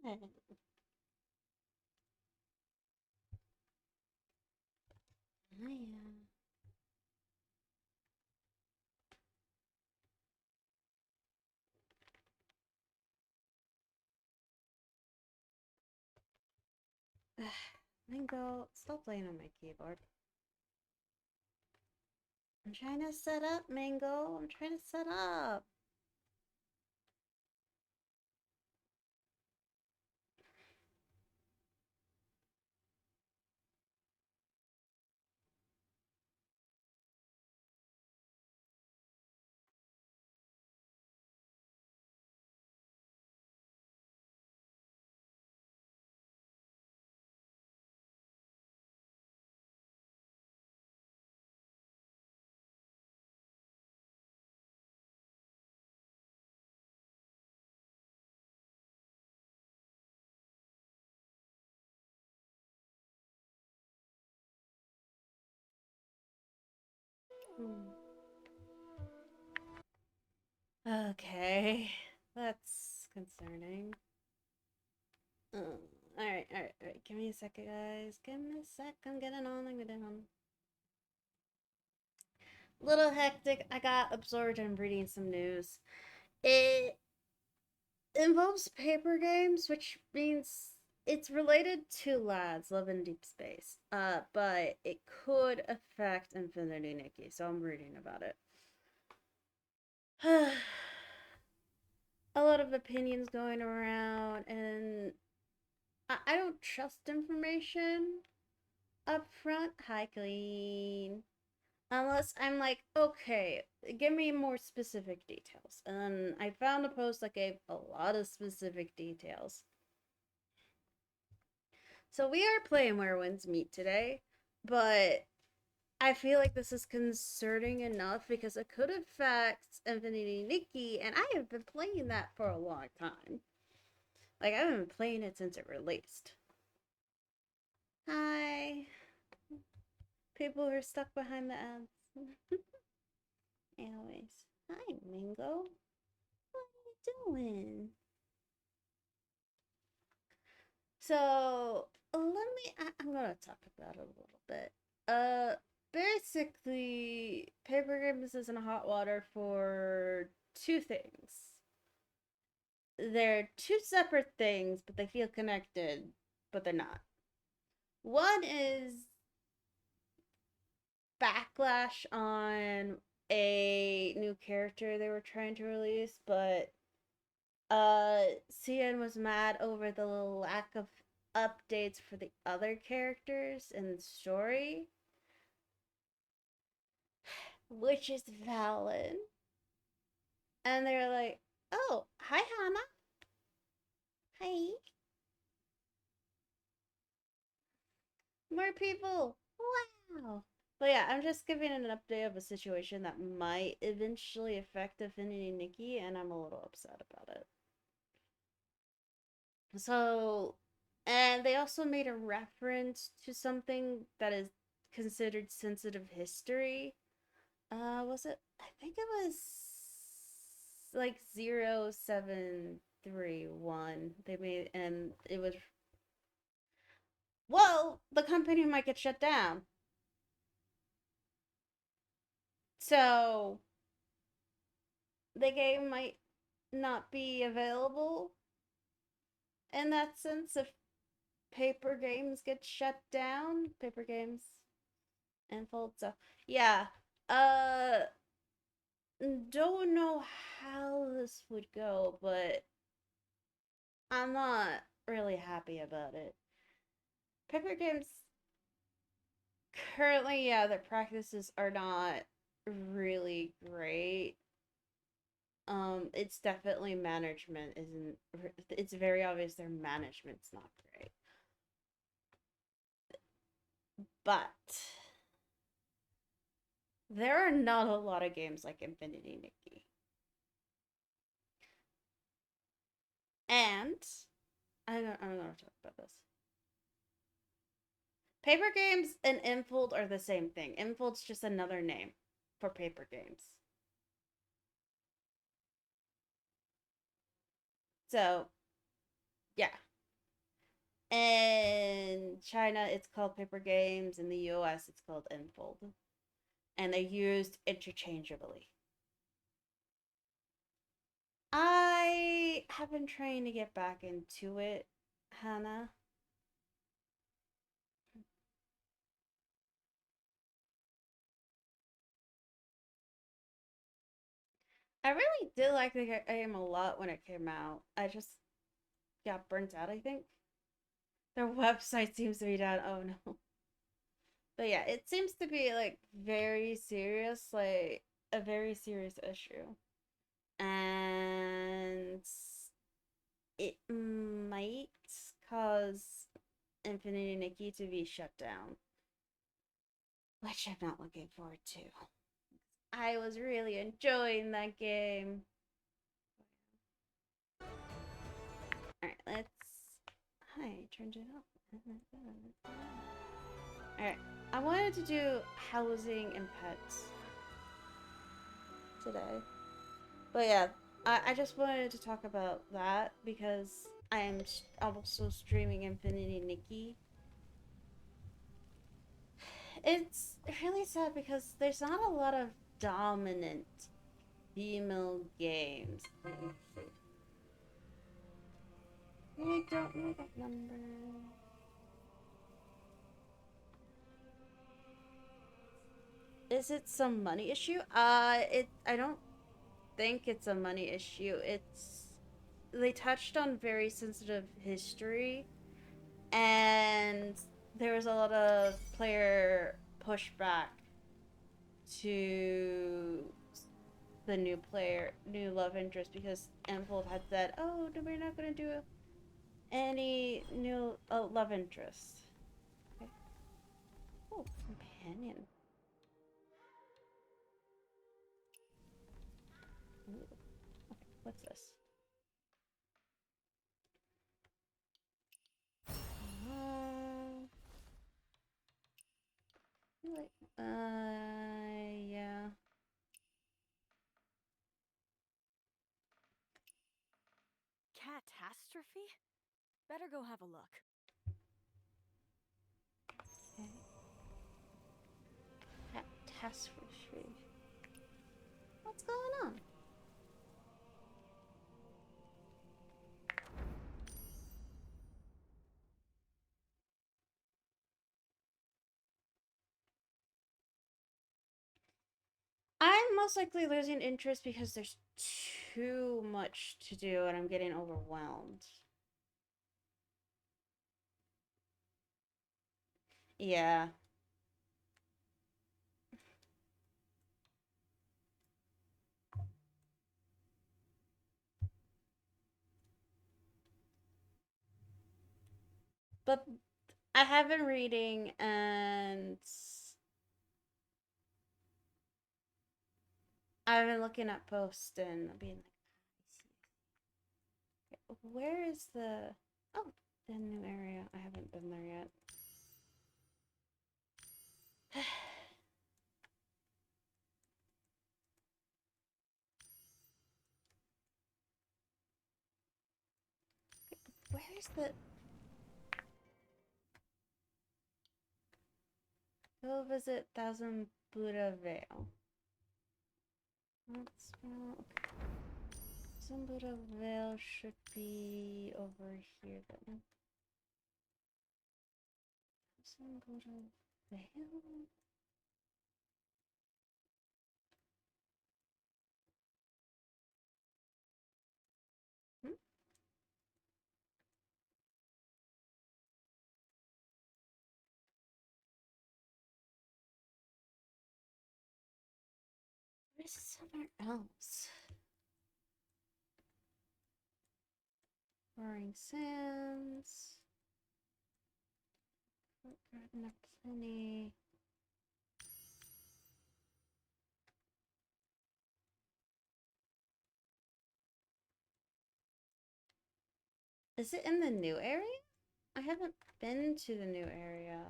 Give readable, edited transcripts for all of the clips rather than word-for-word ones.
Yeah. Mango, stop playing on my keyboard. I'm trying to set up, Mango. I'm trying to set up. Okay, that's concerning. Alright. Give me a second, guys. Give me a sec. I'm getting on. I'm getting on. Little hectic. I got absorbed in reading some news. It involves paper games, which means it's related to lads love in deep space. But it could affect Infinity Nikki, so I'm reading about it. A lot of opinions going around, and I don't trust information up front. Hi, Clean. Unless I'm like, okay, give me more specific details. And I found a post that gave a lot of specific details. So we are playing Where Winds Meet today, but I feel like this is concerning enough because it could affect Infinity Nikki, and I have been playing that for a long time. Like, I haven't been playing it since it released. Hi. People who are stuck behind the ads. Anyways. Hi, Mingo. What are you doing? So, I'm gonna talk about it a little bit. Basically, paper games is in hot water for two things. They're two separate things, but they feel connected, but they're not. One is backlash on a new character they were trying to release, but CN was mad over the lack of updates for the other characters in the story, which is valid. And they're like, "Oh, hi Hannah. Hi. More people. Wow." But yeah, I'm just giving an update of a situation that might eventually affect Affinity Nikki, and I'm a little upset about it. So, and they also made a reference to something that is considered sensitive history. Was it? I think it was like 0731. They made, and it was, well, the company might get shut down. So, the game might not be available in that sense if paper games get shut down. Paper games and fold. So, yeah. Uh, don't know how this would go, but I'm not really happy about it. Paper games currently, yeah, their practices are not really great. It's definitely management isn't. It's very obvious their management's not great, but there are not a lot of games like Infinity Nikki, and I'm gonna talk about this. Paper games and Infold are the same thing. Infold's just another name for paper games. So, yeah. In China, it's called Paper Games. In the US, it's called Enfold. And they're used interchangeably. I have been trying to get back into it, Hannah. I really did like the game a lot when it came out. I just got burnt out, I think. Their website seems to be down. Oh no. But yeah, it seems to be like very serious, like a very serious issue. And it might cause Infinity Nikki to be shut down, which I'm not looking forward to. I was really enjoying that game. Alright, let's. Hi, I turned it off. Alright, I wanted to do housing and pets today. But yeah, I just wanted to talk about that because I am also streaming Infinity Nikki. It's really sad because there's not a lot of dominant female games. I don't know that number. Is it some money issue? I don't think it's a money issue. It's they touched on very sensitive history, and there was a lot of player pushback to the new love interest because Enfold had said, "Oh, no, we're not gonna do any new love interest." Okay. Oh, companion. Ooh. Okay, what's this? Uh, like, yeah. Catastrophe? Better go have a look. Okay. Catastrophe. What's going on? I'm most likely losing interest because there's too much to do and I'm getting overwhelmed. Yeah. But I have been reading and I've been looking at posts and being like, where is the. Oh, the new area. I haven't been there yet. Where's the. Go visit Thousand Buddha Vale. That's okay. Thousand Buddha Vale should be over here then. Thousand Buddha Vale. Hmm? Where's somewhere else? Roaring Sands. Garden of Plenty. Is it in the new area? I haven't been to the new area.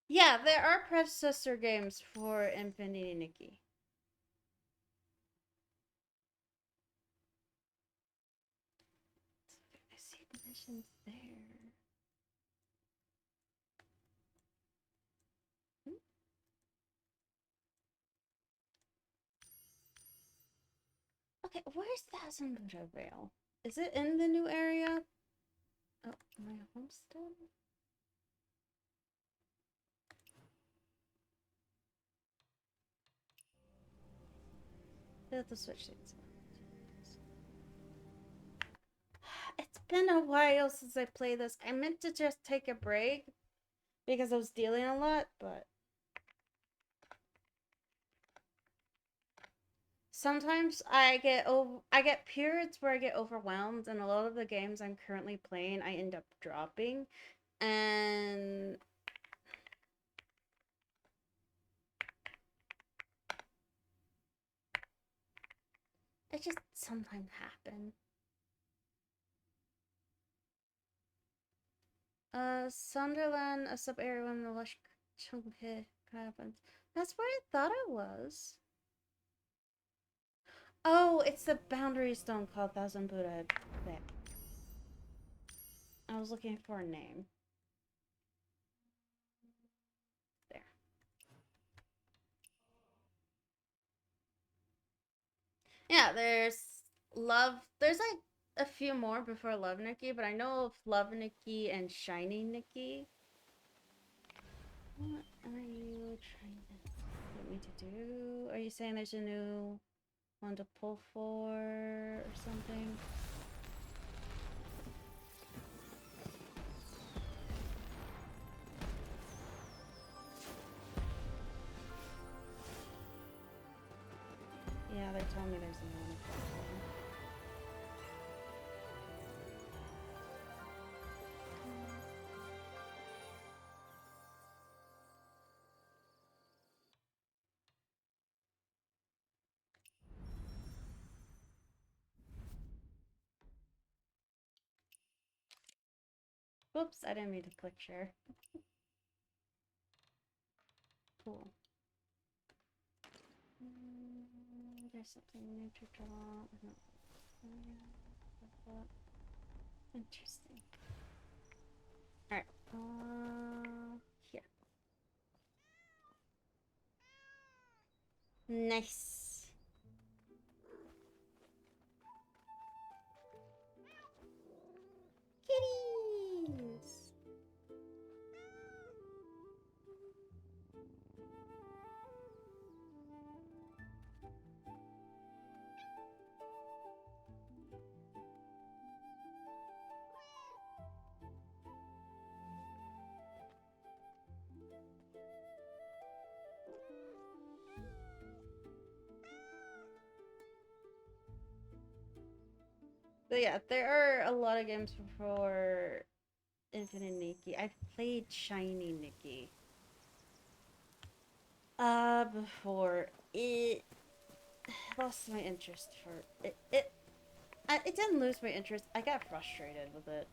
Yeah, there are predecessor games for Infinity Nikki. Okay, where's Thousand Buddha Vale? Is it in the new area? Oh, my homestead? I have to switch things. It's been a while since I played this. I meant to just take a break because I was dealing a lot, but sometimes I get periods where I get overwhelmed, and a lot of the games I'm currently playing I end up dropping, and it just sometimes happens. Sunderland, a sub-area when the lush chunk happens. That's where I thought it was. Oh, it's the boundary stone called Thousand Buddha. There. I was looking for a name. There. Yeah, there's like a few more before Love Nikki, but I know of Love Nikki and Shiny Nikki. What are you trying to get me to do? Are you saying there's a new one to pull for or something? Yeah, they told me there's a new one to pull for. Whoops, I didn't mean to click share. Cool. There's something new to draw. Interesting. Alright. Here. Nice. Kitties! But yeah, there are a lot of games before Infinite Nikki. I've played Shiny Nikki. Before it lost my interest for it. It didn't lose my interest. I got frustrated with it.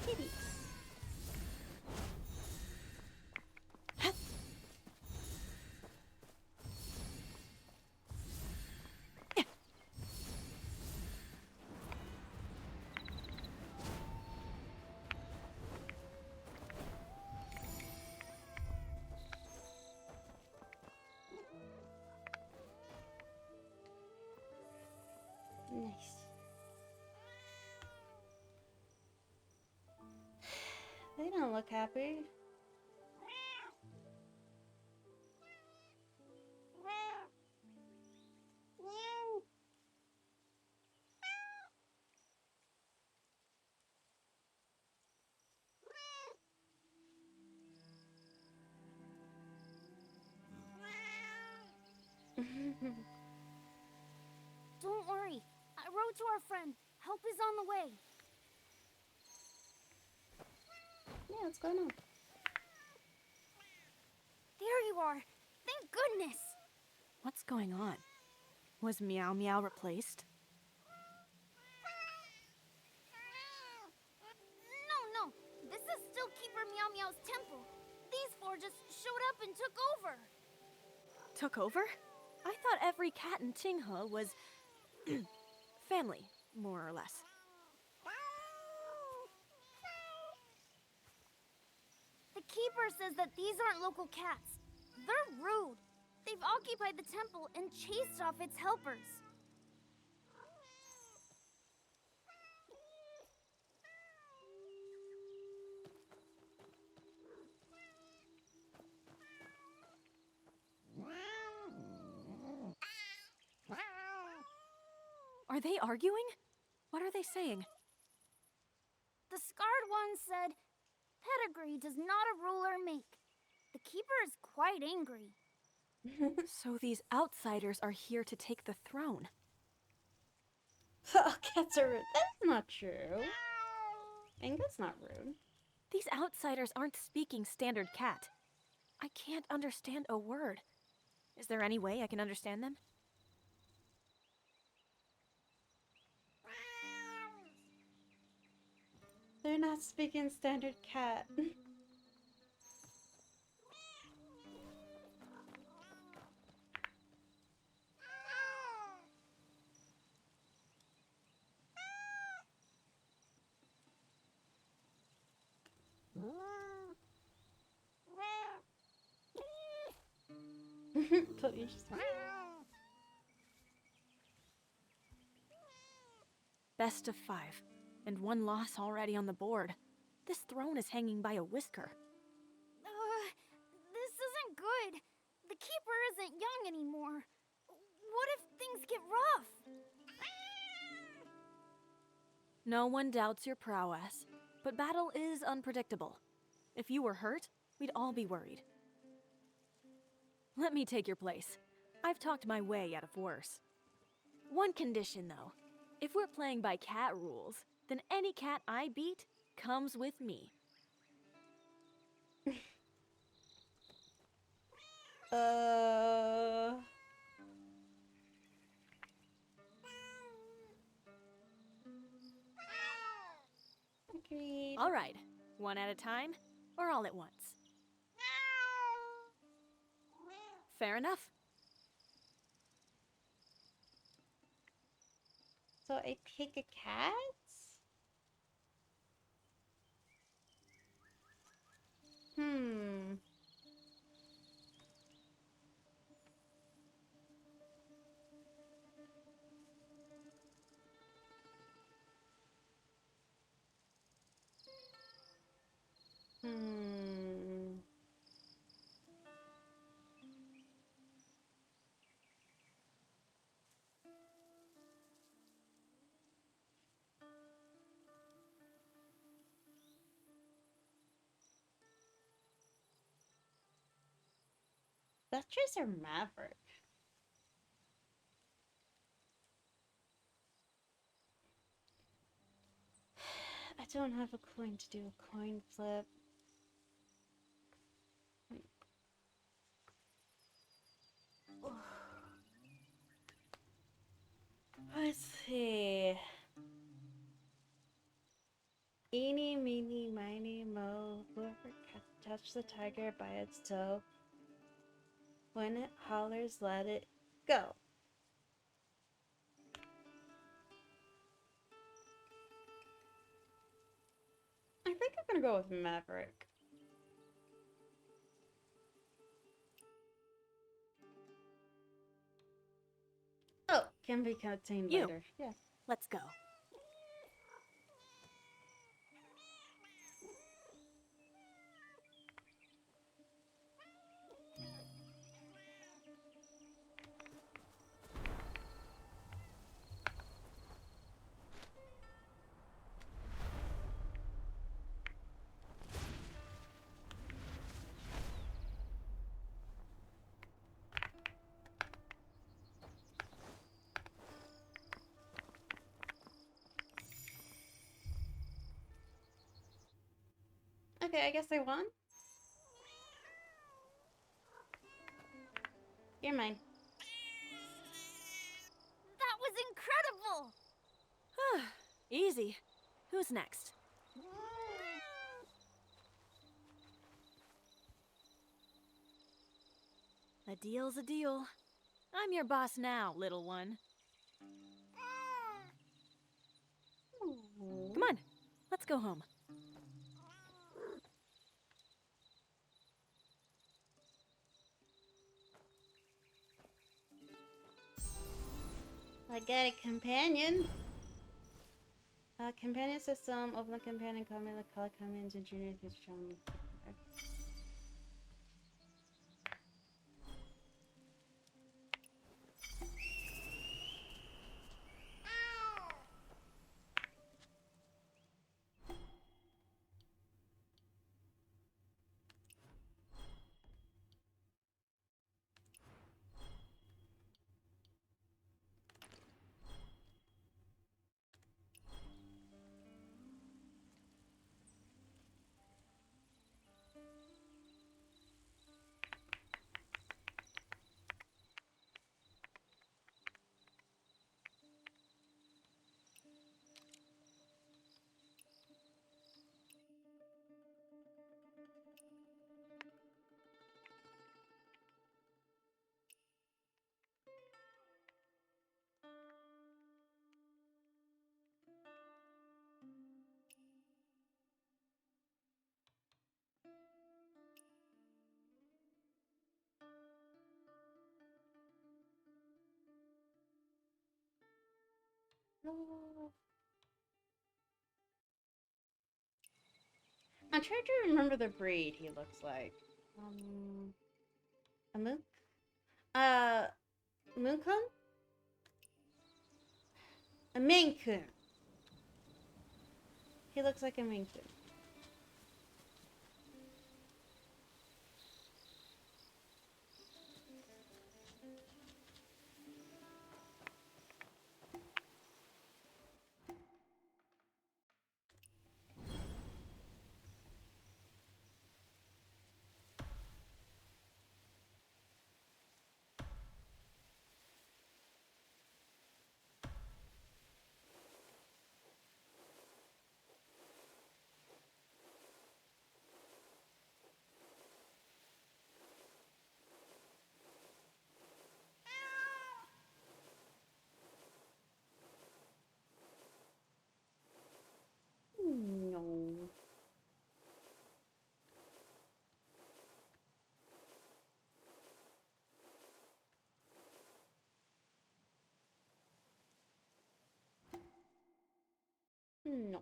Kitties. Nice. They don't look happy. Don't worry. I wrote to our friend. Help is on the way. Yeah, what's going on? There you are. goodness! What's going on? Was Meow Meow replaced? No. This is still Keeper Meow Meow's temple. These four just showed up and took over. Took over? I thought every cat in Qinghe was family, more or less. The Keeper says that these aren't local cats. They're rude. They've occupied the temple and chased off its helpers. Are they arguing? What are they saying? The scarred one said, "Pedigree does not a ruler make." The Keeper is quite angry. So these outsiders are here to take the throne. Oh, cats are rude. That's not true. Anga's not rude. These outsiders aren't speaking standard cat. I can't understand a word. Is there any way I can understand them? They're not speaking standard cat. Best of 5, and 1 loss already on the board. This throne is hanging by a whisker. This isn't good. The Keeper isn't young anymore. What if things get rough? No one doubts your prowess, but battle is unpredictable. If you were hurt, we'd all be worried. Let me take your place. I've talked my way out of worse. One condition, though. If we're playing by cat rules, then any cat I beat comes with me. Agreed. All right, 1 at a time, or all at once? Fair enough. So I take a cat? Duchess or Maverick? I don't have a coin to do a coin flip. Let's see. Eeny, meeny, miny, mo. Whoever touched the tiger by its toe. When it hollers, let it go. I think I'm gonna go with Maverick. Oh, can be contained You. later. Yeah. Let's go. Okay, I guess I won. You're mine. That was incredible! Easy. Who's next? A deal's a deal. I'm your boss now, little one. Come on, let's go home. I got a companion. Companion system. Open the companion comment. The color comments and junior is strong. I'm trying to remember the breed he looks like. A mook? Mooncun? A Maine Coon. He looks like a Maine Coon. No. No.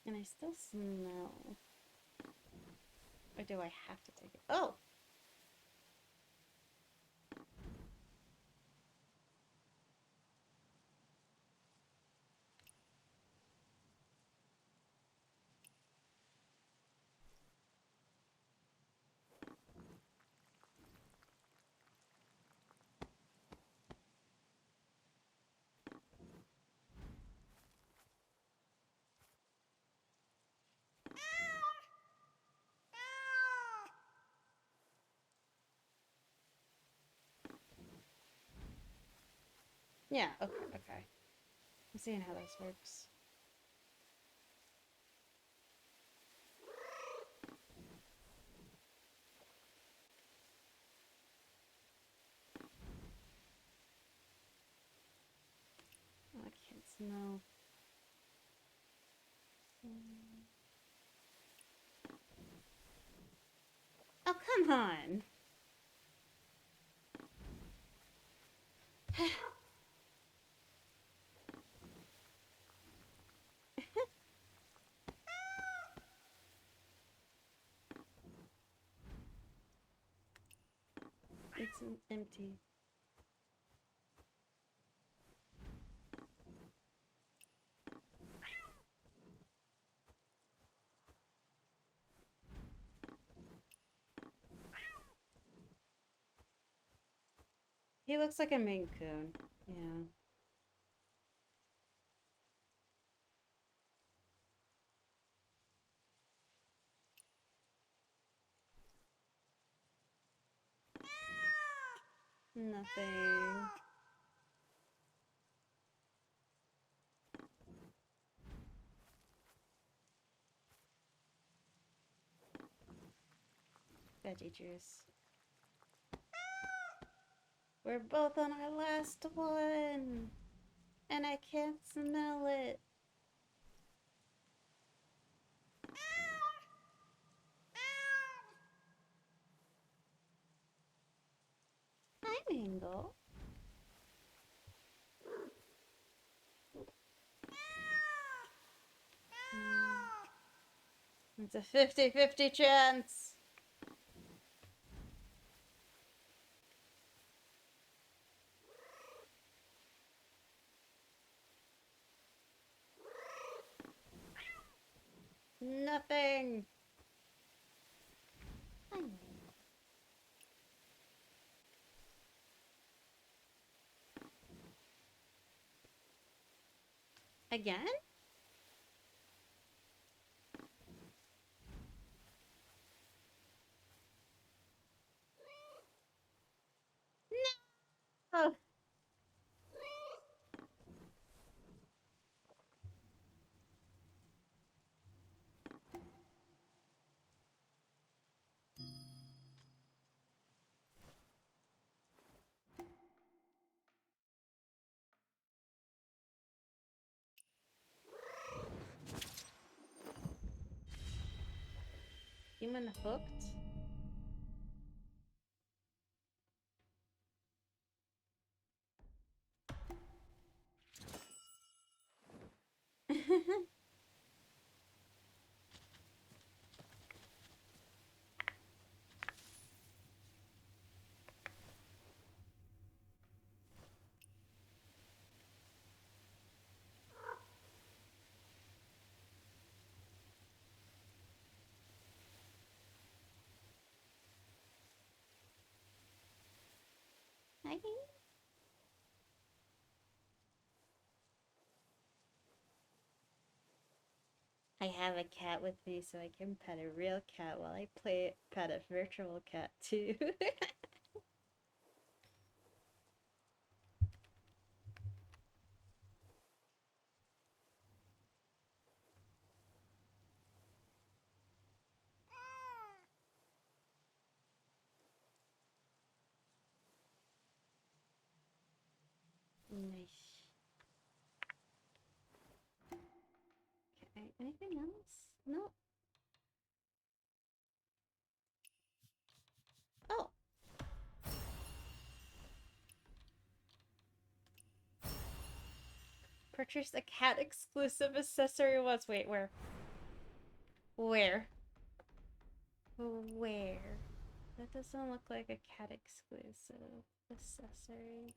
And I still smell. Or do I have to take it? Oh! Yeah, okay. I'm seeing how this works. No. Oh, come on. It's empty. He looks like a Maine Coon. Yeah. Nothing. Veggie juice. We're both on our last one. And I can't smell it. Hi, Mangle. It's a 50-50 chance. Nothing. Hi, Mangle. Again? No. Human hooked? Hi. I have a cat with me so I can pet a real cat while I pet a virtual cat too. Nice. Okay, anything else? No. Oh. Purchase a cat exclusive accessory once. Wait, where? Where? Where? That doesn't look like a cat exclusive accessory.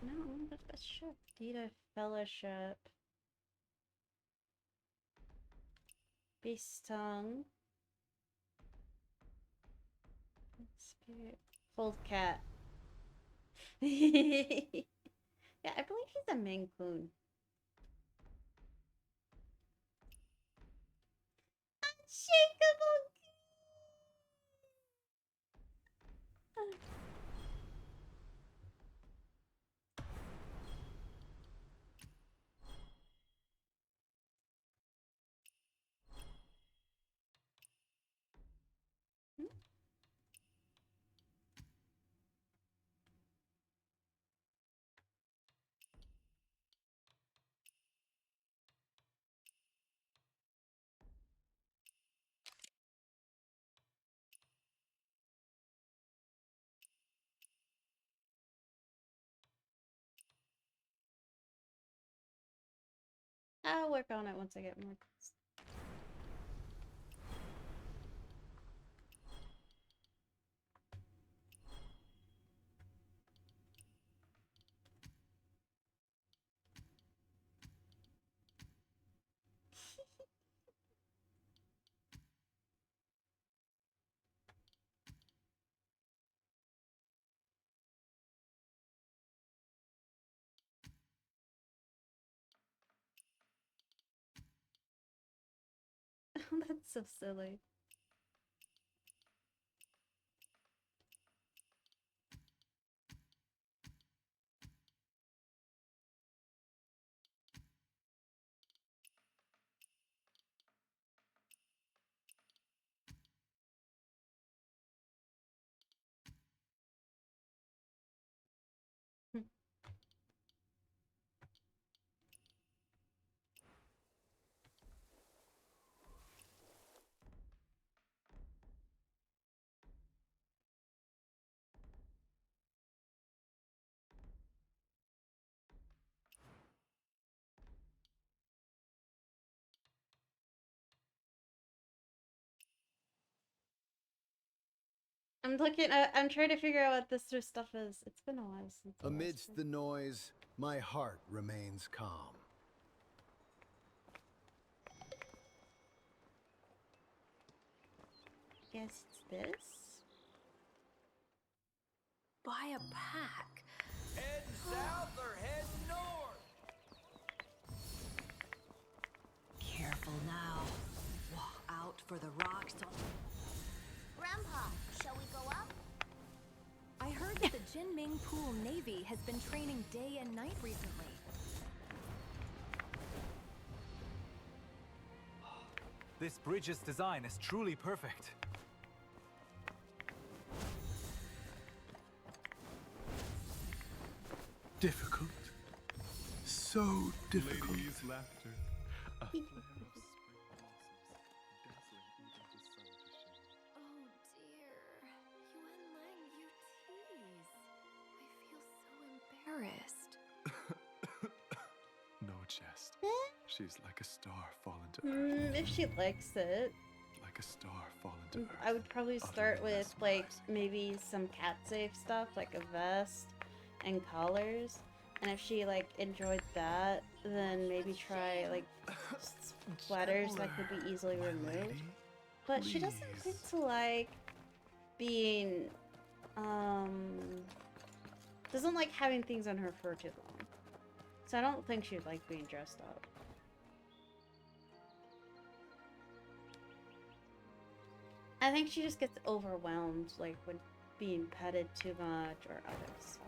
No, that's a ship. Need a fellowship. Be stung. Spirit. Hold cat. Yeah, I believe he's a Maine Coon. Unshakable. I'll work on it once I get more. That's so silly. I'm trying to figure out what this sort of stuff is. It's been a while since I Amidst the noise, my heart remains calm. Guess it's this. Buy a pack. Head south or head north? Careful now. Walk out for the rocks. Grandpa, shall we go up? I heard that the Jinming Pool Navy has been training day and night recently. This bridge's design is truly perfect. Difficult. So difficult. Ladies' laughter. A flare of spring blossoms, dazzling even the sun to shine. Oh dear. Yuan Lang, you tease. I feel so embarrassed. No jest. She's like a star fallen to earth. If she likes it, Like a star fallen to earth. I would probably start utterly with like mesmerizing. maybe some cat safe stuff, like a vest and collars. And if she like enjoyed that, then maybe try like sweaters that could be easily My removed. lady, But she doesn't seem please. to like being doesn't like having things on her fur too long. So I don't think she'd like being dressed up. I think she just gets overwhelmed like when being petted too much or other stuff.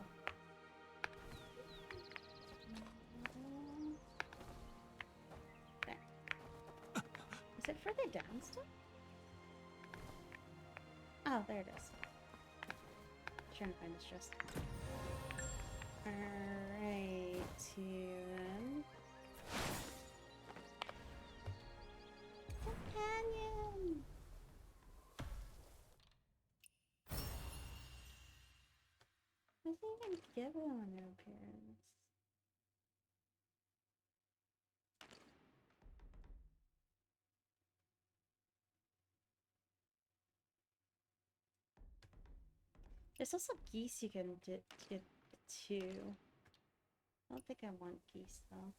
There. Is it further down still? Oh, there it is. Trying to find this dress. Alright, then. Companion! I think I can give them an appearance. There's also geese you can get too. I don't think I want geese though.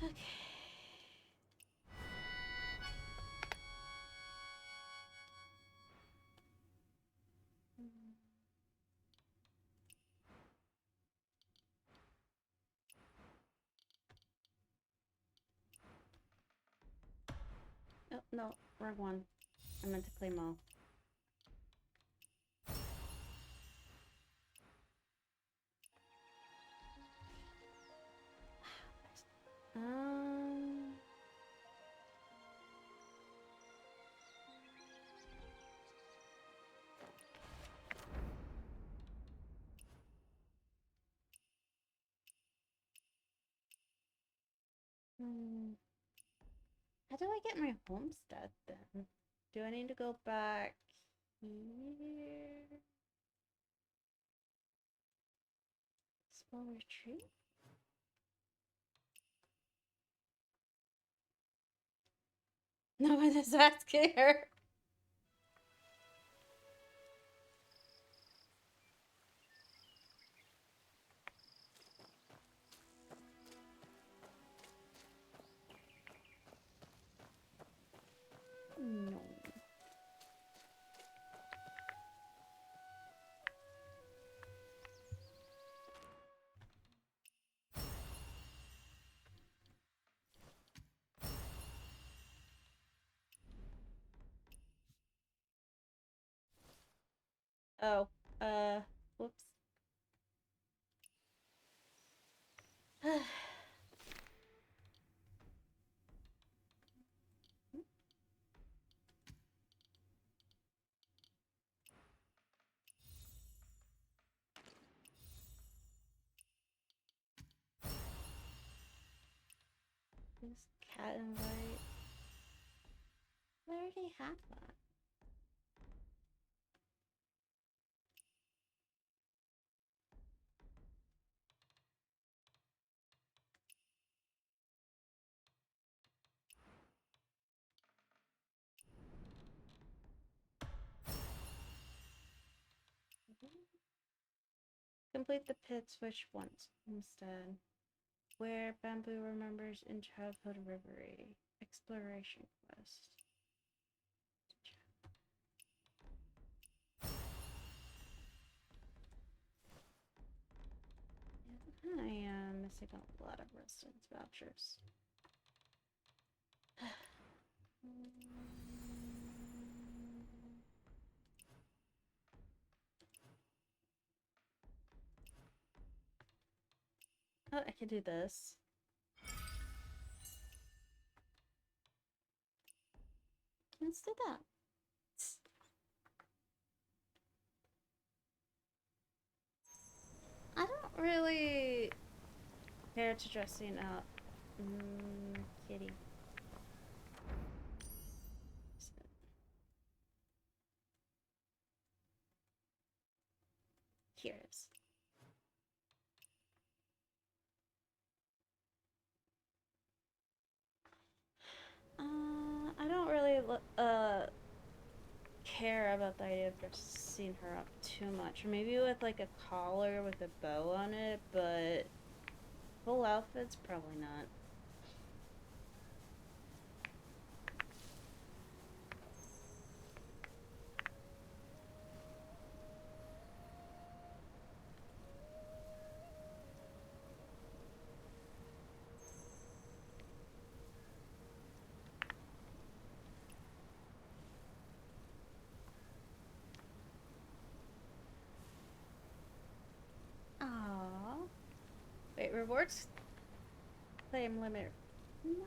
Okay. Oh, no, wrong one. I meant to claim all. Um... Hmm. How do I get my homestead then? Do I need to go back here. Small retreat. No one is asking her. No. Oh, whoops. This cat invite. I already have that. Complete the pit switch once instead. Where Bamboo remembers in childhood reverie. Exploration quest. I am missing a lot of residence vouchers. Oh, I can do this. Let's do that. I don't really care to dressing up. Kitty. Here it is. I don't really care about the idea of dressing her up too much. Or maybe with like a collar with a bow on it, but full outfits, probably not. Aww. Wait, rewards claim limit. No.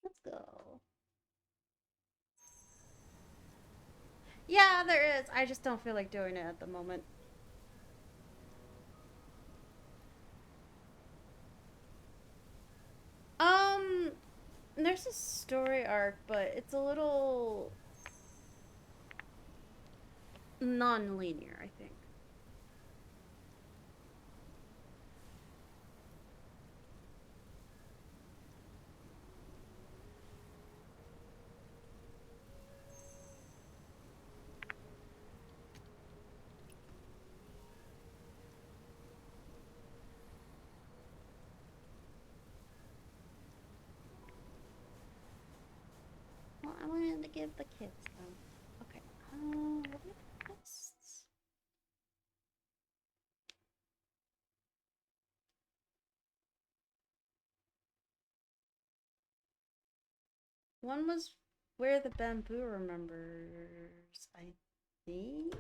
Let's go. Yeah, there is. I just don't feel like doing it at the moment. Um, there's a story arc, but it's a little non-linear, I think. Well, I wanted to give the kids them. Okay. What are the quests? One was where the bamboo remembers, I think.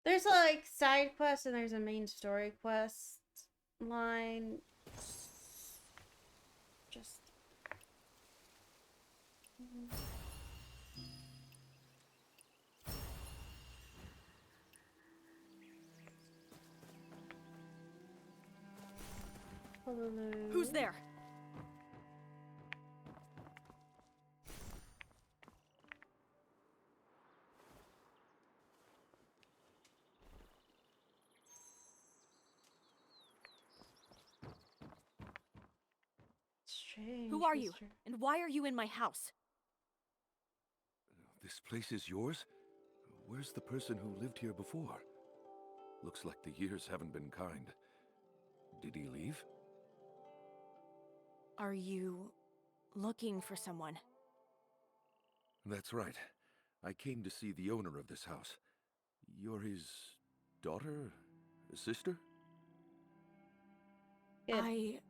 There's like side quests and there's a main story quest line. Just hello. Who's there? Strange. Who are you? Mr. And why are you in my house? This place is yours? Where's the person who lived here before? Looks like the years haven't been kind. Did he leave? Are you looking for someone? That's right. I came to see the owner of this house. You're his daughter? Sister? Good.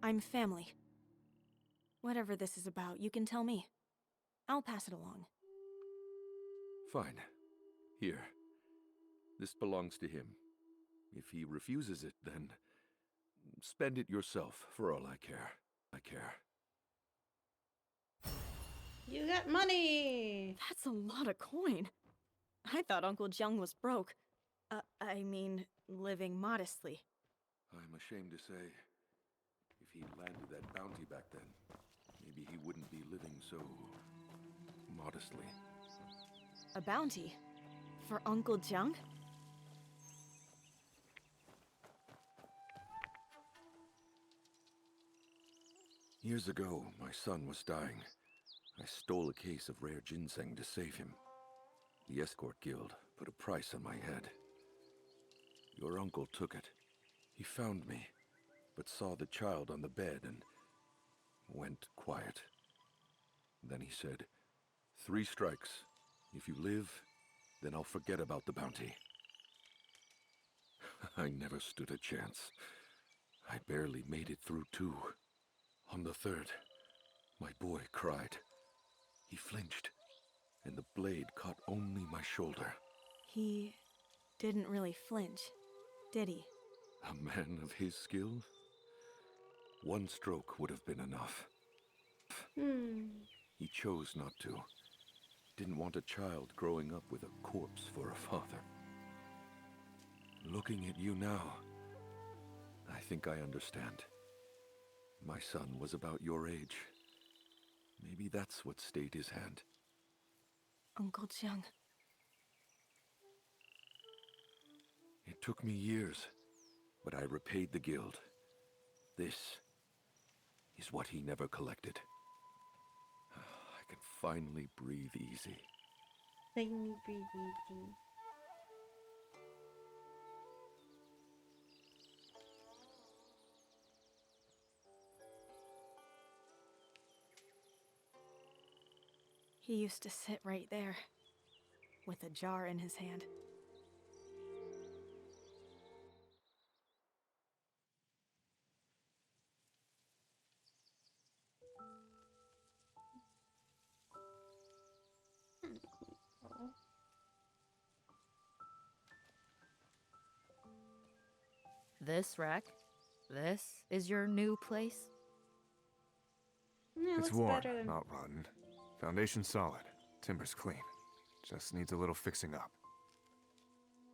I'm family. Whatever this is about, you can tell me. I'll pass it along. Fine. Here. This belongs to him. If he refuses it, then spend it yourself, for all I care. I care. You got money! That's a lot of coin. I thought Uncle Jiang was broke. I mean, living modestly. I'm ashamed to say, if he'd landed that bounty back then, maybe he wouldn't be living so modestly. A bounty? For Uncle Jiang? Years ago, my son was dying. I stole a case of rare ginseng to save him. The escort guild put a price on my head. Your uncle took it. He found me, but saw the child on the bed and went quiet. Then he said, 3 strikes. If you live, then I'll forget about the bounty. I never stood a chance. I barely made it through 2. On the 3rd, my boy cried. He flinched, and the blade caught only my shoulder. He didn't really flinch, did he? A man of his skill? 1 stroke would have been enough. He chose not to. Didn't want a child growing up with a corpse for a father. Looking at you now, I think I understand. My son was about your age. Maybe that's what stayed his hand. Uncle Jiang. It took me years, but I repaid the guild. This is what he never collected. I can finally breathe easy. Finally breathe easy. He used to sit right there, with a jar in his hand. This wreck? This is your new place? Yeah, It's looks worn, better than... not rotten. Foundation solid. Timber's clean. Just needs a little fixing up.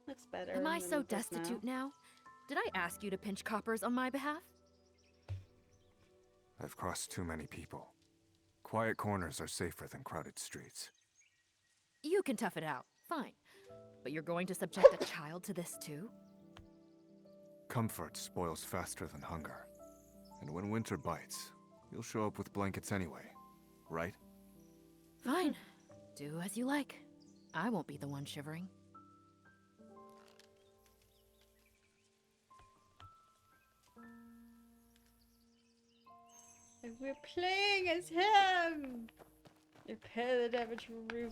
Looks better. Am I than so this destitute now? now? Did I ask you to pinch coppers on my behalf? I've crossed too many people. Quiet corners are safer than crowded streets. You can tough it out, fine. But you're going to subject a child to this too? Comfort spoils faster than hunger. And when winter bites, you'll show up with blankets anyway, right? Fine. Do as you like. I won't be the one shivering. And we're playing as him! Repair the damaged roof.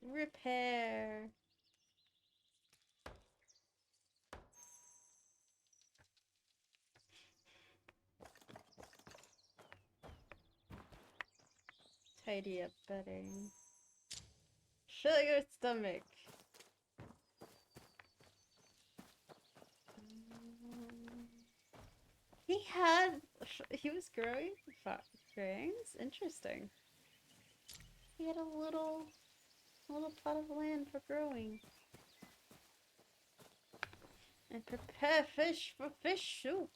Repair. Tidy up bedding. Fill your stomach. He was growing fangs? Interesting. He had a little plot of land for growing. And prepare fish for fish soup.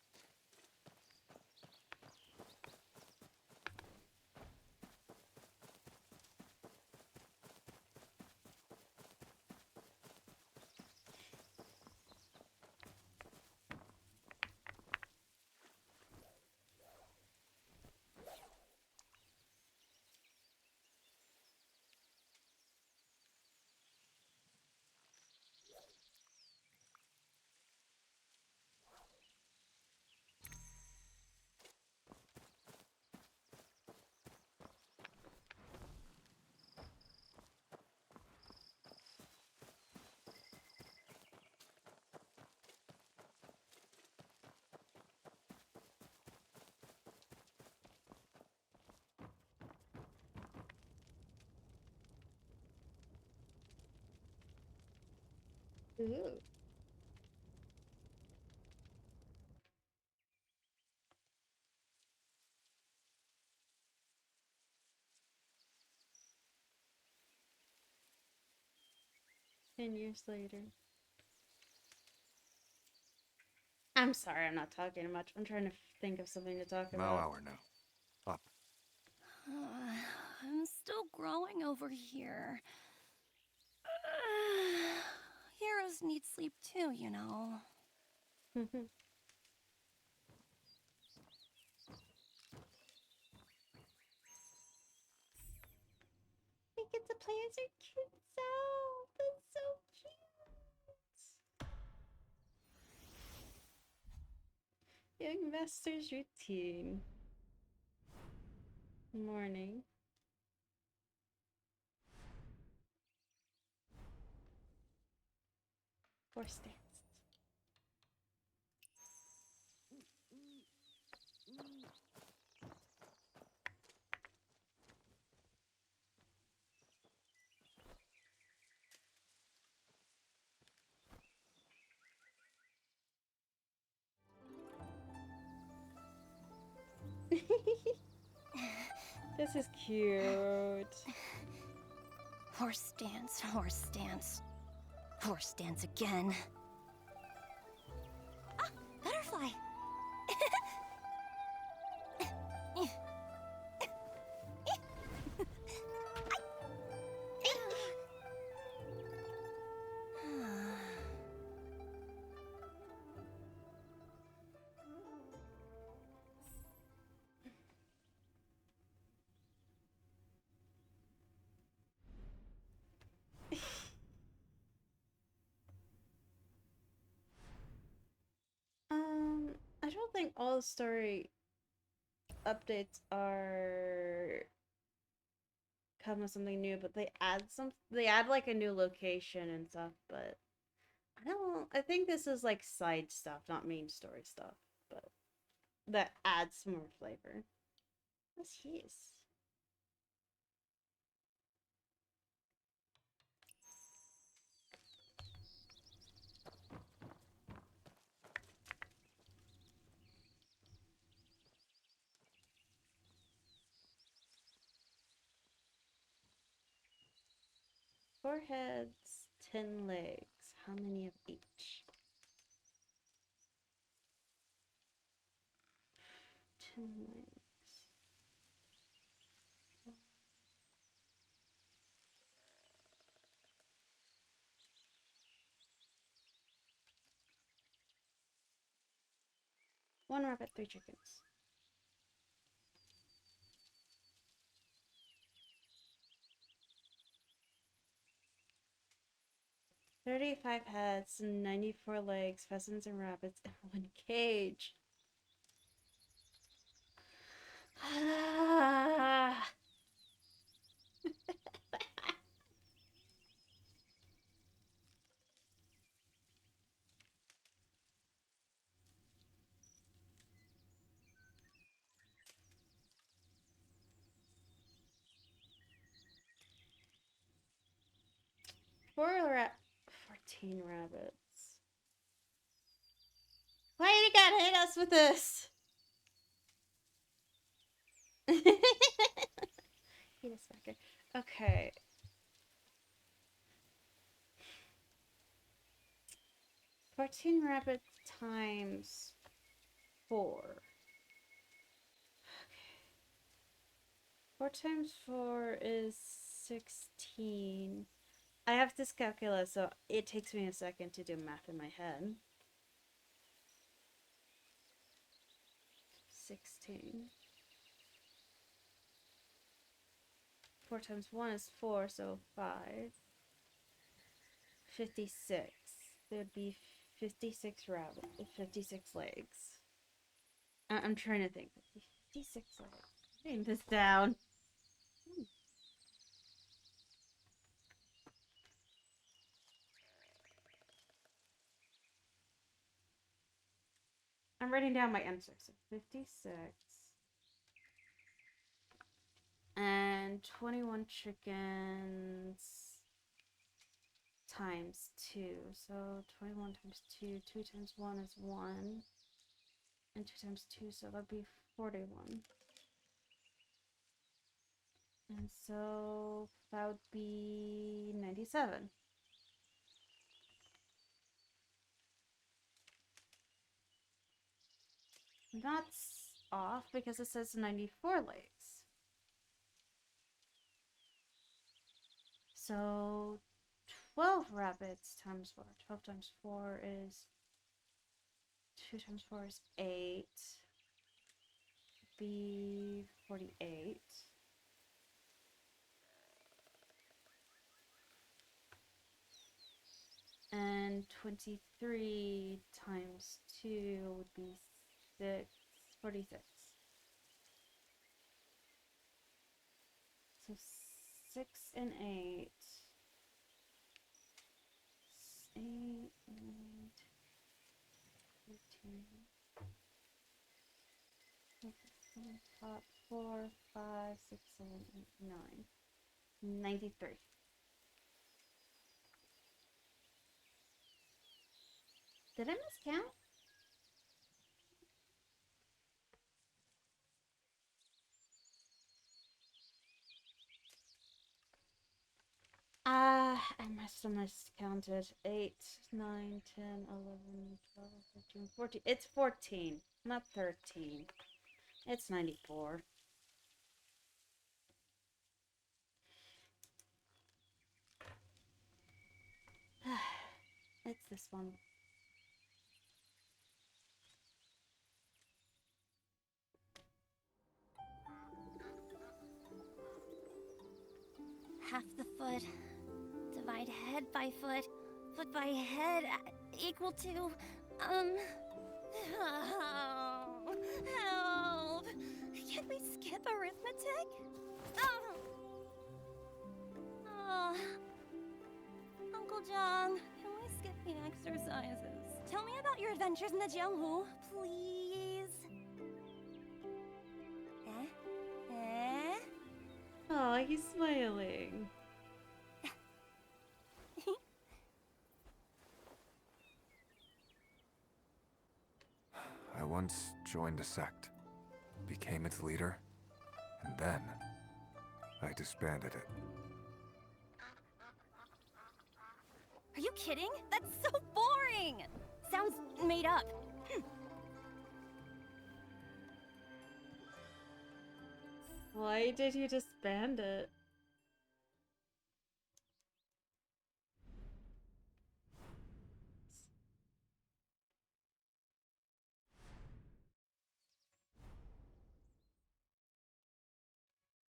Ooh. 10 years later. I'm sorry, I'm not talking much. I'm trying to think of something to talk Now about. hour now. Up. I'm still growing over here. Heroes need sleep too, you know. We get to play as our cute self. That's so cute. Young master's routine. Morning. Horse dance. This is cute. Horse dance, horse dance. Horse dance again. Ah, butterfly! I don't think all the story updates are come with something new, but they add like a new location and stuff, but I think this is like side stuff, not main story stuff, but that adds more flavor. What's his? Four heads, 10 legs. How many of each? 10 legs. One rabbit, 3 chickens. $35 heads, 94 legs, pheasants and rabbits in one cage. Ah. 14 rabbits. Why you gotta hit us with this? Hit us back here. Okay. $14 rabbits times 4. Okay. 4 times 4 is 16. I have this calculus, so it takes me a second to do math in my head. 16. 4 times 1 is 4, so 5. 56. There would be 56 rabbits, 56 legs. I'm trying to think. 56 legs. Writing this down. I'm writing down my answer. So 56 and 21 chickens times 2. So 21 times 2. 2 times 1 is 1. And 2 times 2, so that'd be 41. And so that would be 97. That's off because it says 94 legs. So 12 rabbits times 4. 12 times 4 is 2 times 4 is 8. Be 48. And 23 times 2 would be 46. So 6 and 8. 8 and 13. Top 4, 5, 6, 7, 8, 9. 93. Did I miscount? I must have miscounted. 8, 9, 10, 11, 12, 13, 14. It's 14, not 13. It's 94. It's this one. Half the foot. Divide head by foot. Foot by head equal to, help. Can we skip arithmetic? Oh. Uncle John, can we skip the exercises? Tell me about your adventures in the Jianghu, please. Eh? Oh, he's smiling. I once joined a sect, became its leader, and then I disbanded it. Are you kidding? That's so boring! Sounds made up. Why did you disband it?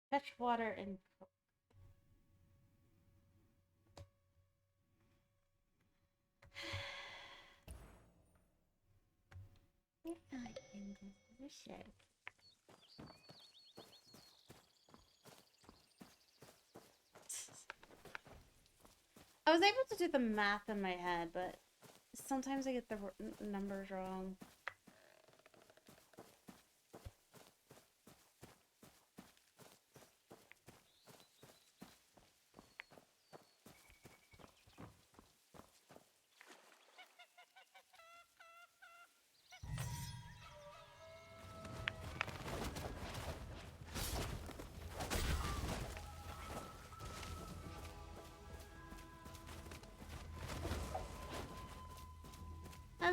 Fetch water and cook. If I can go to the shed. I was able to do the math in my head, but sometimes I get the numbers wrong.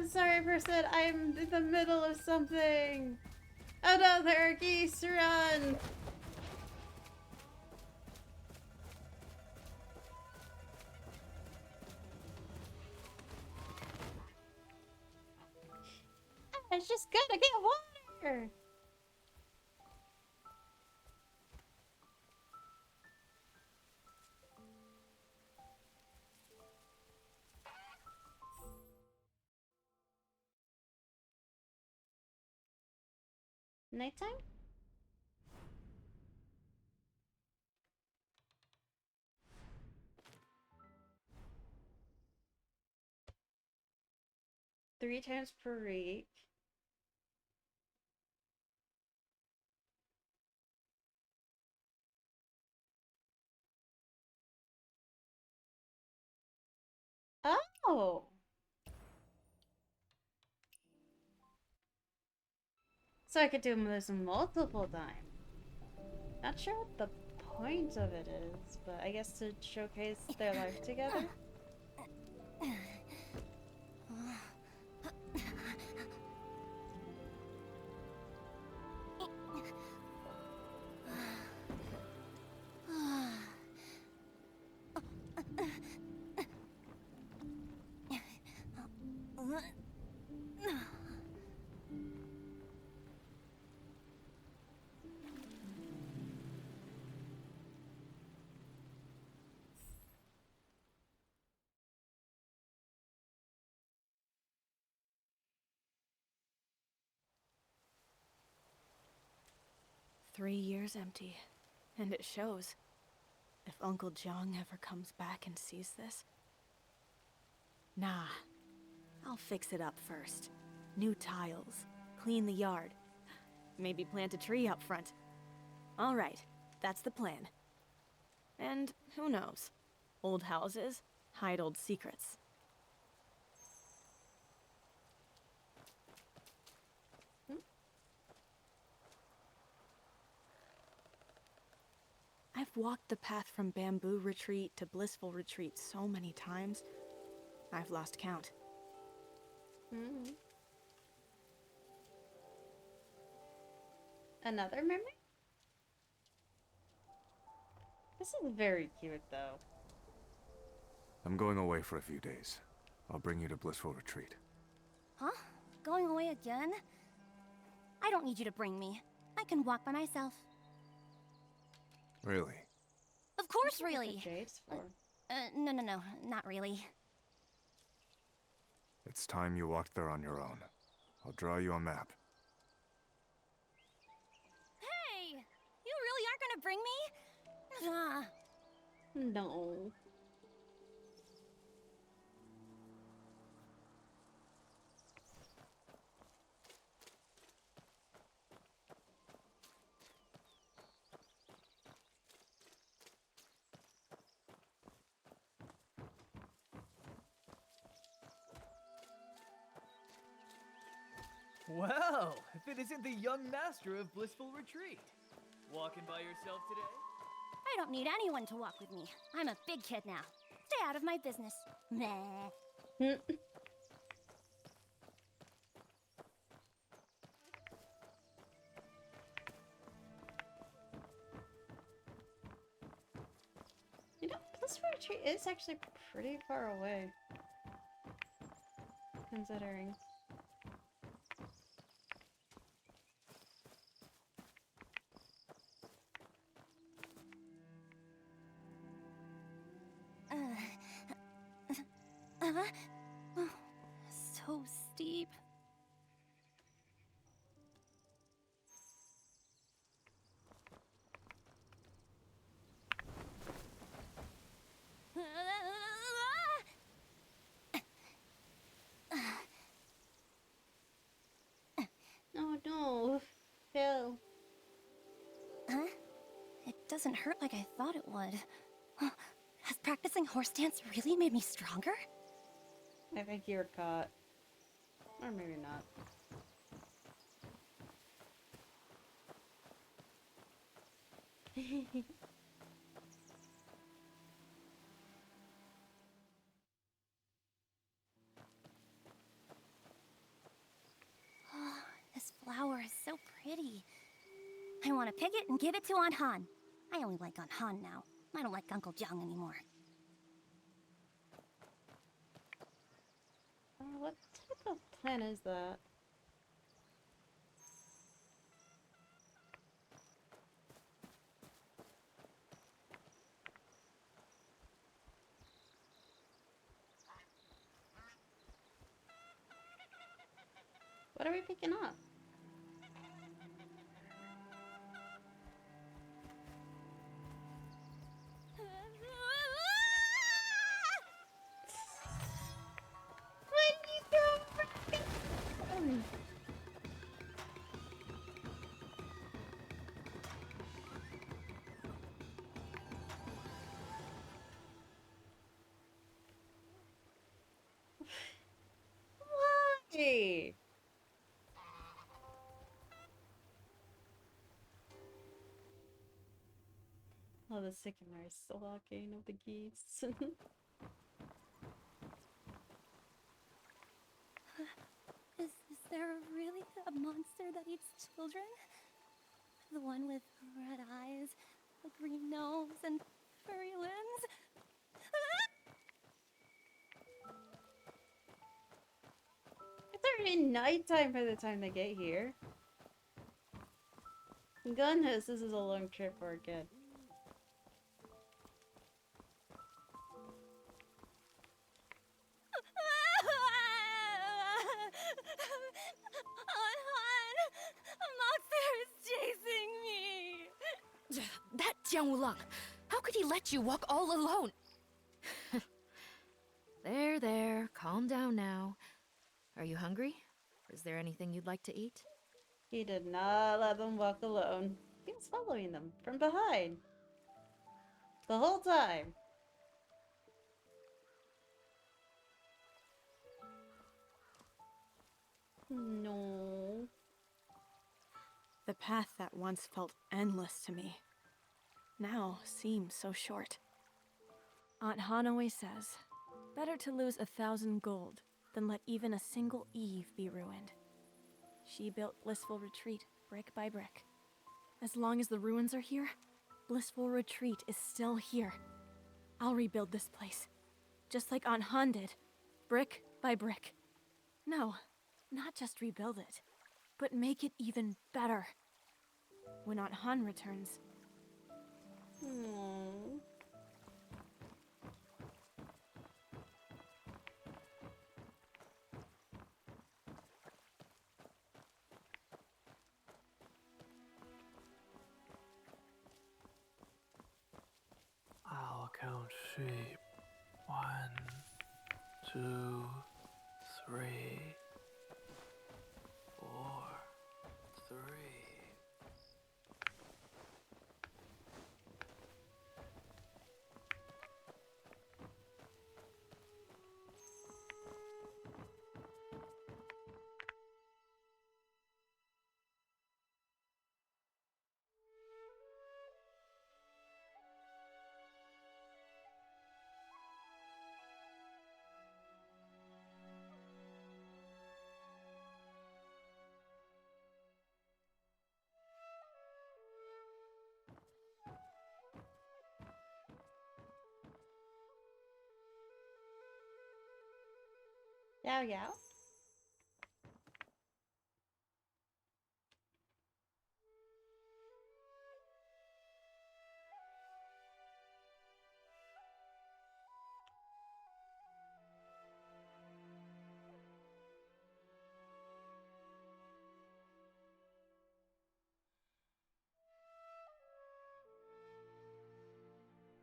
sorry, person. I'm in the middle of something. Oh no, there are geese. Run. I just gotta get water. Nighttime? Three times per week. Oh! So I could do this multiple times. Not sure what the point of it is, but I guess to showcase their life together. "3 years empty. And it shows. If Uncle Jiang ever comes back and sees this... Nah. I'll fix it up first. New tiles. Clean the yard. Maybe plant a tree up front. Alright, that's the plan. And who knows? Old houses hide old secrets. I've walked the path from Bamboo Retreat to Blissful Retreat so many times, I've lost count. Another memory? This is very cute, though. I'm going away for a few days. I'll bring you to Blissful Retreat. Huh? Going away again? I don't need you to bring me. I can walk by myself. Really? Of course, What really. Jade's for? No, not really. It's time you walked there on your own. I'll draw you a map. Hey! You really aren't gonna bring me? No. Well, if it isn't the young master of Blissful Retreat. Walking by yourself today? I don't need anyone to walk with me. I'm a big kid now. Stay out of my business. Meh. You know, this retreat is actually pretty far away. Considering. So steep. Oh no, Phil. Huh? It doesn't hurt like I thought it would. Has practicing horse dance really made me stronger? I think you were caught. Or maybe not. I want to pick it and give it to Aunt Han. I only like Aunt Han now. I don't like Uncle Jiang anymore. What type of plan is that? What are we picking up? Why did you throw a rocket? Why? Oh, the sycamore stalking of the geese. Is there really a monster that eats children? The one with red eyes, a green nose, and furry limbs? It's already nighttime by the time they get here. Goodness, this is a long trip for a kid. Aunt Han! A monster is chasing me! That Jiang Wulang! How could he let you walk all alone? There, calm down now. Are you hungry? Is there anything you'd like to eat? He did not let them walk alone. He was following them from behind. The whole time. No. The path that once felt endless to me now seems so short. Aunt Han always says, better to lose 1,000 gold than let even a single Eve be ruined. She built Blissful Retreat brick by brick. As long as the ruins are here, Blissful Retreat is still here. I'll rebuild this place, just like Aunt Han did, brick by brick. No, not just rebuild it, but make it even better. When Aunt Han returns, Aww. I'll count sheep. 1, 2, 3, 4, 3. Yao Yao?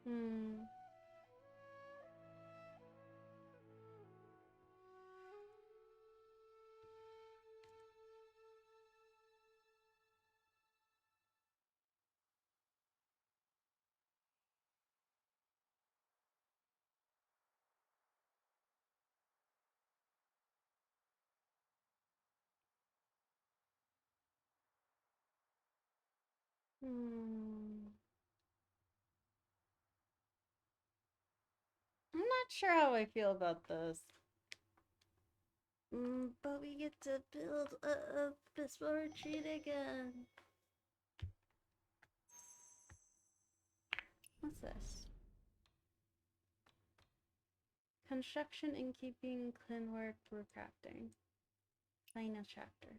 Hmm. Hmm. I'm not sure how I feel about this. But we get to build a Blissful Retreat again. this? Construction, innkeeping, clean work, brew crafting. Final chapter.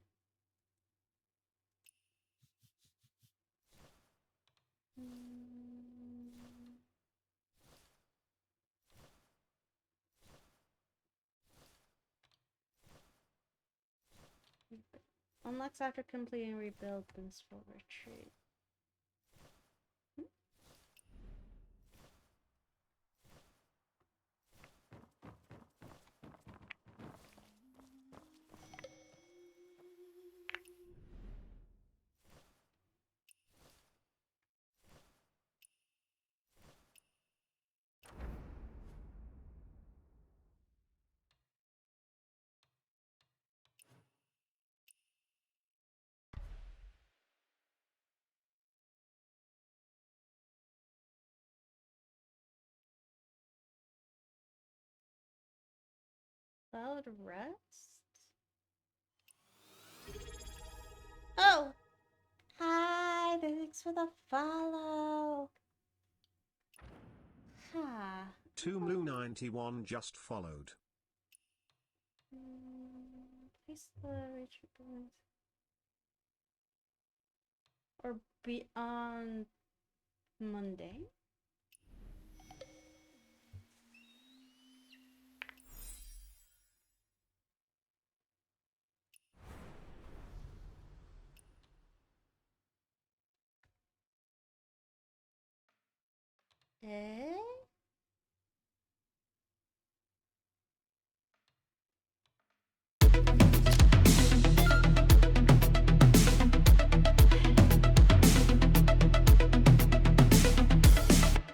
Unlocks after completing rebuild blissful retreat. Valid rest? Oh! Hi! Thanks for the follow! Ha! Toomloo91 just followed. Place the retreat points. Or be on Monday? Eh?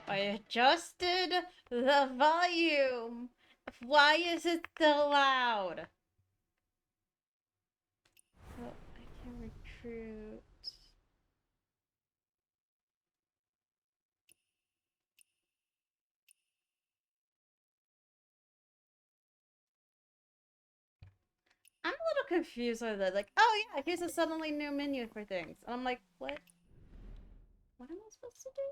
I adjusted the volume. Why is it still loud? Oh, I can recruit. I'm a little confused with it. Like, oh yeah, here's a suddenly new menu for things. And I'm like, what? What am I supposed to do?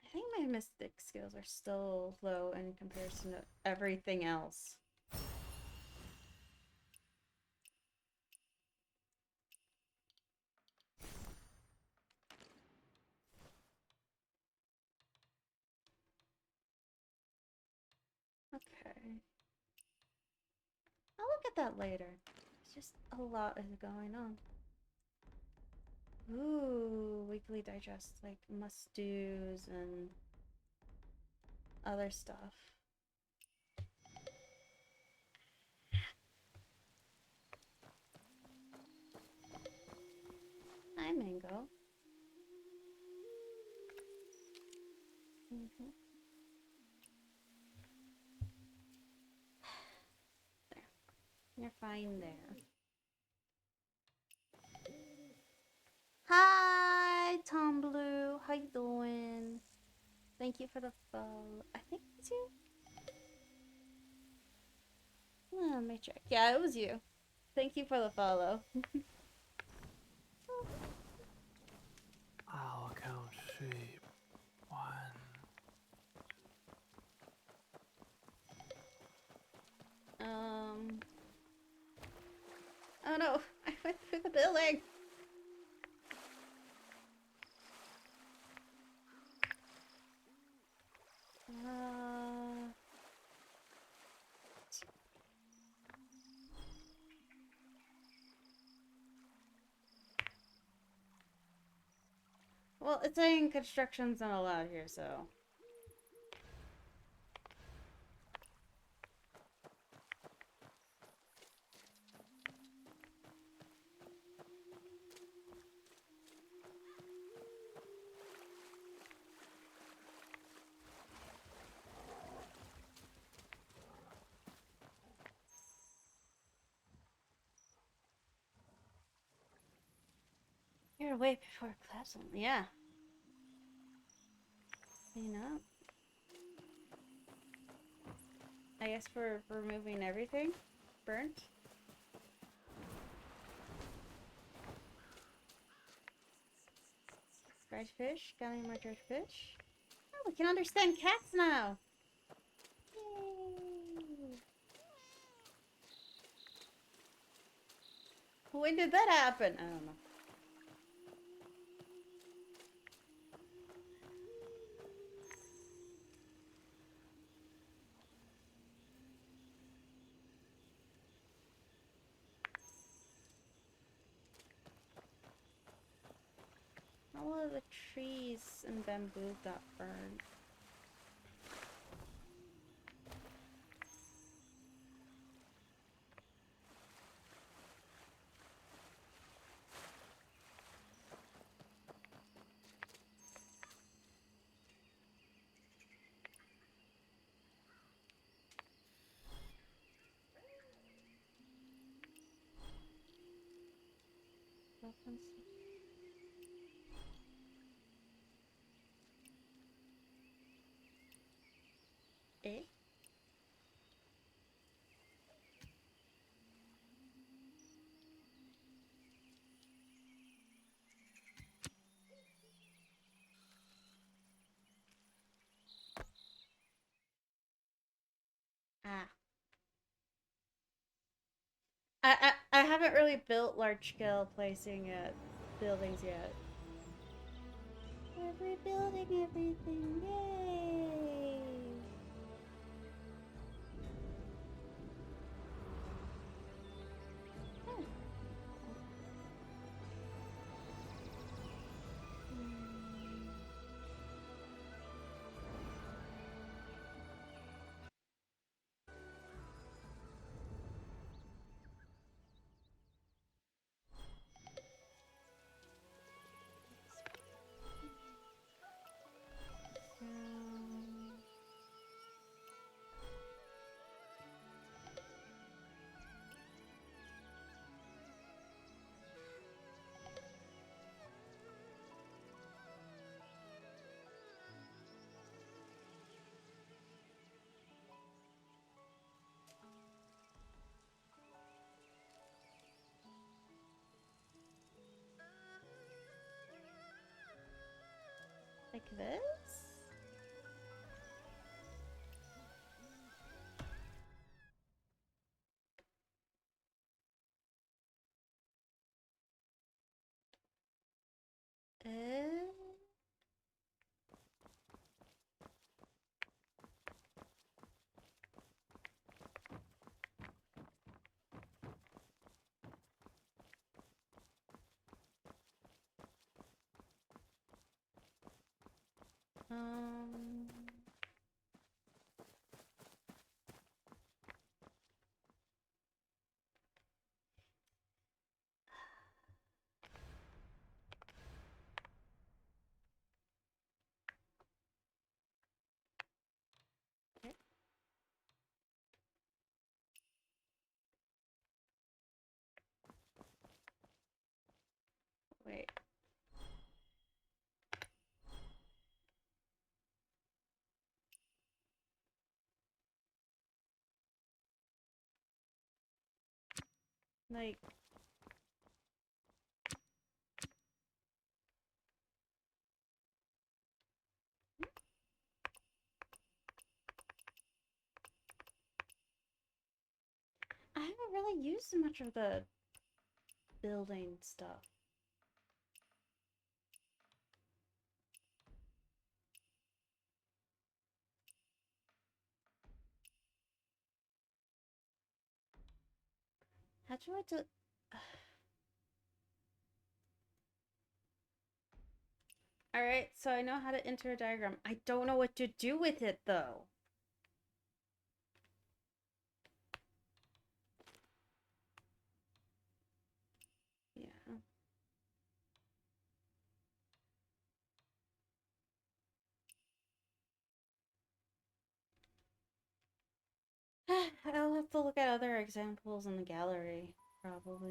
I think my mystic skills are still low in comparison to everything else. Okay. I'll look at that later. It's just a lot is going on. Ooh, weekly digest, like must-dos and other stuff. Hi, Mango. There. You're fine there. Hi, Tom Blue. How you doing? Thank you for the follow. I think it's you. Let me check. Yeah, it was you. Thank you for the follow. I'll count sheep. 1. Oh no, I went through the building. Well, it's saying construction's not allowed here, so. You're away before class. Yeah. Clean up. I guess for removing everything burnt. Dried fish. Got any more dried fish? Oh, we can understand cats now. Yay. When did that happen? I don't know. All of the trees and bamboo got burned. Eh? Ah. I haven't really built large scale placing buildings yet. We're rebuilding everything, yay! Oh. Like this? Um, okay. Wait. Like, I haven't really used much of the building stuff. How do I do? Alright, so I know how to enter a diagram. I don't know what to do with it, though. Yeah. I'll have to look at other examples in the gallery, probably.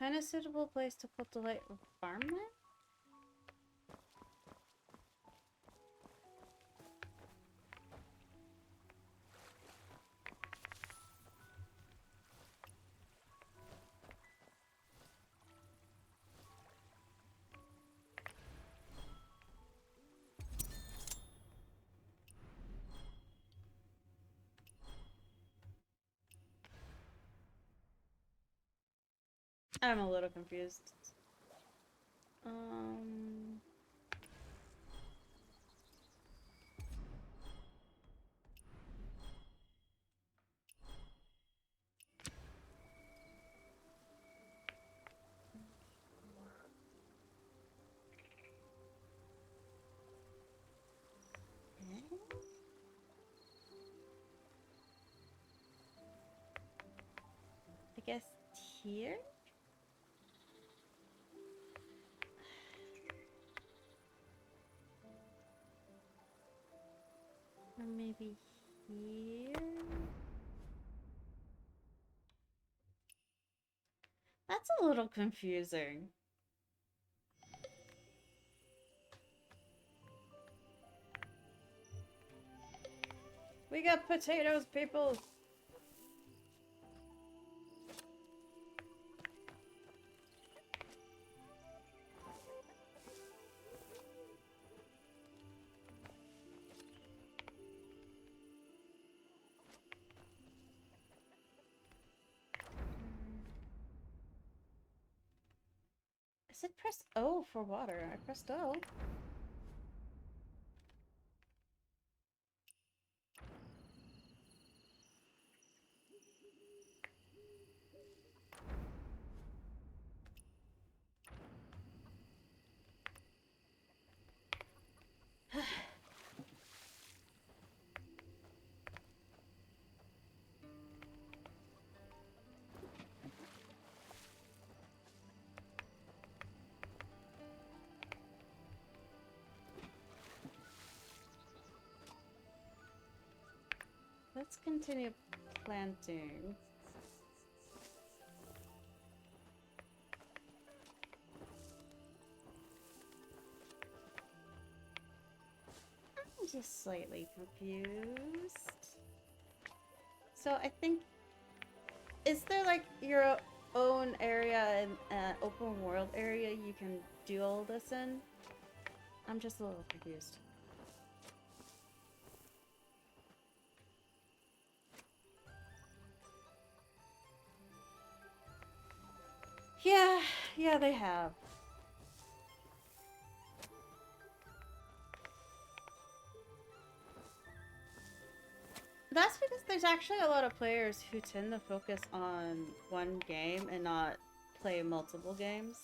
Find a suitable place to cultivate farmland? I'm a little confused. I guess here? Or maybe here? That's a little confusing. We got potatoes, people! I said press O for water. I pressed O. Let's continue planting. I'm just slightly confused. So I think, is there like your own area and open world area you can do all this in? I'm just a little confused. Yeah, they have. That's because there's actually a lot of players who tend to focus on one game and not play multiple games.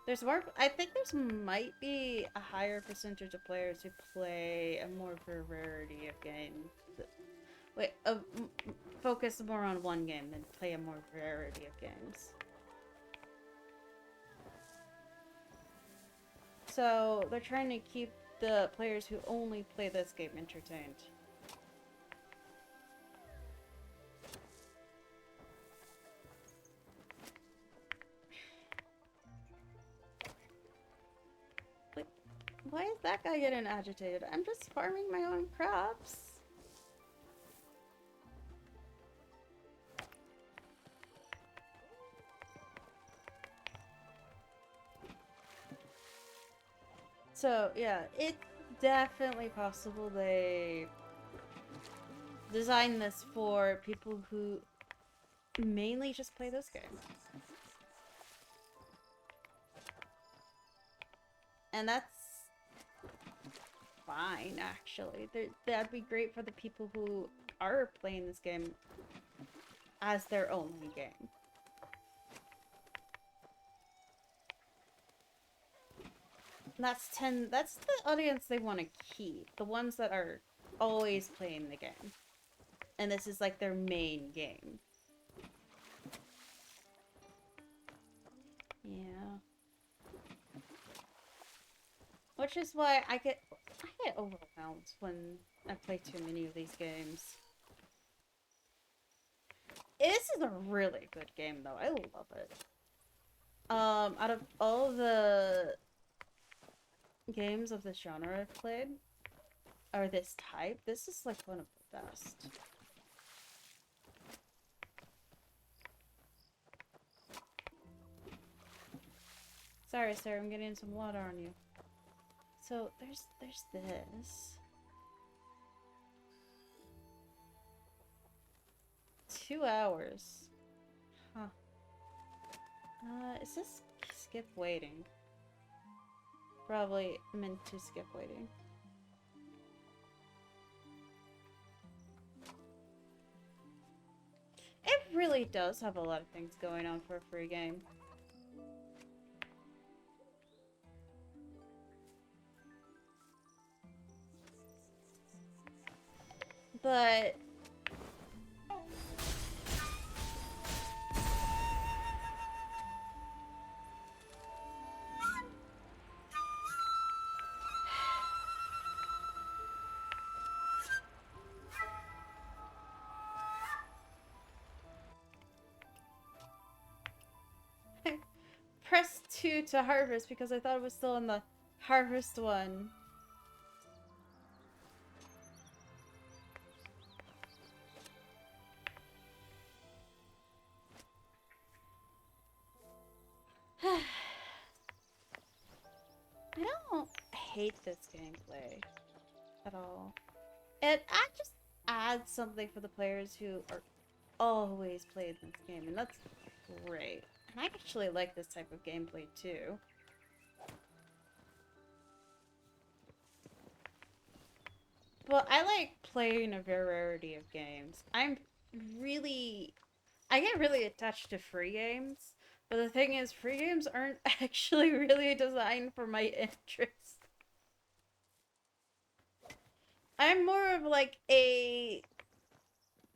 There's more, I think there's might be a higher percentage of players who play a more variety of games. Wait, focus more on one game than play a more variety of games. So they're trying to keep the players who only play this game entertained. Like, why is that guy getting agitated? I'm just farming my own crops. So, yeah, it's definitely possible they designed this for people who mainly just play this game. And that's fine, actually. That'd be great for the people who are playing this game as their only game. That's the audience they want to keep. The ones that are always playing the game. And this is like their main game. Yeah. Which is why I get overwhelmed when I play too many of these games. This is a really good game though. I love it. Out of all the games of this genre I've played, or this type, this is like one of the best. Sorry, sir, I'm getting some water on you. So there's this. 2 hours. Huh. Is this skip waiting? Probably meant to skip waiting. It really does have a lot of things going on for a free game. But press 2 to harvest because I thought it was still in the harvest one. I don't hate this gameplay at all. It just adds something for the players who are always playing this game, and that's great. And I actually like this type of gameplay too. But I like playing a variety of games. I get really attached to free games. But the thing is, free games aren't actually really designed for my interests. I'm more of like a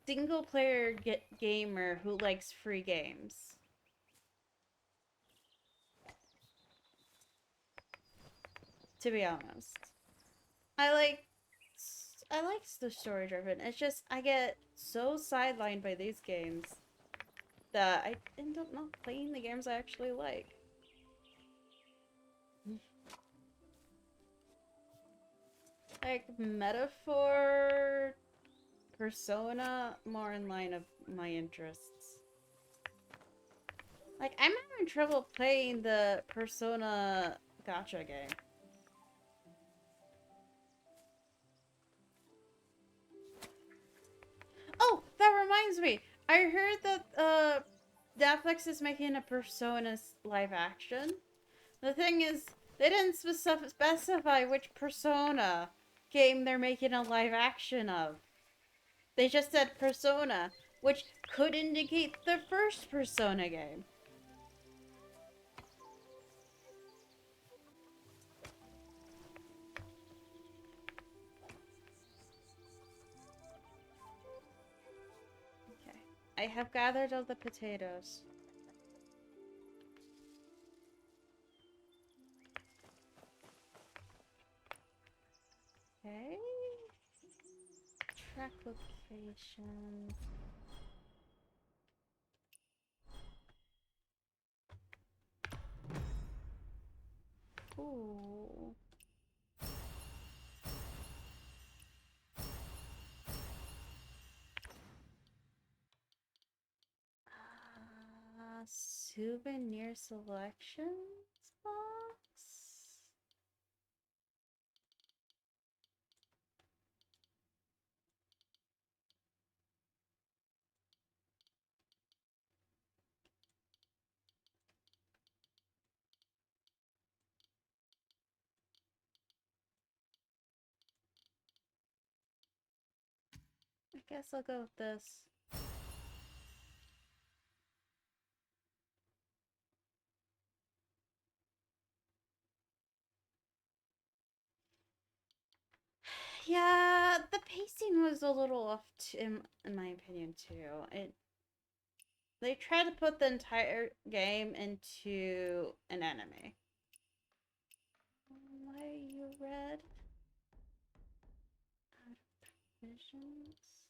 single player gamer who likes free games. To be honest. I like the story driven. It's just I get so sidelined by these games that I end up not playing the games I actually like. Like Metaphor, Persona, more in line of my interests. Like I'm having trouble playing the Persona gacha game. Oh, that reminds me. I heard that Netflix is making a Persona live action. The thing is, they didn't specify which Persona game they're making a live action of. They just said Persona, which could indicate the first Persona game. Okay. I have gathered all the potatoes. Okay. Track location. Ooh. Souvenir selections box? I guess I'll go with this. Yeah, the pacing was a little off in my opinion too. They tried to put the entire game into an anime. Why are you red? Out of provisions.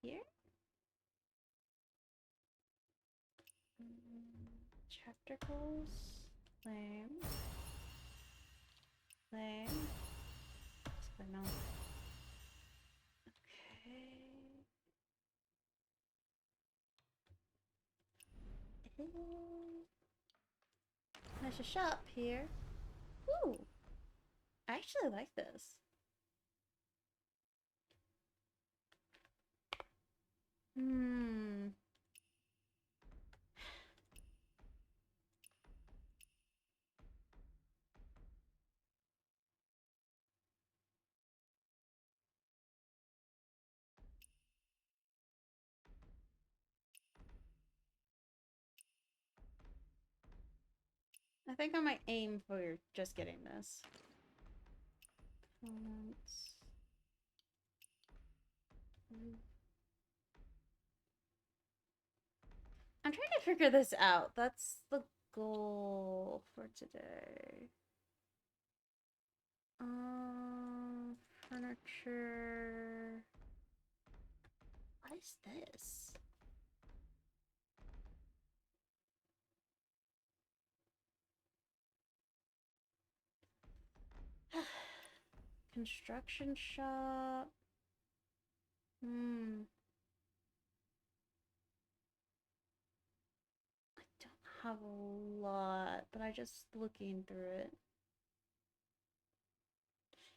here? Chapter goals. Lame. Lame. Just no. Okay. There's a shop here. Ooh. I actually like this. I think I might aim for just getting this. I'm trying to figure this out. That's the goal for today. Furniture. What is this? Construction shop. I don't have a lot, but I just looking through it.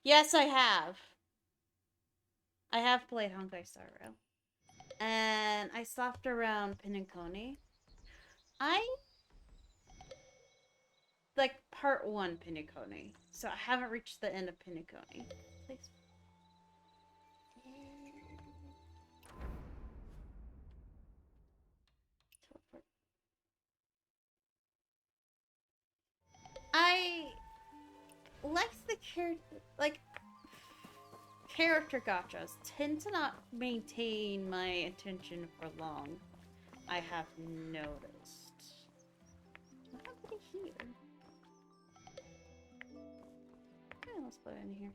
Yes, I have. I have played Honkai Star Rail. And I stopped around Pinacone. Like part 1 Pinacone. So I haven't reached the end of Pinacone. Please. Teleport. I like the character gachas tend to not maintain my attention for long. I have noticed. What happened here? Okay, let's put it in here.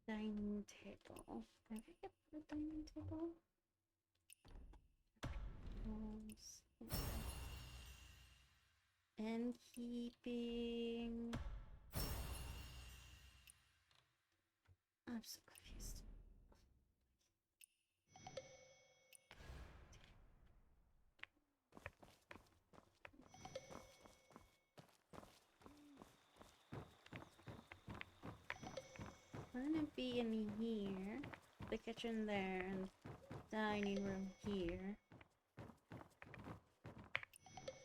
Dining table. Can I get the dining table? Innkeeping. I'm so confused. Wouldn't be in here. The kitchen there and dining room here.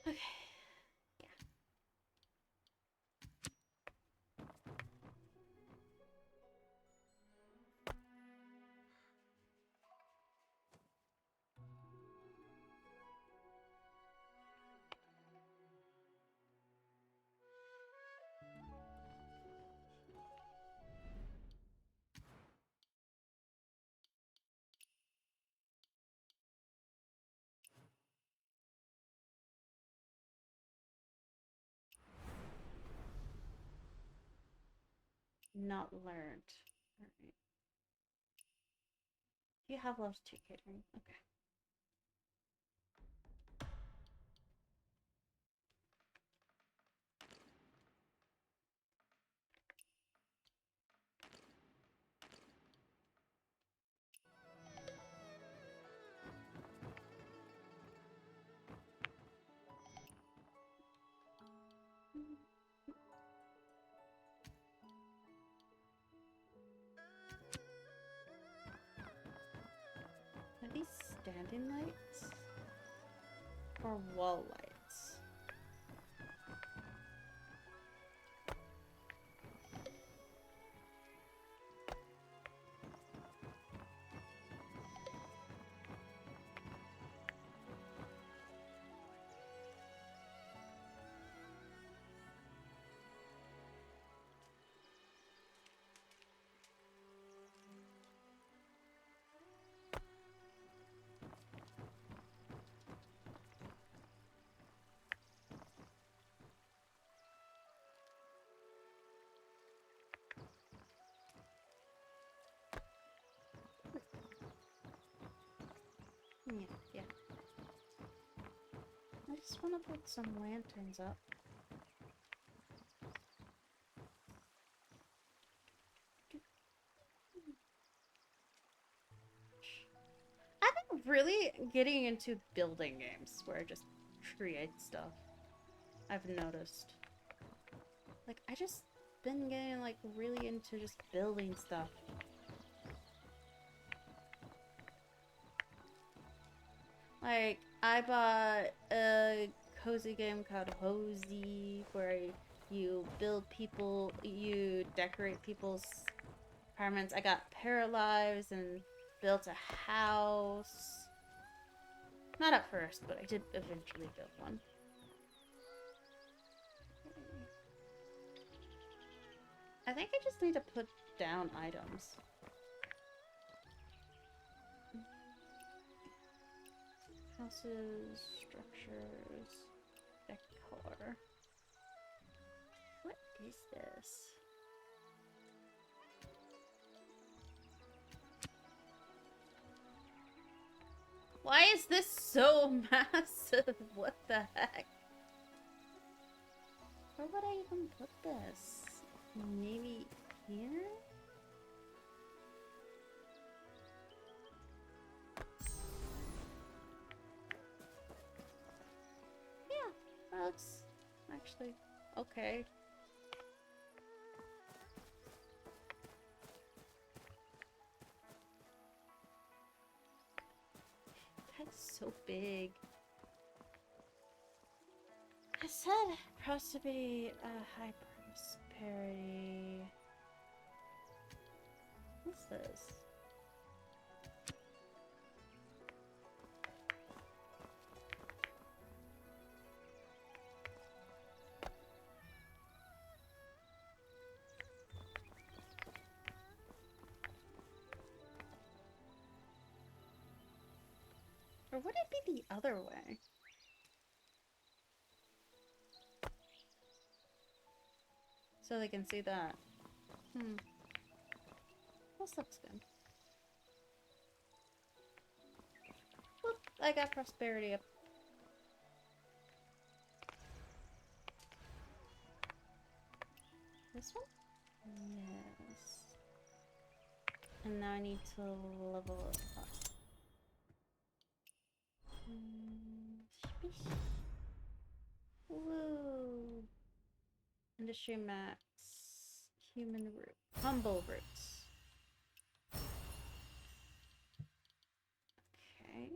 Okay. Yeah. Not learned. Alright. You have levels 2 catering. Okay. standing lights or wall lights? Yeah. I just want to put some lanterns up. I've been really getting into building games where I just create stuff. I've noticed. Like, I just been getting, like, really into just building stuff. Like, I bought a cozy game called Hosey, where you build people, you decorate people's apartments. I got paralyzed and built a house. Not at first, but I did eventually build one. I think I just need to put down items. Houses, structures, decor. What is this? Why is this so massive? What the heck? Where would I even put this? Maybe here? Yeah, that looks actually okay. That's so big. I said prosperity, high prosperity. What's this? Or would it be the other way? So they can see that. This looks good. Look, I got prosperity up. This one? Yes. And now I need to level it up. Woo! Industry max. Human root. Humble roots. Okay.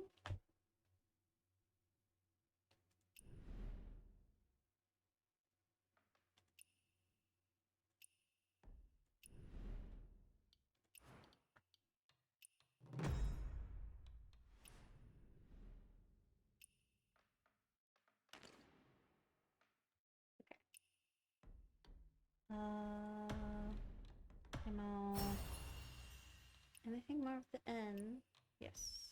Come on. Anything more of the N? Yes.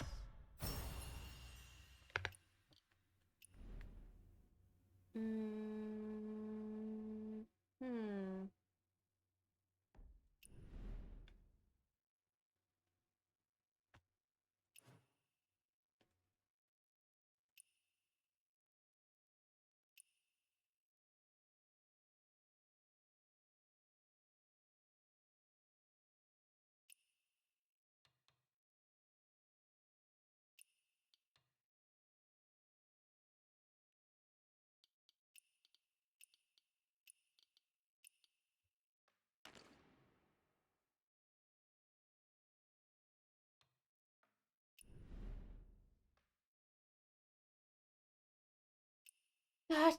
Gosh,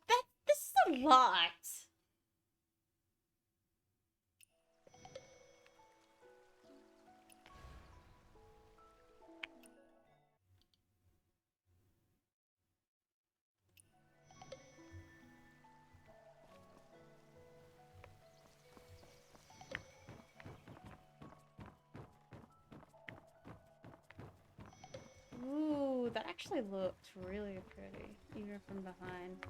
this is a lot. Ooh, that actually looked really pretty, even from behind.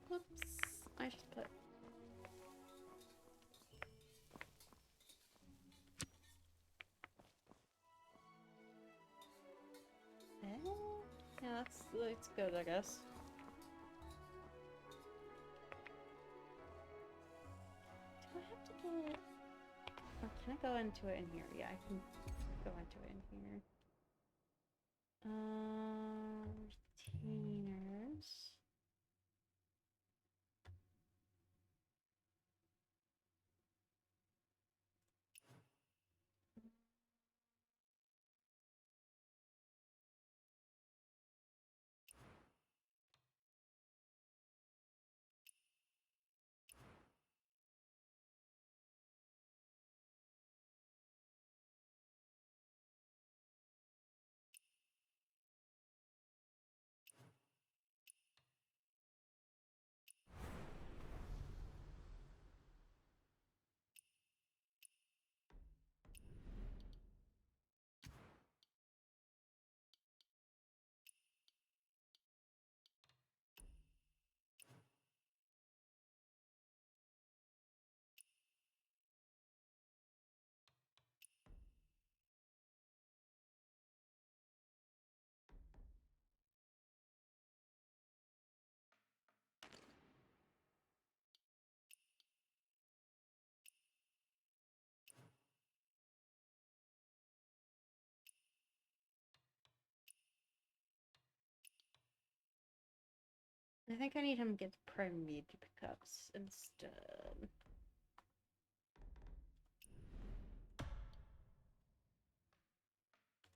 Whoops, I just put... Yeah, that's good, I guess. Do I have to go... Or can I go into it in here? Yeah, I can go into it in here. Retainers. I think I need him to get primary pickups instead.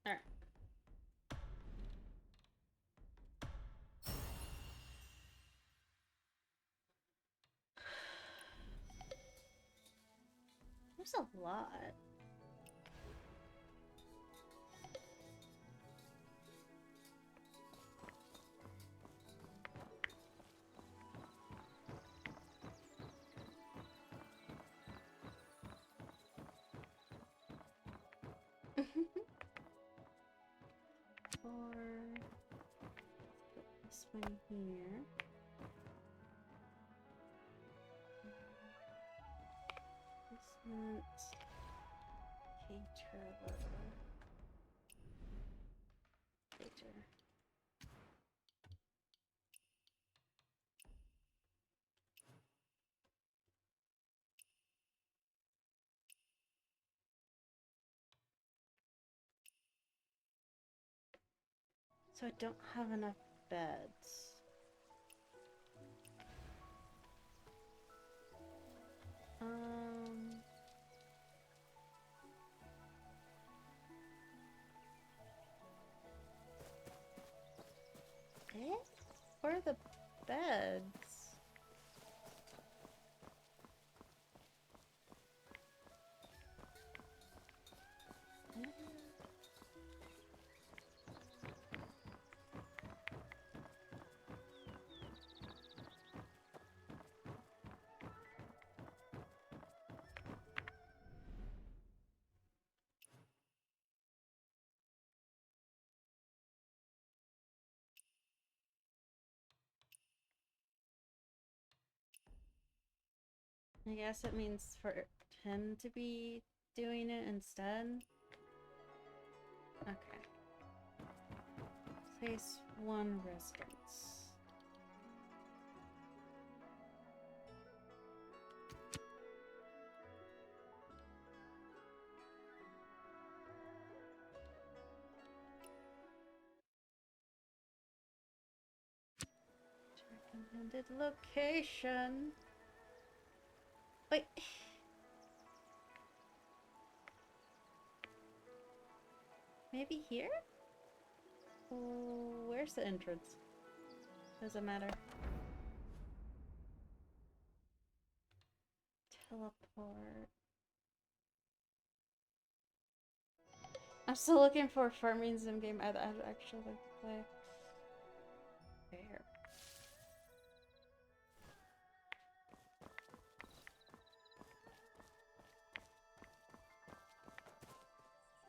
Alright. There's a lot. Or put this one here. Placement. Cater. Cater. So I don't have enough beds. Eh? Where are the beds? I guess it means for him to be doing it instead. Okay. Phase 1 residence. Intended location. Wait. Maybe here? Oh, where's the entrance? Doesn't matter. Teleport. I'm still looking for a farming sim game I'd actually like to play. There.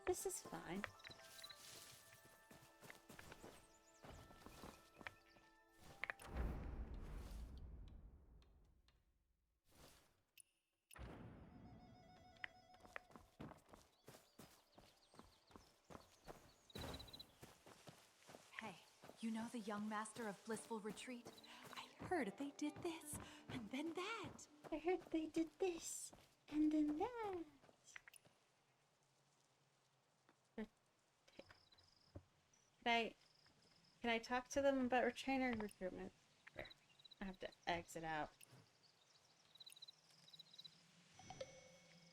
This is fine. Hey, you know the young master of Blissful Retreat? I heard they did this, and then that. I heard they did this, and then that. Can I talk to them about retrainer recruitment? I have to exit out.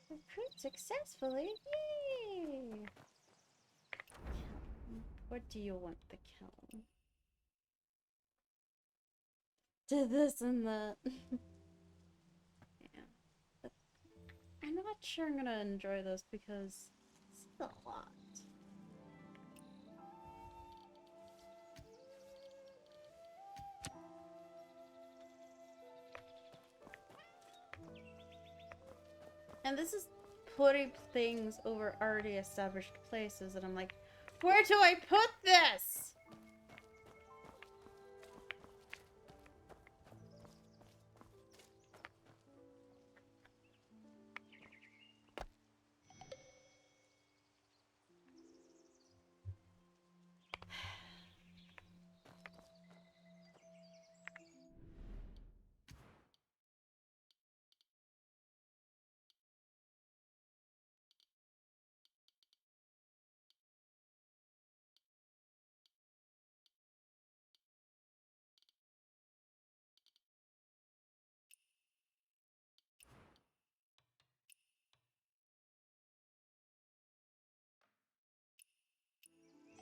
Recruit successfully! Yay! What do you want the kiln? To this and that. Yeah. But I'm not sure I'm gonna enjoy this because it's a lot. And this is putting things over already established places, and I'm like, where do I put this?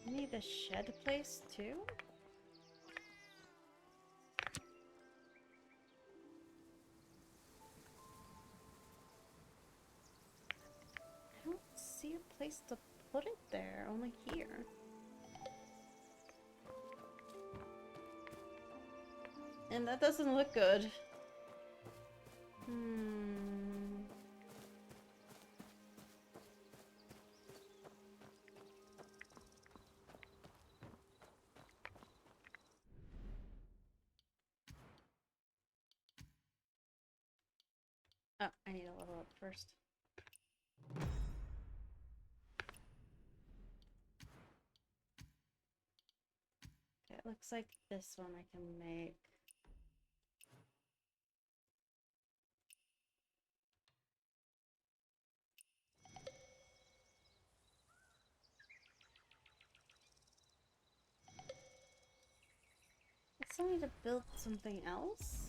I need a shed place too? I don't see a place to put it there, only here. And that doesn't look good. Oh, I need to level up first. Okay, it looks like this one I can make. I still need to build something else.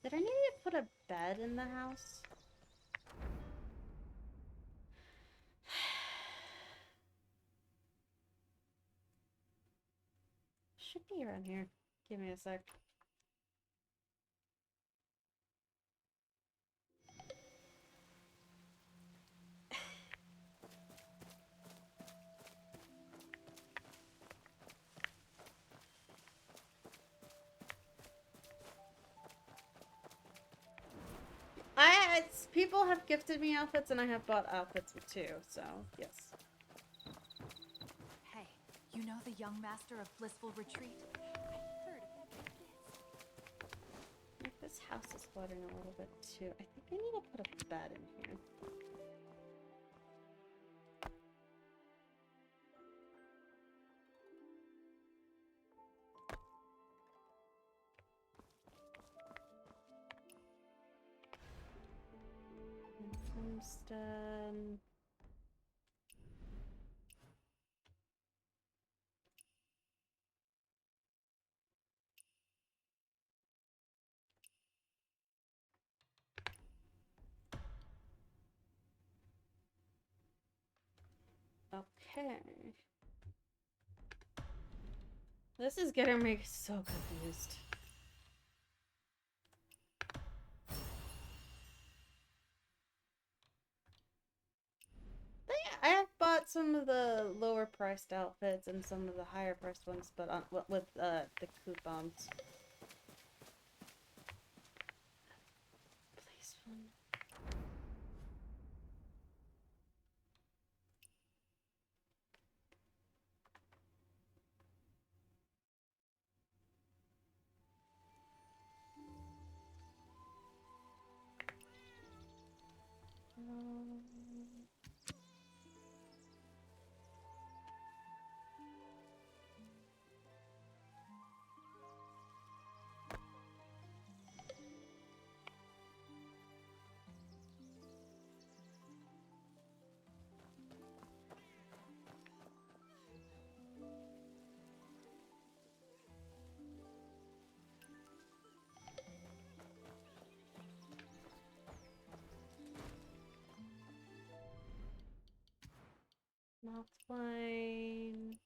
Did I need to put a bed in the house? Should be around here. Give me a sec. People have gifted me outfits and I have bought outfits too, so yes. Hey, you know the young master of Blissful Retreat? I heard Like this house is flooding a little bit too. I think I need to put a bed in here. homestead. Okay. This is getting me so confused. I have bought some of the lower priced outfits and some of the higher priced ones, but on, with the coupons. Please, fun. Not fine.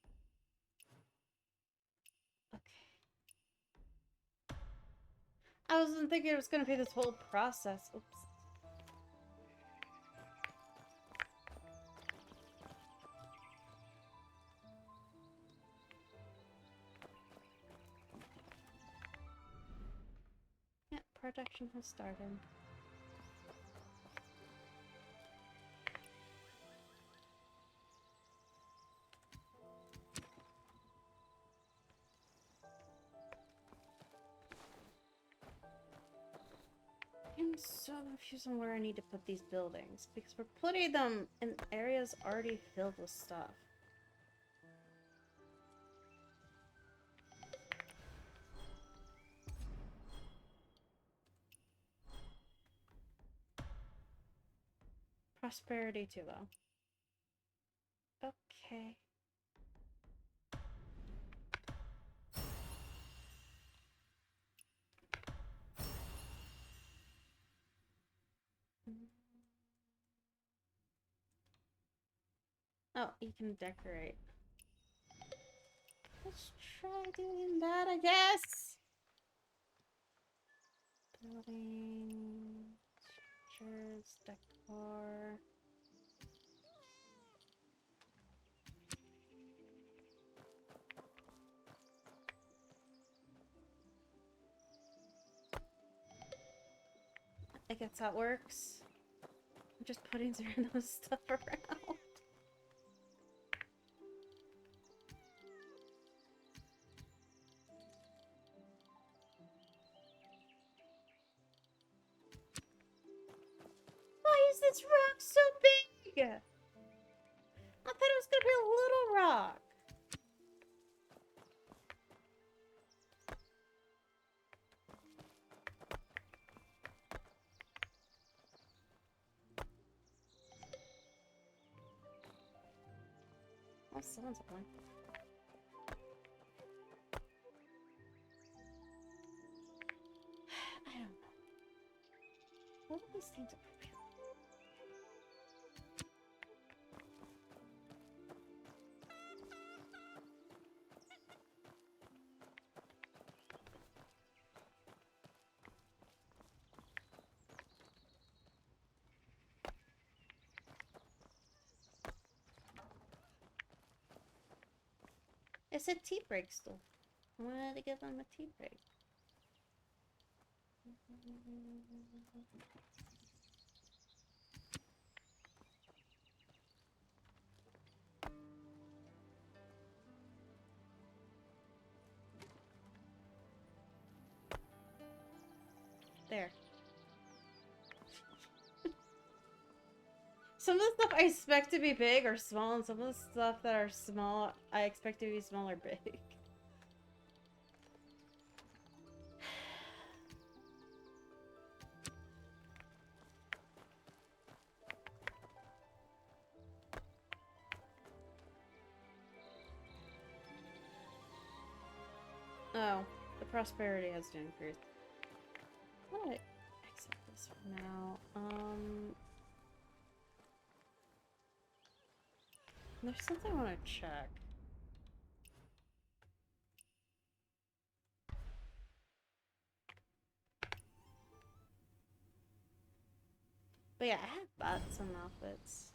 Okay. I wasn't thinking it was gonna be this whole process. Oops. Yeah, production has started. I'm so confused on where I need to put these buildings because we're putting them in areas already filled with stuff. Prosperity too low. Okay. Oh, you can decorate. Let's try doing that, I guess. Building, structures, decor. I guess that works. I'm just putting random stuff around. Why is this rock so big? I thought it was gonna be a little rock. Oh, someone's playing. I don't know. What are these things? It's a tea break still. I wanted to give them a tea break. There. Some of the stuff I expect to be big or small, and some of the stuff that are small, I expect to be small or big. Oh, the prosperity has to increase. I'm gonna exit this for now. There's something I want to check. But yeah, I have bought some outfits.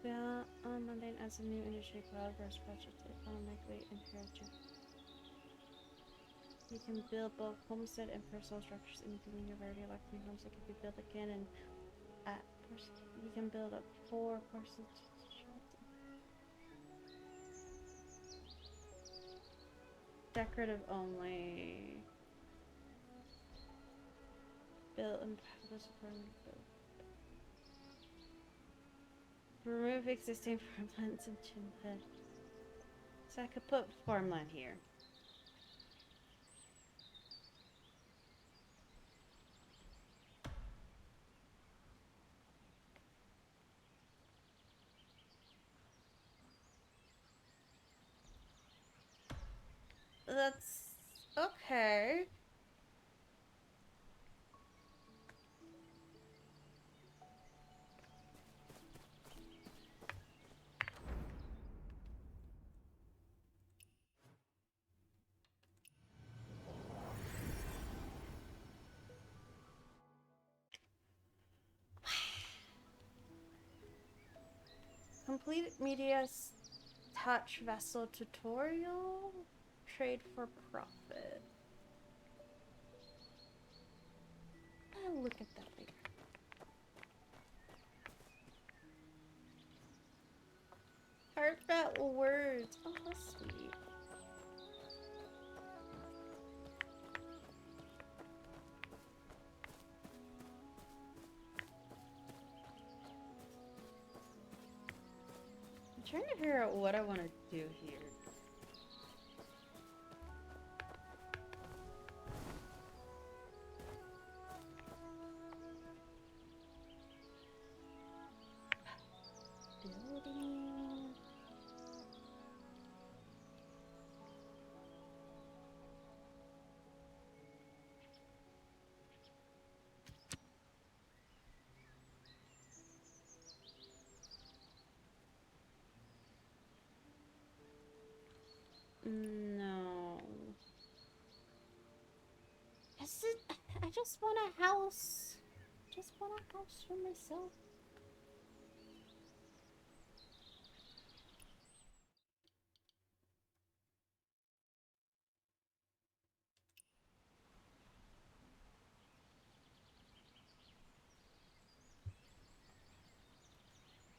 Yeah, mundane as a new industry cloud burst project economically inherited. You can build both homestead and personal structures indicating your variety of luxury homes that can be built again and you can build up 4 person decorative only. Build and this remove existing farmlands and timber. So I could put farmland here. That's okay. Complete media touch vessel tutorial. Trade for profit. I'll look at that later. Heartfelt words. Oh, that's sweet. I'm trying to figure out what I want to do here. Building. No. I just want a house. Just want a house for myself.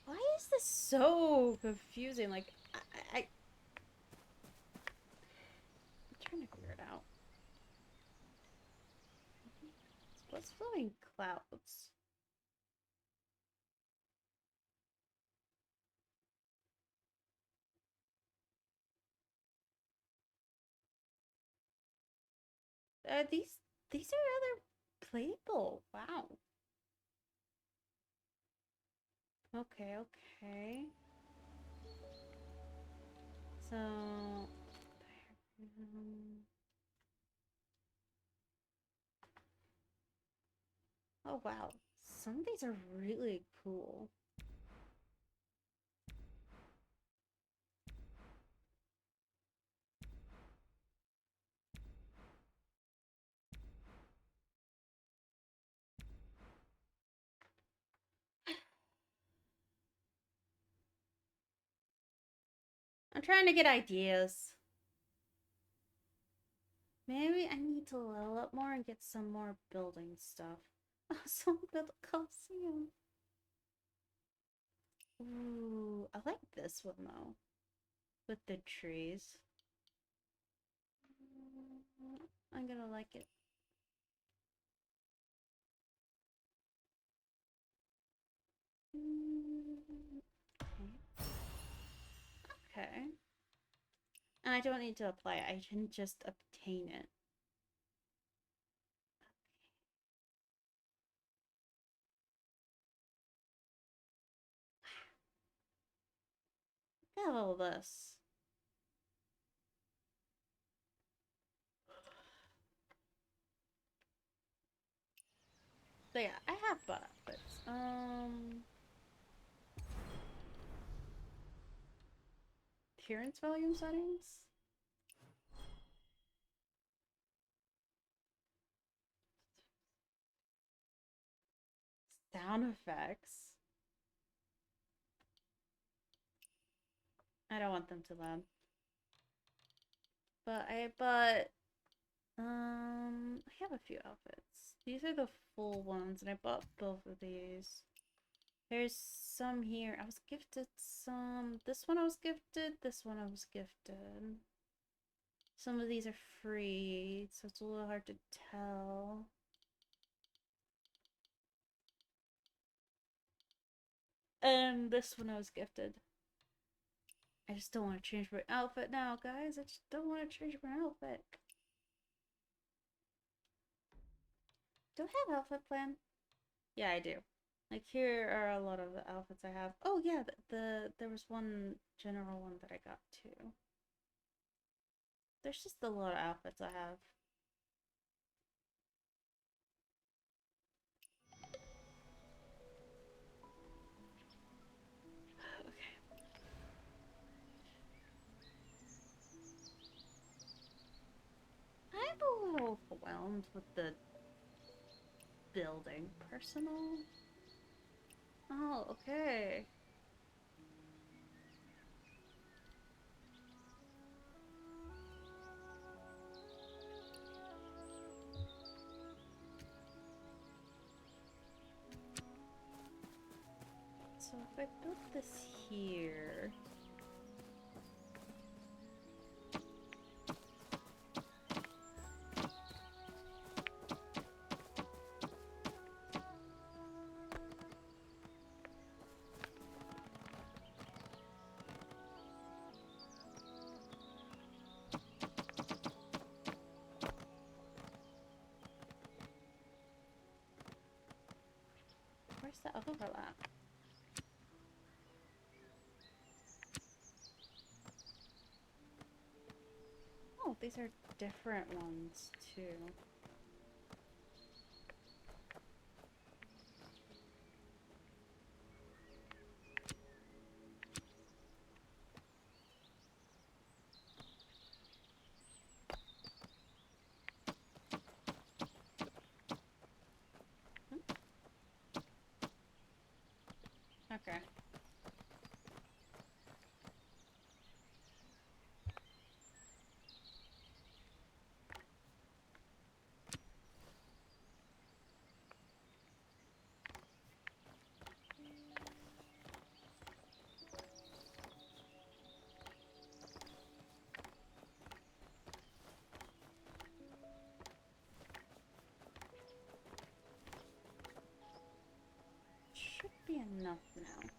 Why is this so confusing? Like, I'm trying to figure it out. What's flowing clouds? These are rather playable. Wow. Okay, okay. So, oh wow. Some of these are really cool. I'm trying to get ideas. Maybe I need to level up more and get some more building stuff. So build a coliseum. Ooh, I like this one though. With the trees. I'm gonna like it. Okay. And I don't need to apply it. I can just obtain it. Look at all this. But yeah, I have bought outfits. Appearance volume settings? Sound effects? I don't want them too loud. But I have a few outfits. These are the full ones, and I bought both of these. There's some here. I was gifted some. This one I was gifted. This one I was gifted. Some of these are free, so it's a little hard to tell. And this one I was gifted. I just don't want to change my outfit now, guys. I just don't want to change my outfit. Do I have outfit plan? Yeah, I do. Like, here are a lot of the outfits I have. Oh yeah, there was one general one that I got too. There's just a lot of outfits I have. Okay. I'm a little overwhelmed with the building personal. Oh, okay. So if I built this here... Where's the overlap? Oh, these are different ones too. Okay. Should be enough now.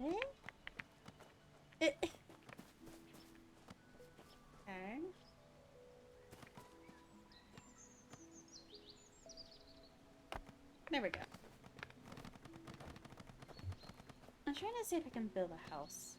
Eh? Okay. There we go. I'm trying to see if I can build a house.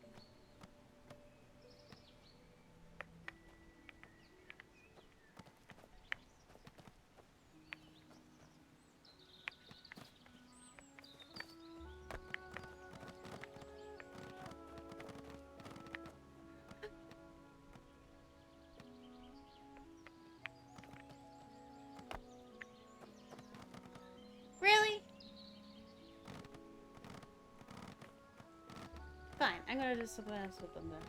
Really? Fine, I'm gonna do something else with them then.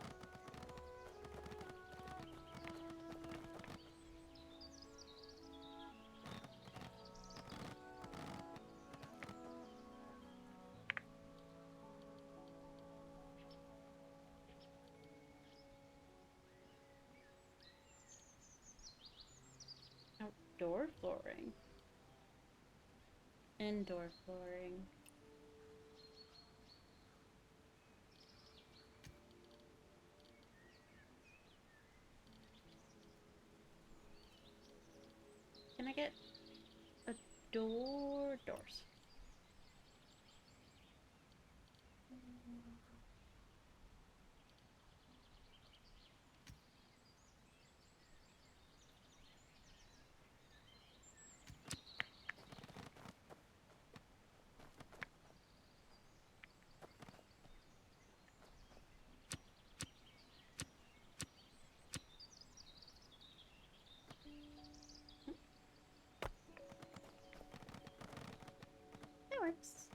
Door flooring. Indoor flooring. Can I get a door? Doors. That works.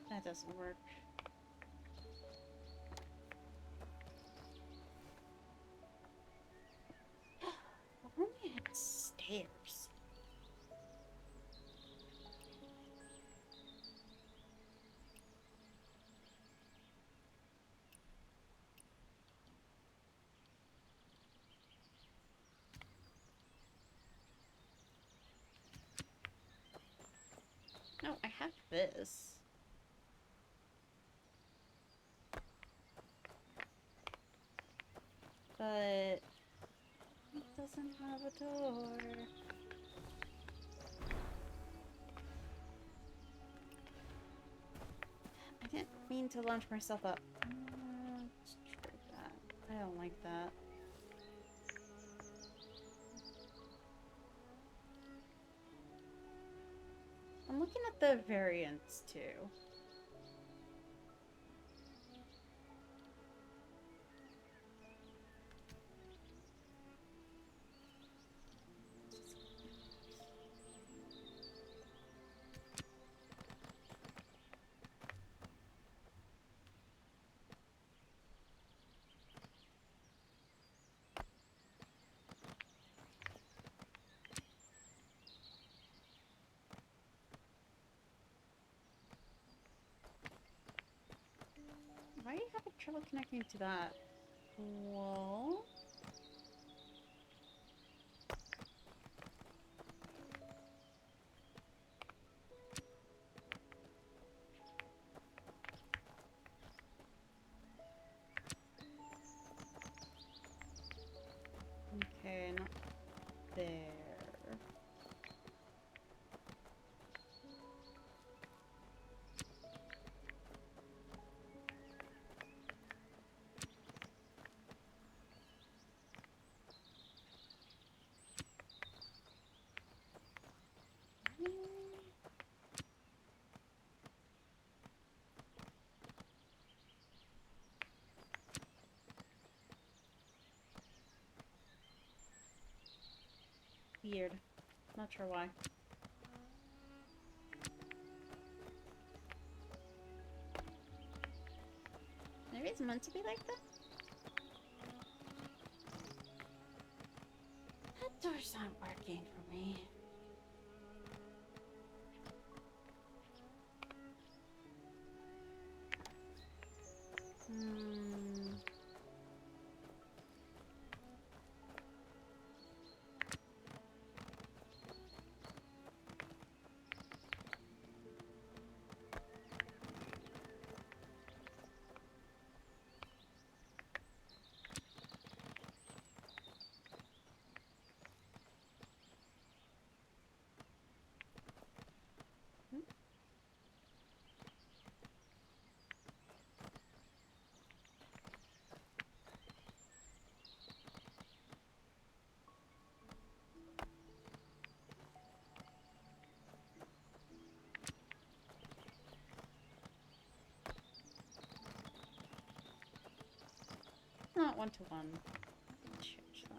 That doesn't work. Why only had stairs? No, I have this. But it doesn't have a door. I didn't mean to launch myself up. Let's try that. I don't like that. I'm looking at the variants too. Why are you having trouble connecting to that wall? Okay, not there. Weird. Not sure why. Maybe it's meant to be like that? That door's not working for me. Not one-to-one. Change that.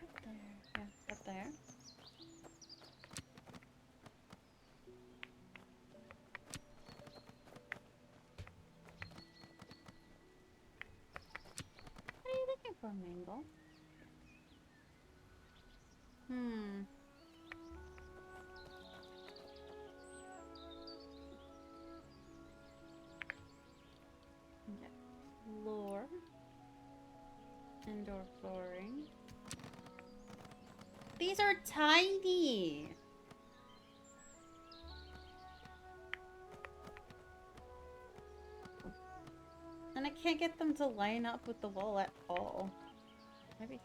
Up there. Yeah, up there. What are you looking for, Mangle? Hmm. Okay. Floor. Indoor flooring. These are tiny! And I can't get them to line up with the wall at all. Maybe.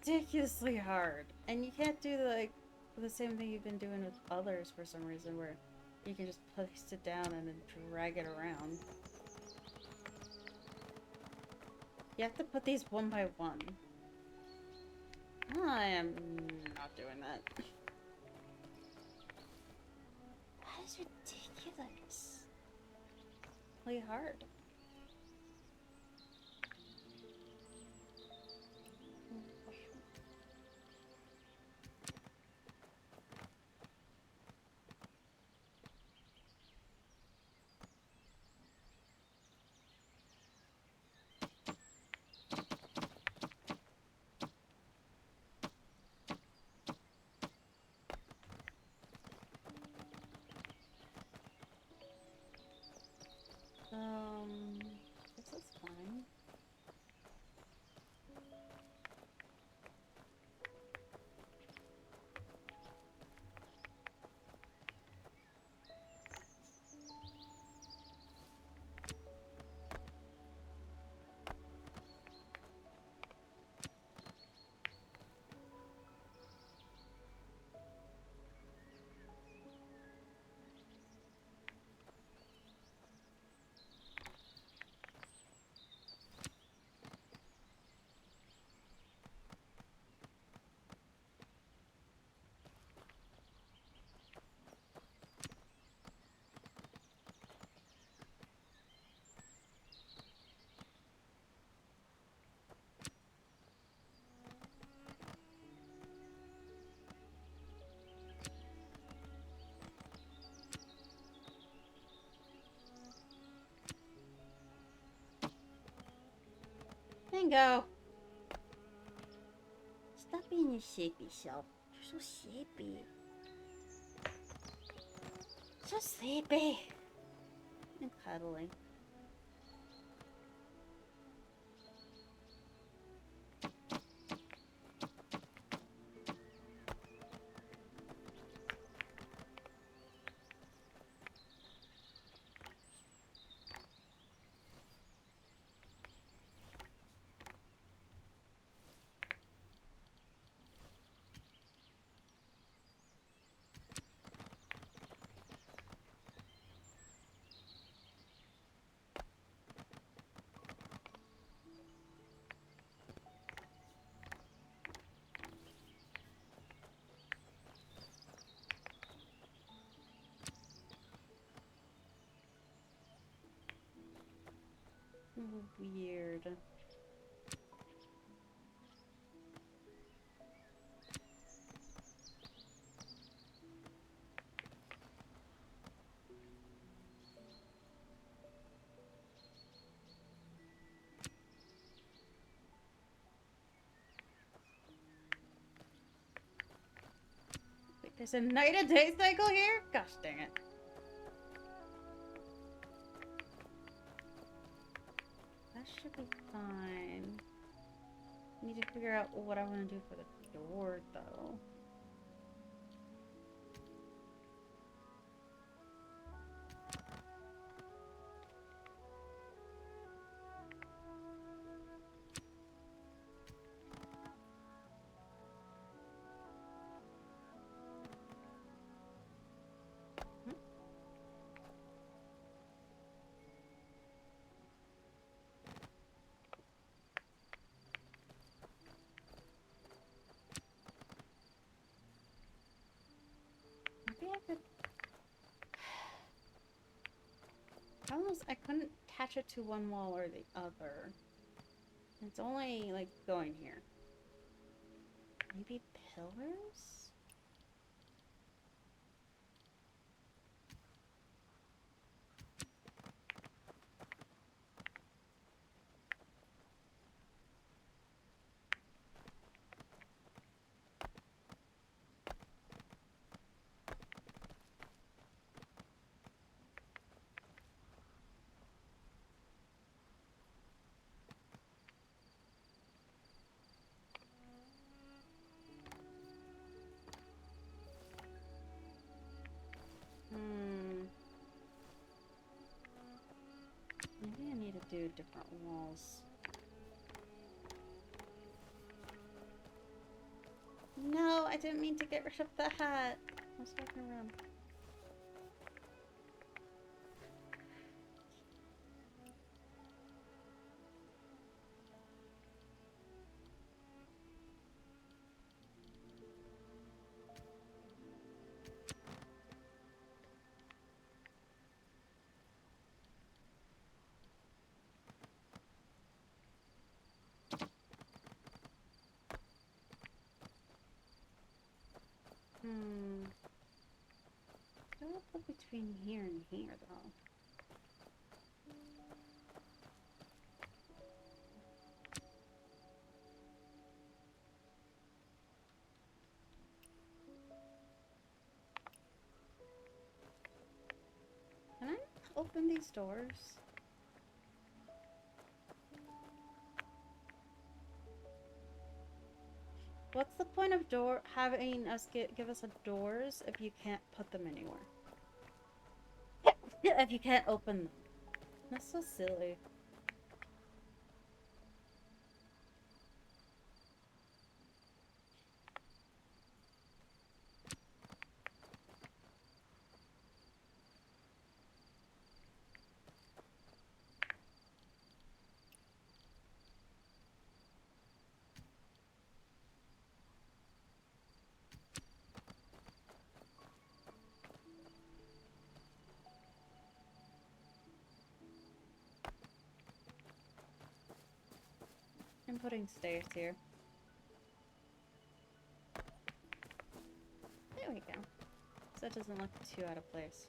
Ridiculously hard. And you can't do the same thing you've been doing with others for some reason where you can just place it down and then drag it around. You have to put these one by one. I am not doing that. That is ridiculous. Really hard. This is fine. Bingo! Stop being your sleepy self. You're so sleepy. So sleepy. And cuddling. Weird. Wait, there's a night and day cycle here? Gosh dang it. That should be fine. Need to figure out what I want to do for the door, though. Maybe I could... I couldn't attach it to one wall or the other. It's only, like, going here. Maybe pillars? Maybe I need to do different walls. No, I didn't mean to get rid of the hat. I was walking around. What do I put between here and here, though? Can I open these doors? What's the point of having us give us a doors if you can't put them anywhere? If you can't open them. That's so silly. I'm putting stairs here. There we go. So it doesn't look too out of place.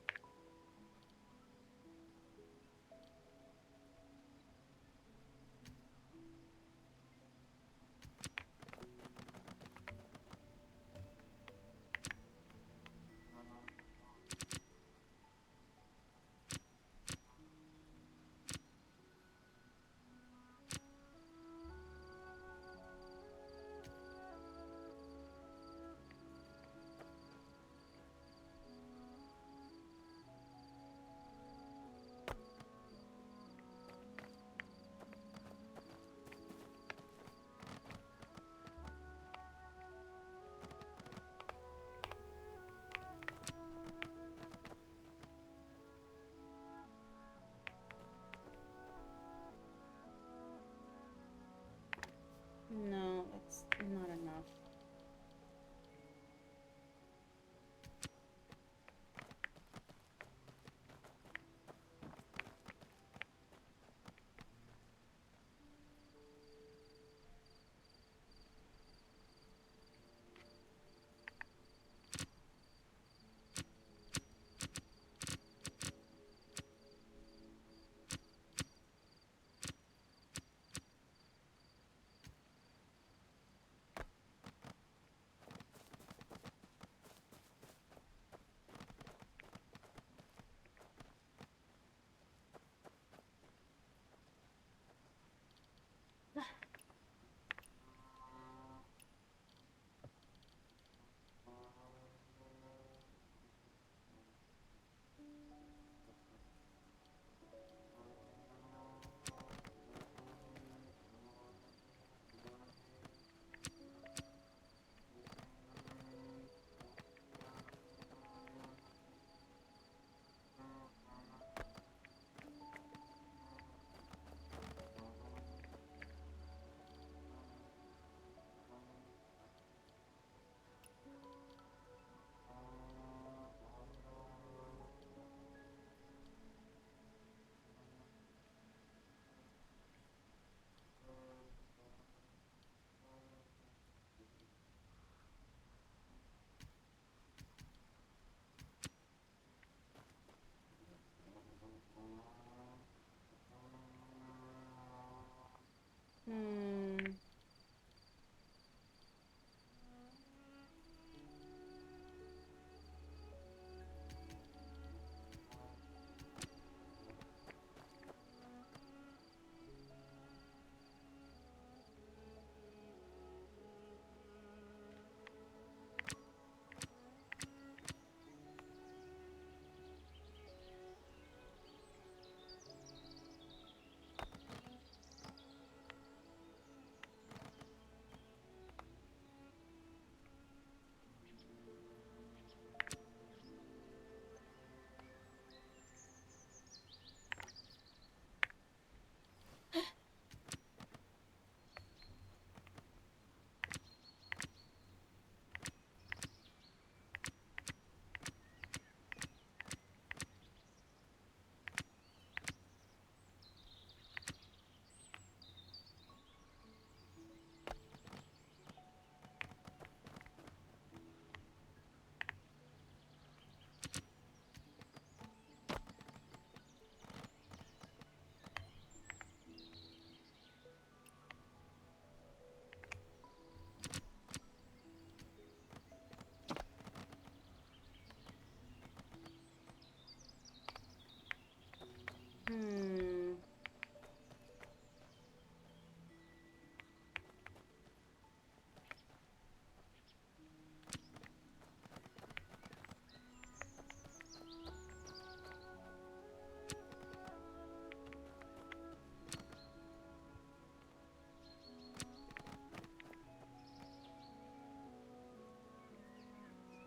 Hmm.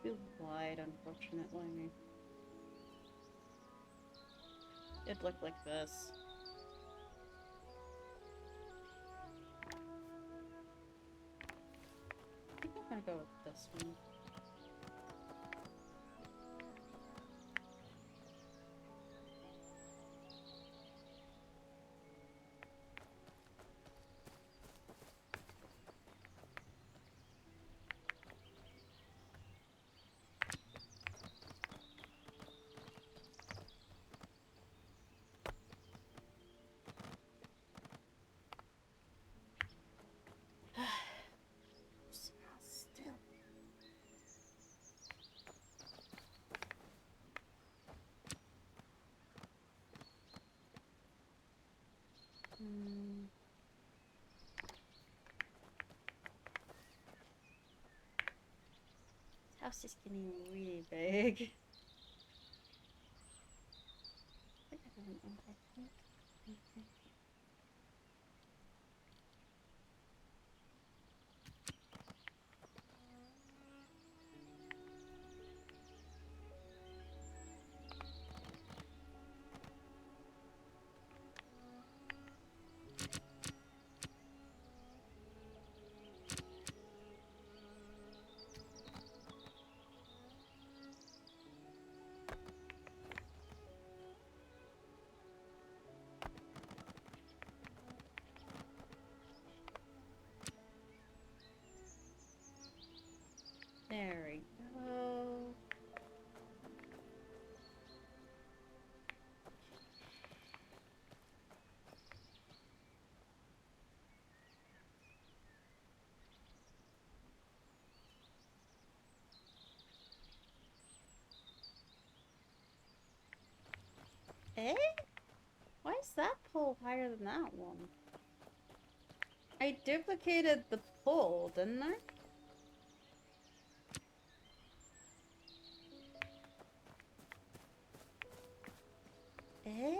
Too wide, unfortunately. It looked like this. I think I'm gonna go with this one. Still. Hmm. This house is getting really big. I think I have an anti-tank. There we go. Eh? Why is that pole higher than that one? I duplicated the pole, didn't I? Eh?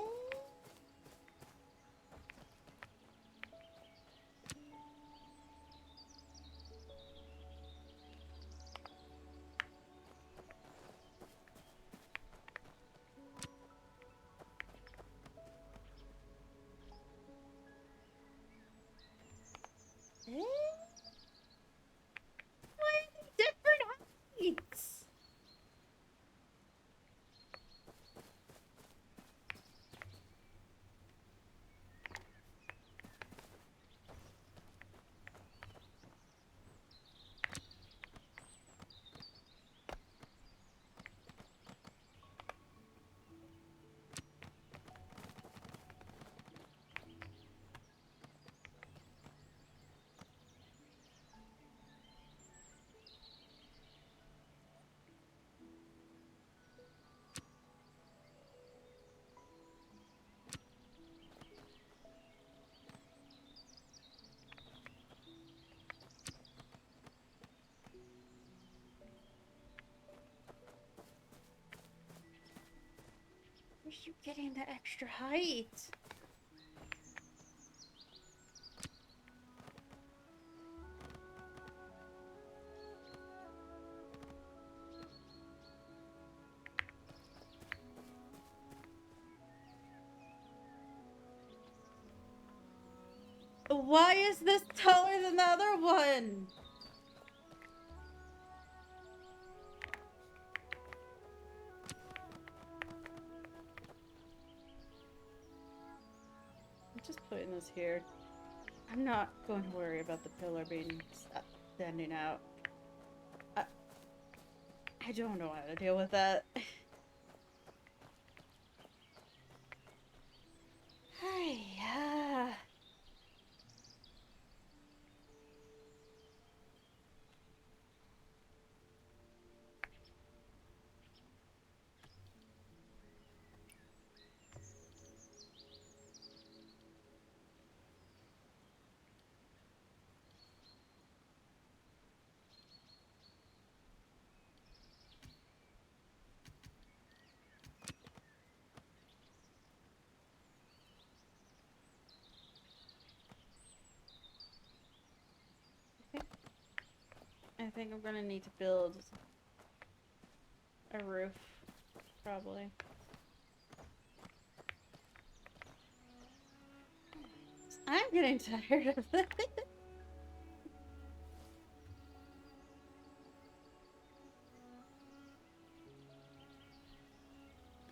Eh? Why are they different heights? Where's you getting the extra height? Why is this taller than the other one? I'm just putting this here. I'm not going to worry about the pillar being standing out. I don't know how to deal with that. Hiya. think I'm gonna need to build a roof, probably. I'm getting tired of this.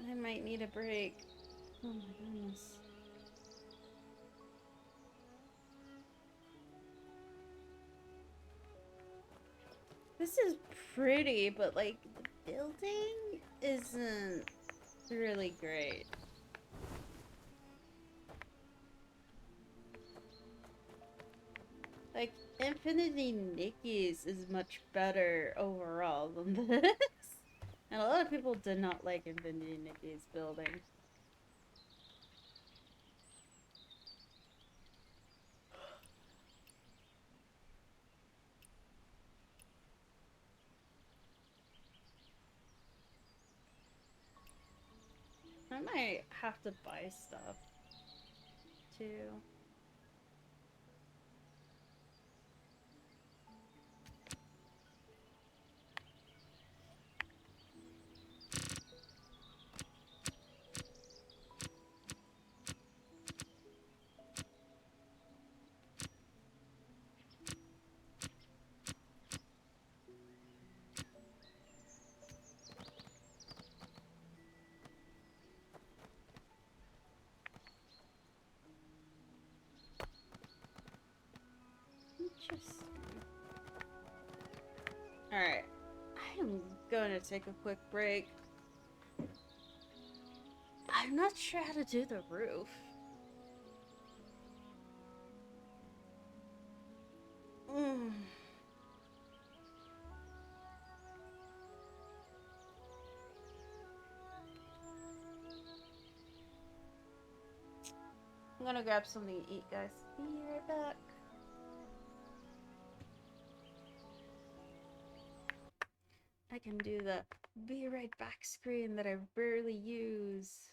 I might need a break. Oh my goodness. This is pretty, but like the building isn't really great. Like Infinity Nikki's is much better overall than this. And a lot of people did not like Infinity Nikki's building. I might have to buy stuff too. Interesting. Alright. I am going to take a quick break. I'm not sure how to do the roof. I'm gonna grab something to eat, guys. Be right back. I can do the be right back screen that I rarely use.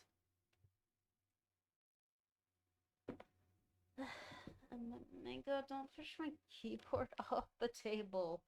Mango, don't push my keyboard off the table.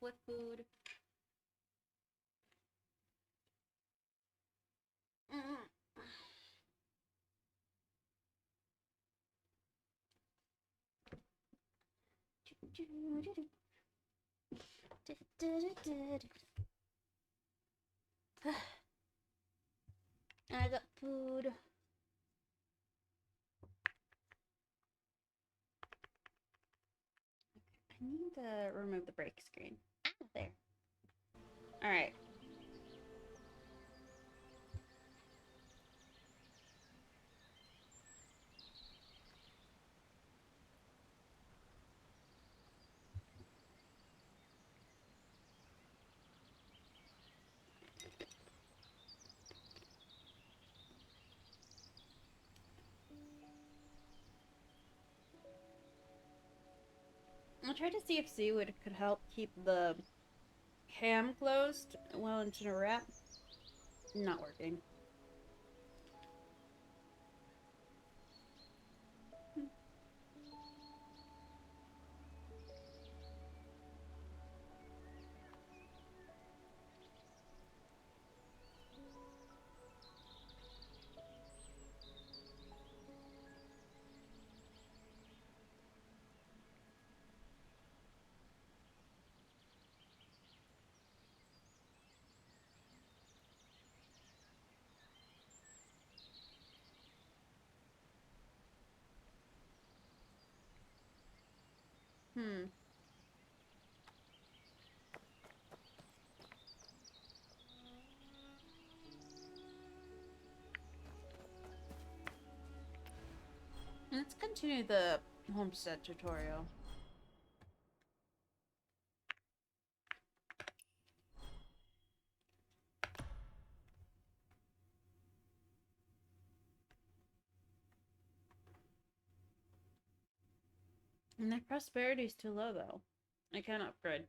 with food. I got food. I need to remove the break screen. Ah, there. Alright. I'll try to see if Seawood could help keep the cam closed while it's in a wrap. Not working. Let's continue the homestead tutorial. And their prosperity is too low, though. I can't upgrade.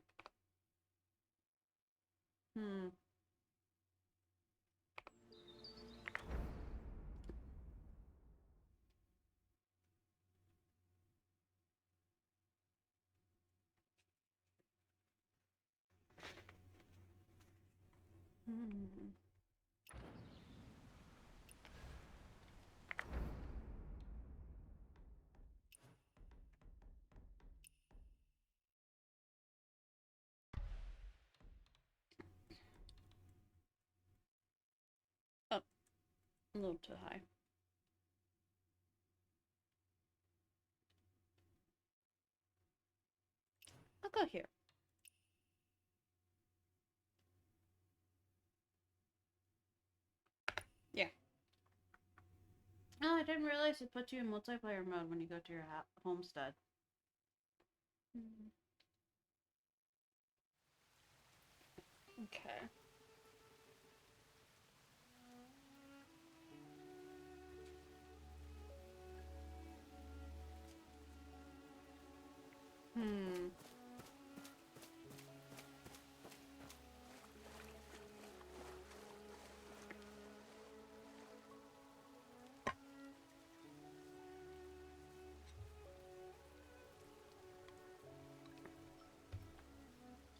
Oh, a little too high. I'll go here. Yeah. Oh, I didn't realize it puts you in multiplayer mode when you go to your homestead. Okay.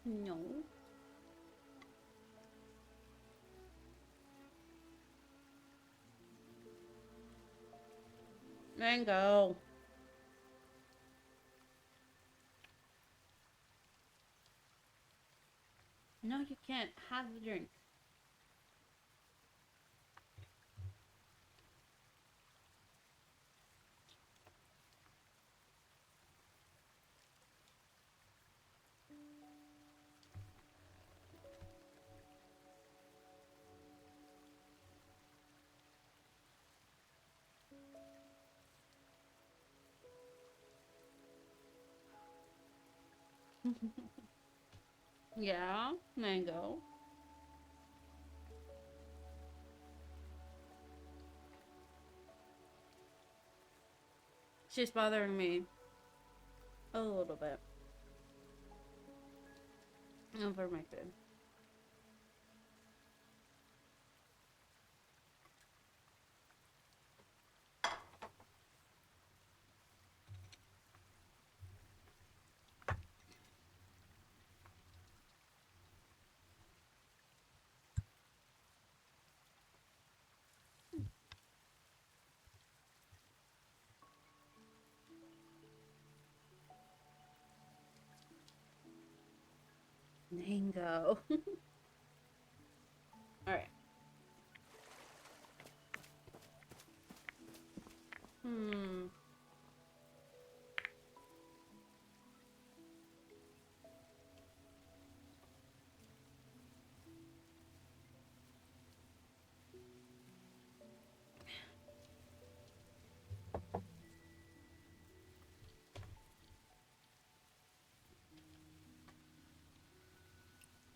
No. Mango. No, you can't. Have the drink. Yeah, mango. She's bothering me a little bit over my food. Mango. Alright.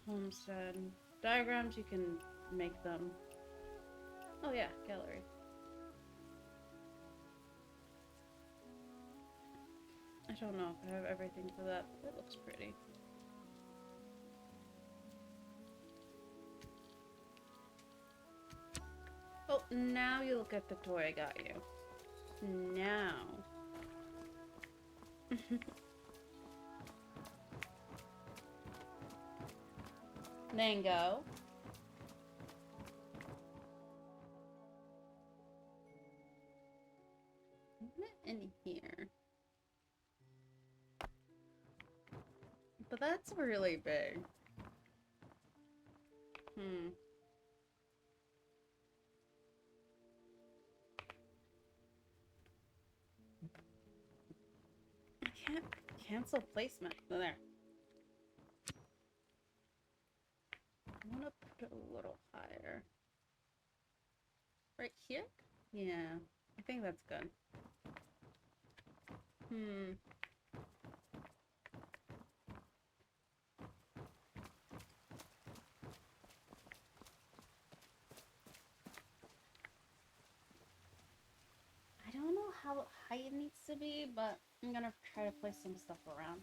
Homestead. Diagrams, you can make them. Oh yeah, gallery. I don't know if I have everything for that, but it looks pretty. Oh, now you look at the toy I got you. Now. Mango. Not in here. But that's really big. I can't cancel placement. Oh, there. I want to put it a little higher. Right here? Yeah, I think that's good. I don't know how high it needs to be, but I'm gonna try to place some stuff around.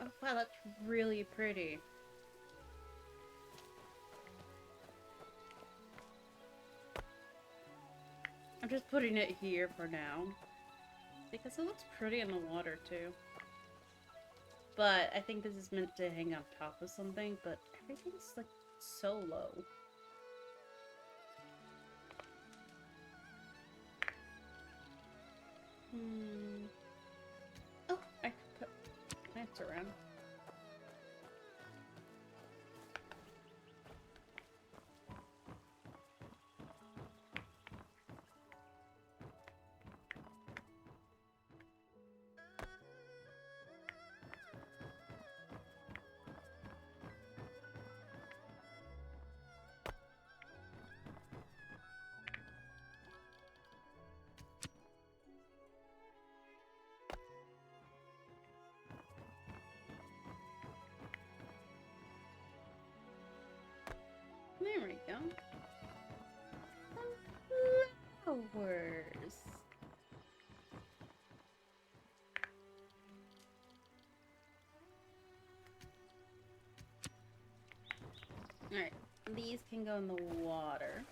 Oh wow, that's really pretty. I'm just putting it here for now. Because it looks pretty in the water too. But I think this is meant to hang on top of something, but everything's like so low. Oh, I could put plants around. There we go. Flowers. Alright, these can go in the water.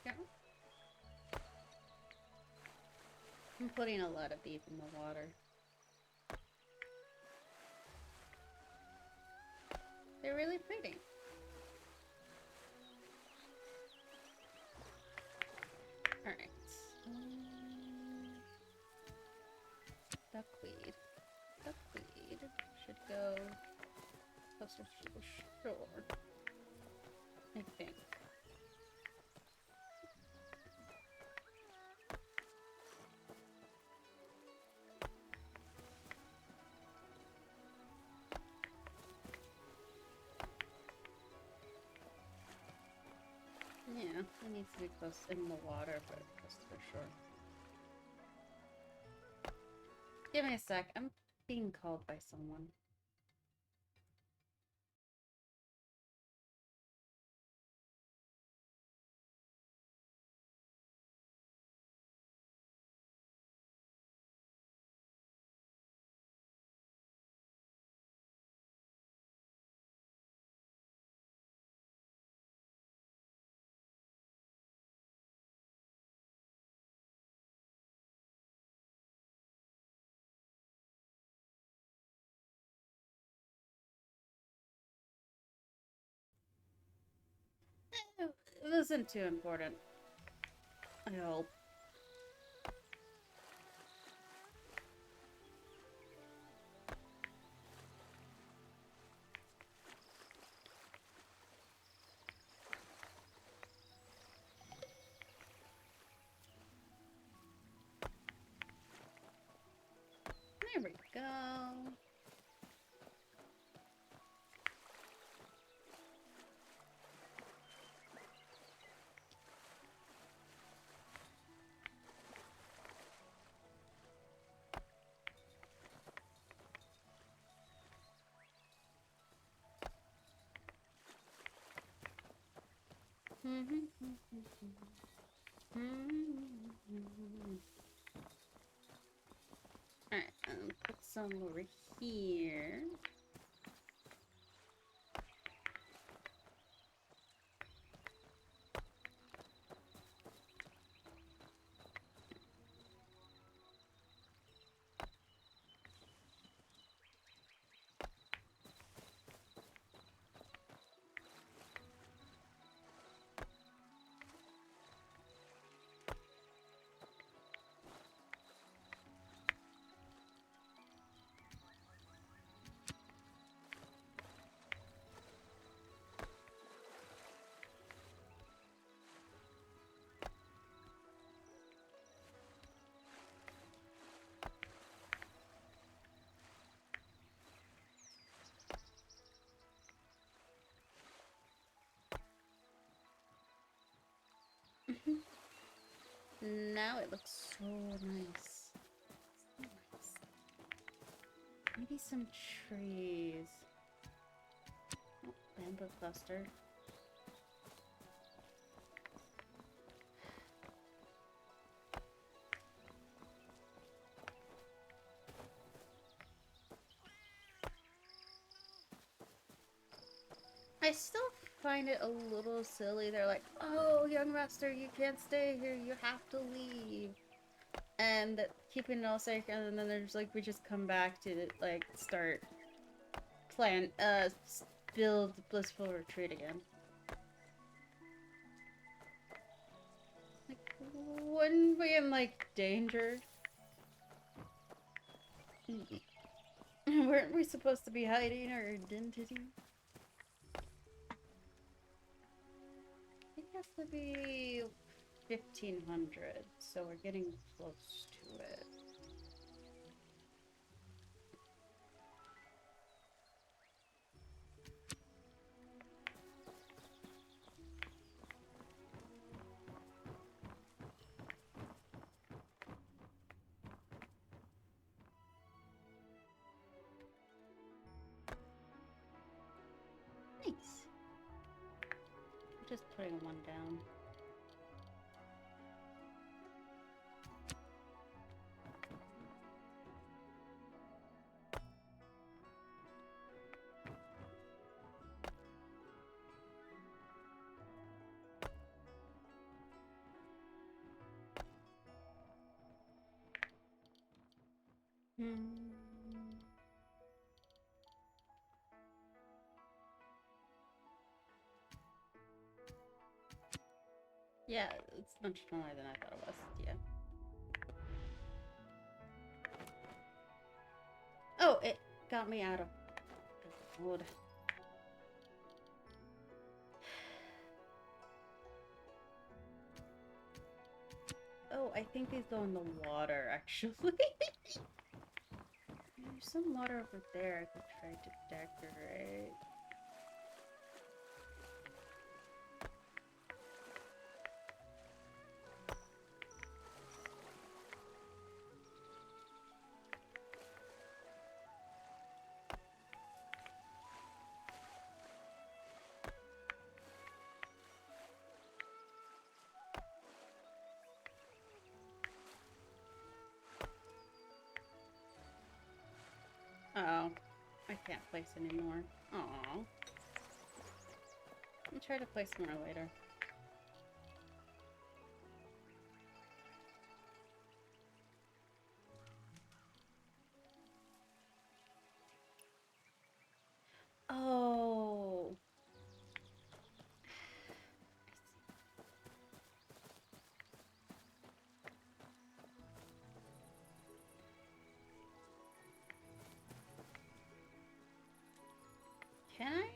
Yeah. I'm putting a lot of these in the water. They're really pretty. Alright. Duckweed. Duckweed should go closer to the shore. I think. needs to be close in the water, but close to the shore. Give me a sec. I'm being called by someone. It wasn't too important. I hope. There we go. Alright, put some over here. Now it looks so nice. So nice. Maybe some trees. Oh, bamboo cluster. I still find it a little silly. They're like, oh, young master, you can't stay here. You have to leave. And keeping it all safe, and then there's like, we just come back to, like, start build Blissful Retreat again. Like, wouldn't we in, like, danger? Weren't we supposed to be hiding our identity? It has to be 1500, so we're getting close to it. Nice. I'm just putting one down. Yeah, it's much smaller than I thought it was. Yeah. Oh, it got me out of wood. Oh, I think these go in the water, actually. There's some water over there I could try to decorate. Uh oh. I can't place anymore. Aw. I'll try to place more later. Oh. Can I?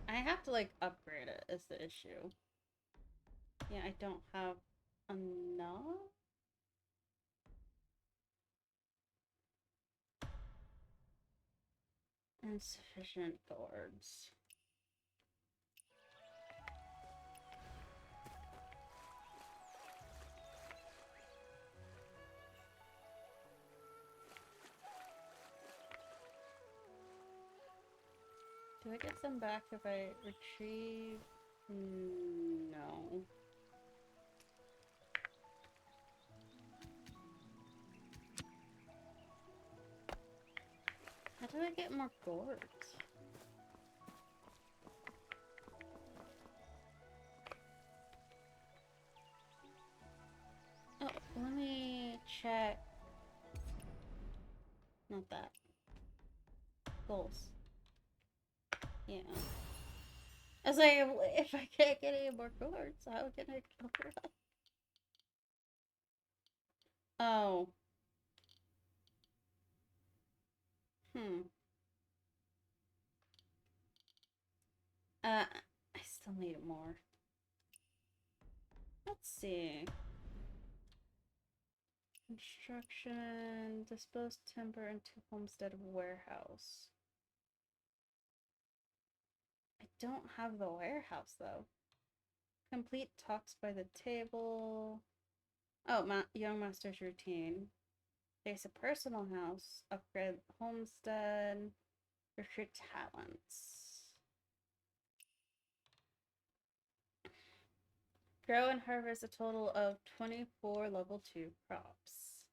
I have to like upgrade it is the issue. Yeah, I don't have enough. Insufficient boards. Do I get them back if I retrieve? No. How do I get more boards? Oh, let me check. Not that. Goals. Yeah. I was like, if I can't get any more boards, how can I cover up? Oh. I still need more. Let's see. Construction, dispose timber into homestead warehouse. I don't have the warehouse though. Complete talks by the table. Oh, young master's routine. There's a personal house. Upgrade homestead. Recruit talents. Grow and harvest a total of 24 level 2 crops.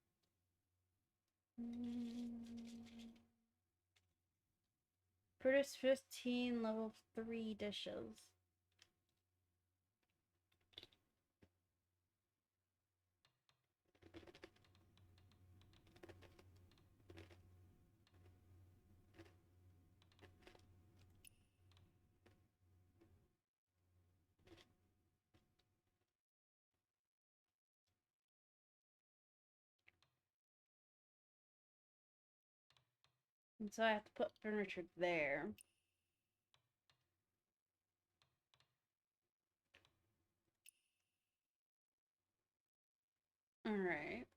Produce 15 level 3 dishes. And so I have to put furniture there. Alright.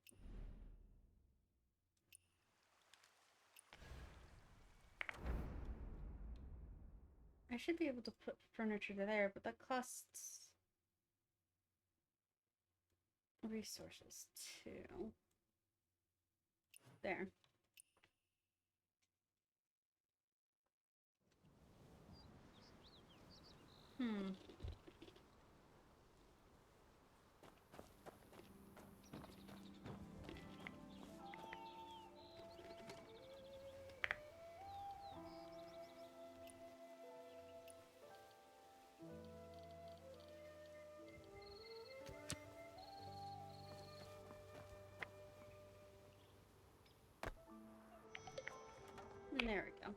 I should be able to put furniture there, but that costs resources too. There. There we go.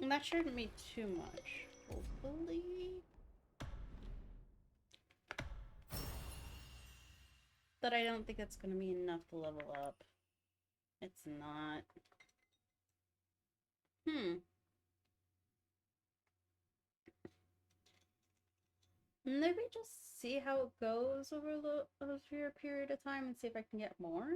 And that shouldn't be too much, hopefully. But I don't think it's going to be enough to level up. It's not. Maybe just see how it goes over a period of time and see if I can get more.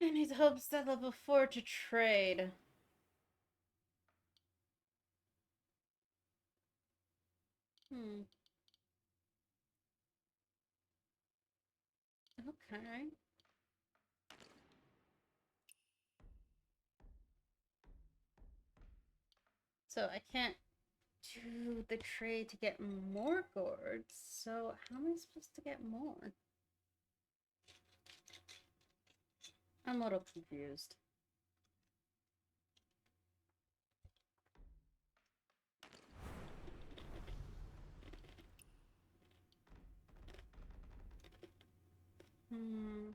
I need hopes at level 4 to trade. Okay. So I can't do the trade to get more gourds. So how am I supposed to get more? I'm a little confused. Hmm.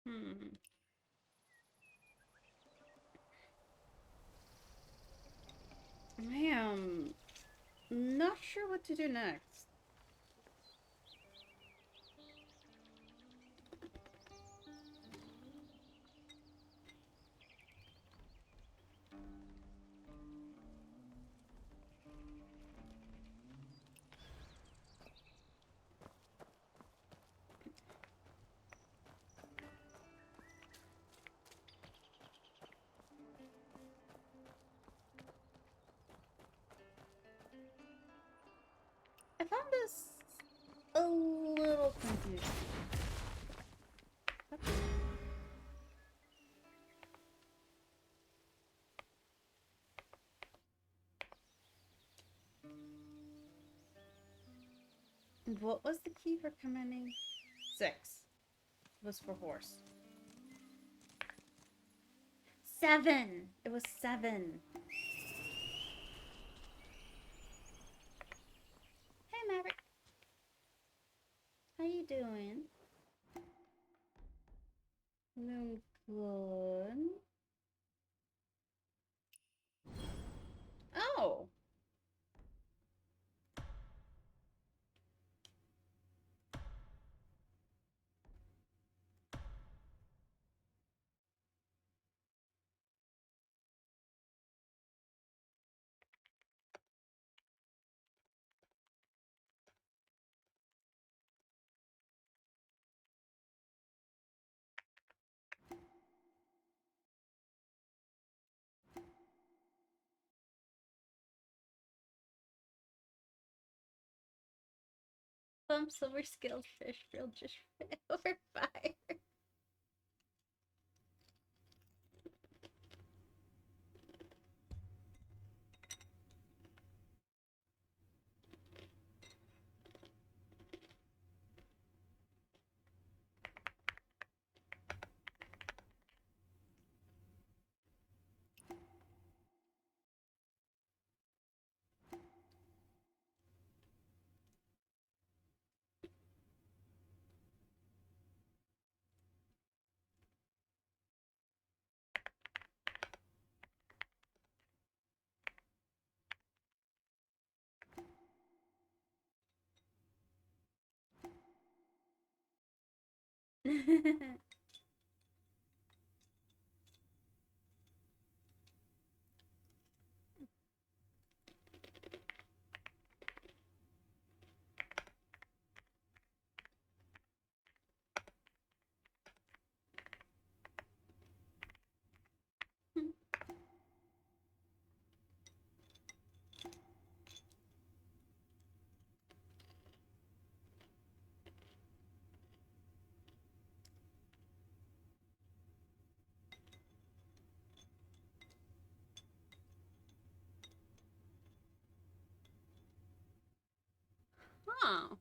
Hmm. I am not sure what to do next. I found this a little confusing. What was the key for commanding? 6 was for horse. 7! It was 7. Hey, Maverick. How you doing? Doing good. Oh! Some silver scaled fish grilled just over fire. Huh.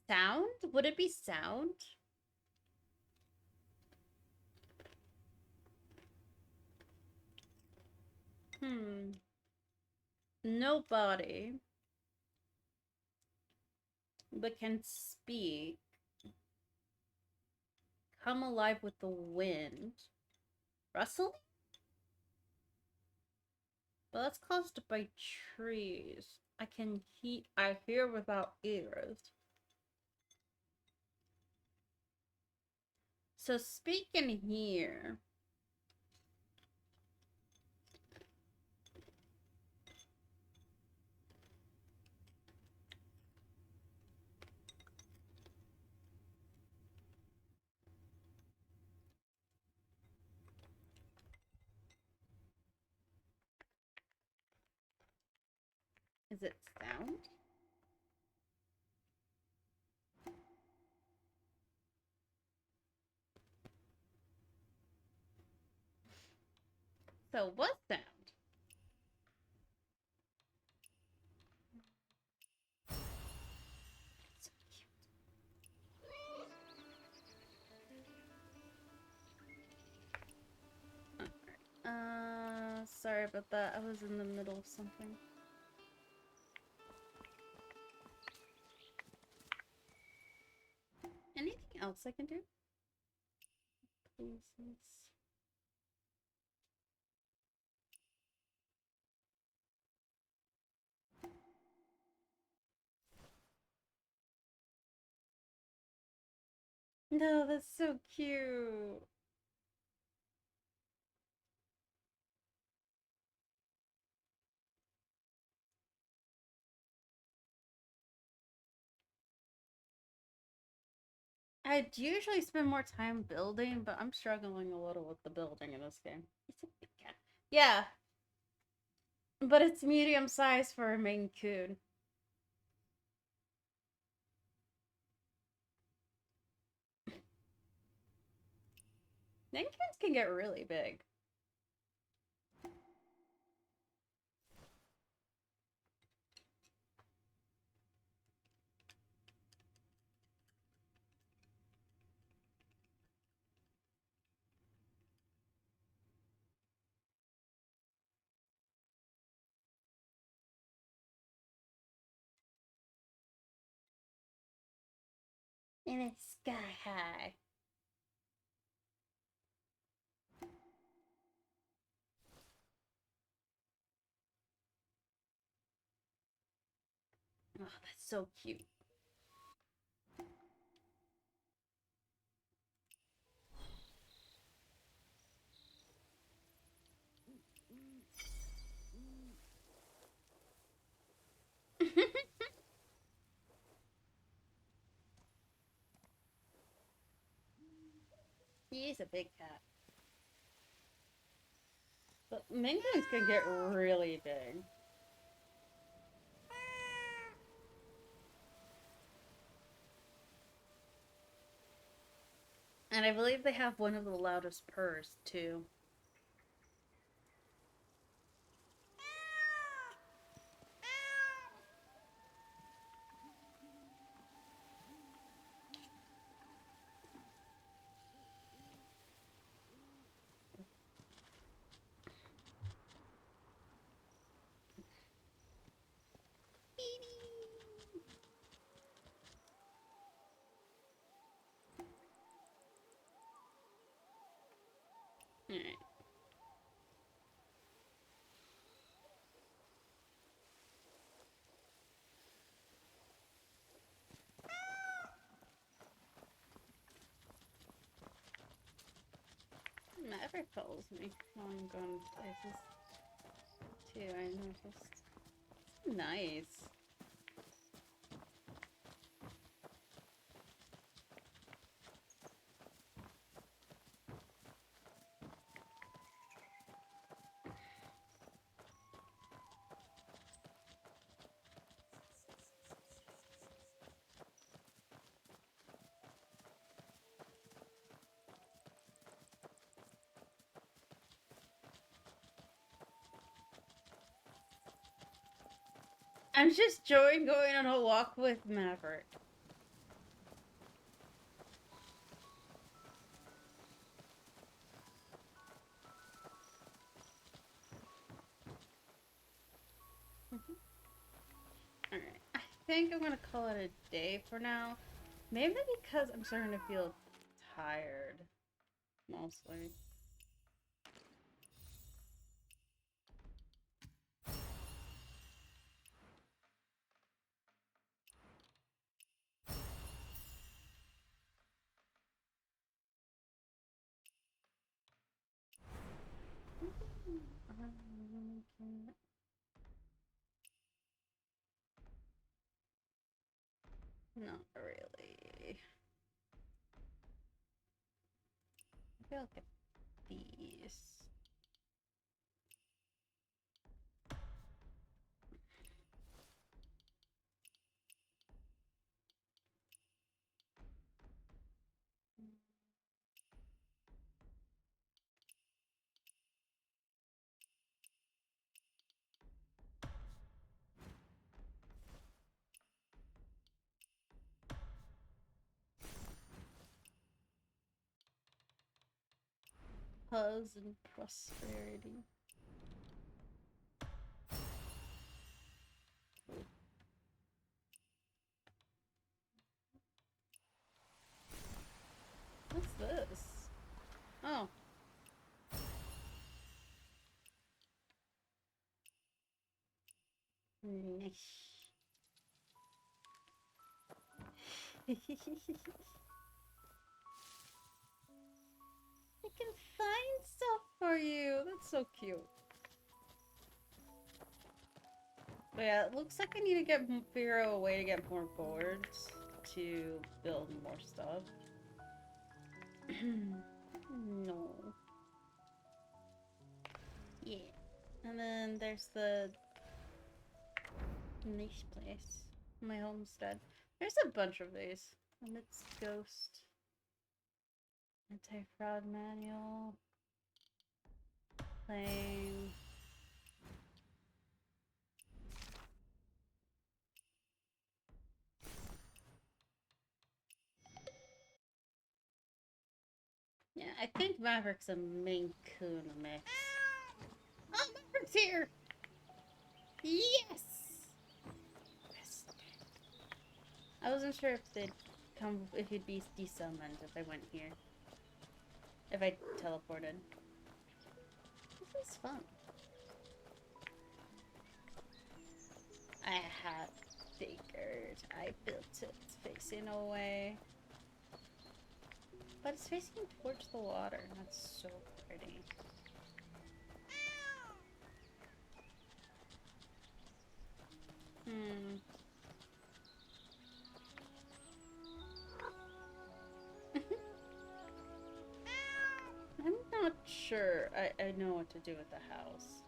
Sound? Would it be sound? Nobody. But can speak. Come alive with the wind. Rustling? But that's caused by trees. I hear without ears. So speak and hear. Is it sound? So what sound? So cute. Sorry about that. I was in the middle of something. Anything else I can do? Please. No, that's so cute. I'd usually spend more time building, but I'm struggling a little with the building in this game. It's a big cat. Yeah. But it's medium size for a Maine Coon. Maine Coons can get really big. And it's sky high. Oh, that's so cute. He's a big cat. But Maine Coons can get really big. And I believe they have one of the loudest purrs, too. Alright. Never calls me while I'm going places. Too, I noticed. Nice. I'm just enjoying going on a walk with Maverick. think I'm gonna call it a day for now. Maybe because I'm starting to feel tired. Mostly. Not really. Maybe I'll get these. Pause and prosperity. What's this? Oh. Nice. I can find stuff for you. That's so cute. But yeah, it looks like I need to figure out a way to get more boards to build more stuff. No. Yeah. And then there's the nice place. My homestead. There's a bunch of these. And it's Ghost. Anti-fraud manual. Claim. Yeah, I think Maverick's a Maine Coon mix. Oh, Maverick's here! Yes! I wasn't sure if if he'd be desummoned if I went here. If I teleported. This is fun. I had figured I built it facing away. But it's facing towards the water, and that's so pretty. I'm not sure I know what to do with the house.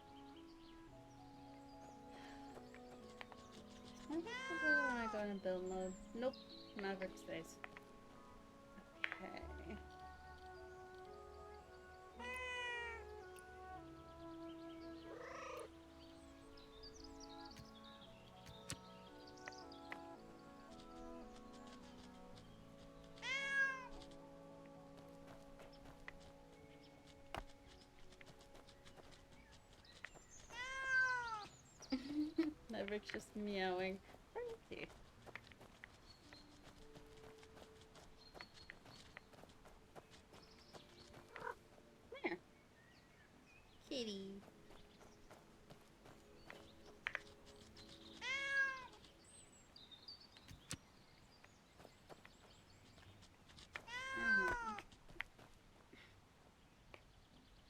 When I go in build mode? Nope. Maverick stays. Okay. Maverick's just meowing. Thank you. There. Kitty.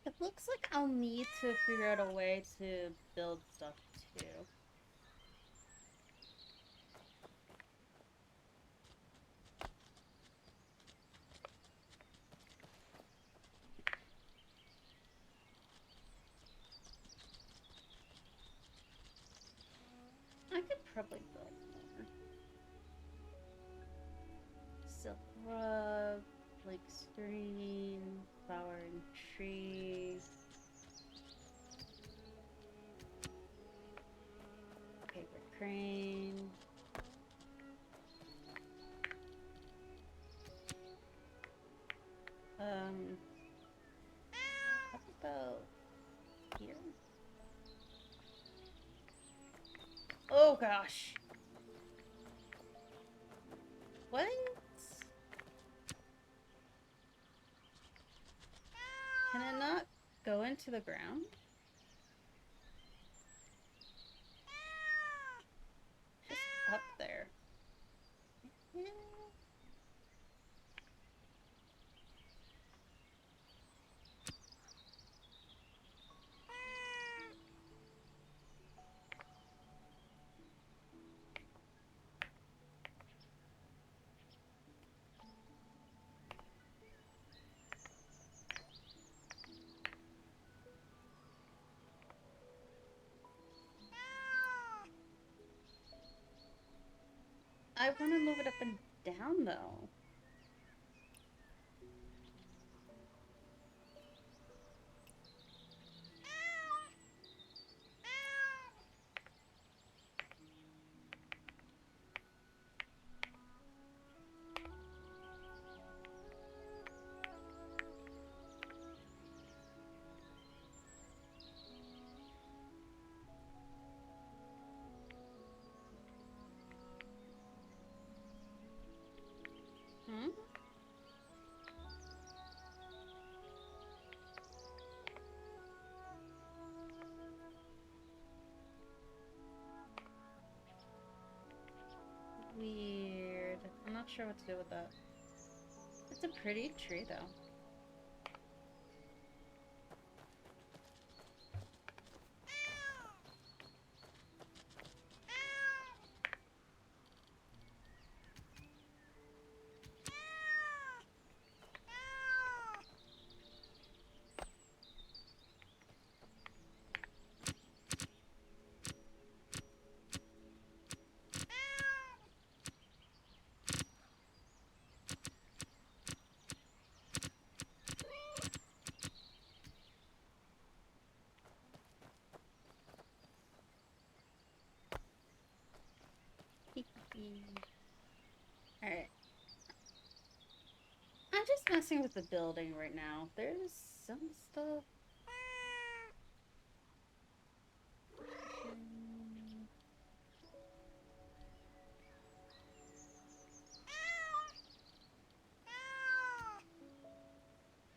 It looks like I'll need to figure out a way to build stuff too. I could probably build more. Silk rug, like screen, flowering trees. Paper crane. How about here? Oh gosh. What? Can it not go into the ground? Just up there. I want to move it up and down, though. Hmm? Weird. I'm not sure what to do with that. It's a pretty tree, though. Alright. I'm just messing with the building right now. There's some stuff.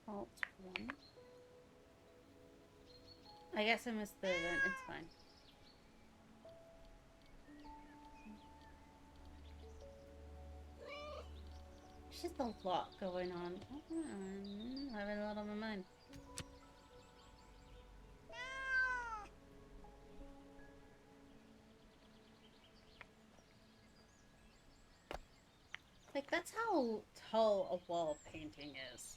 Alt 1. I guess I missed the event. It's fine. There's just a lot going on. I'm having a lot on my mind. Like, that's how tall a wall painting is.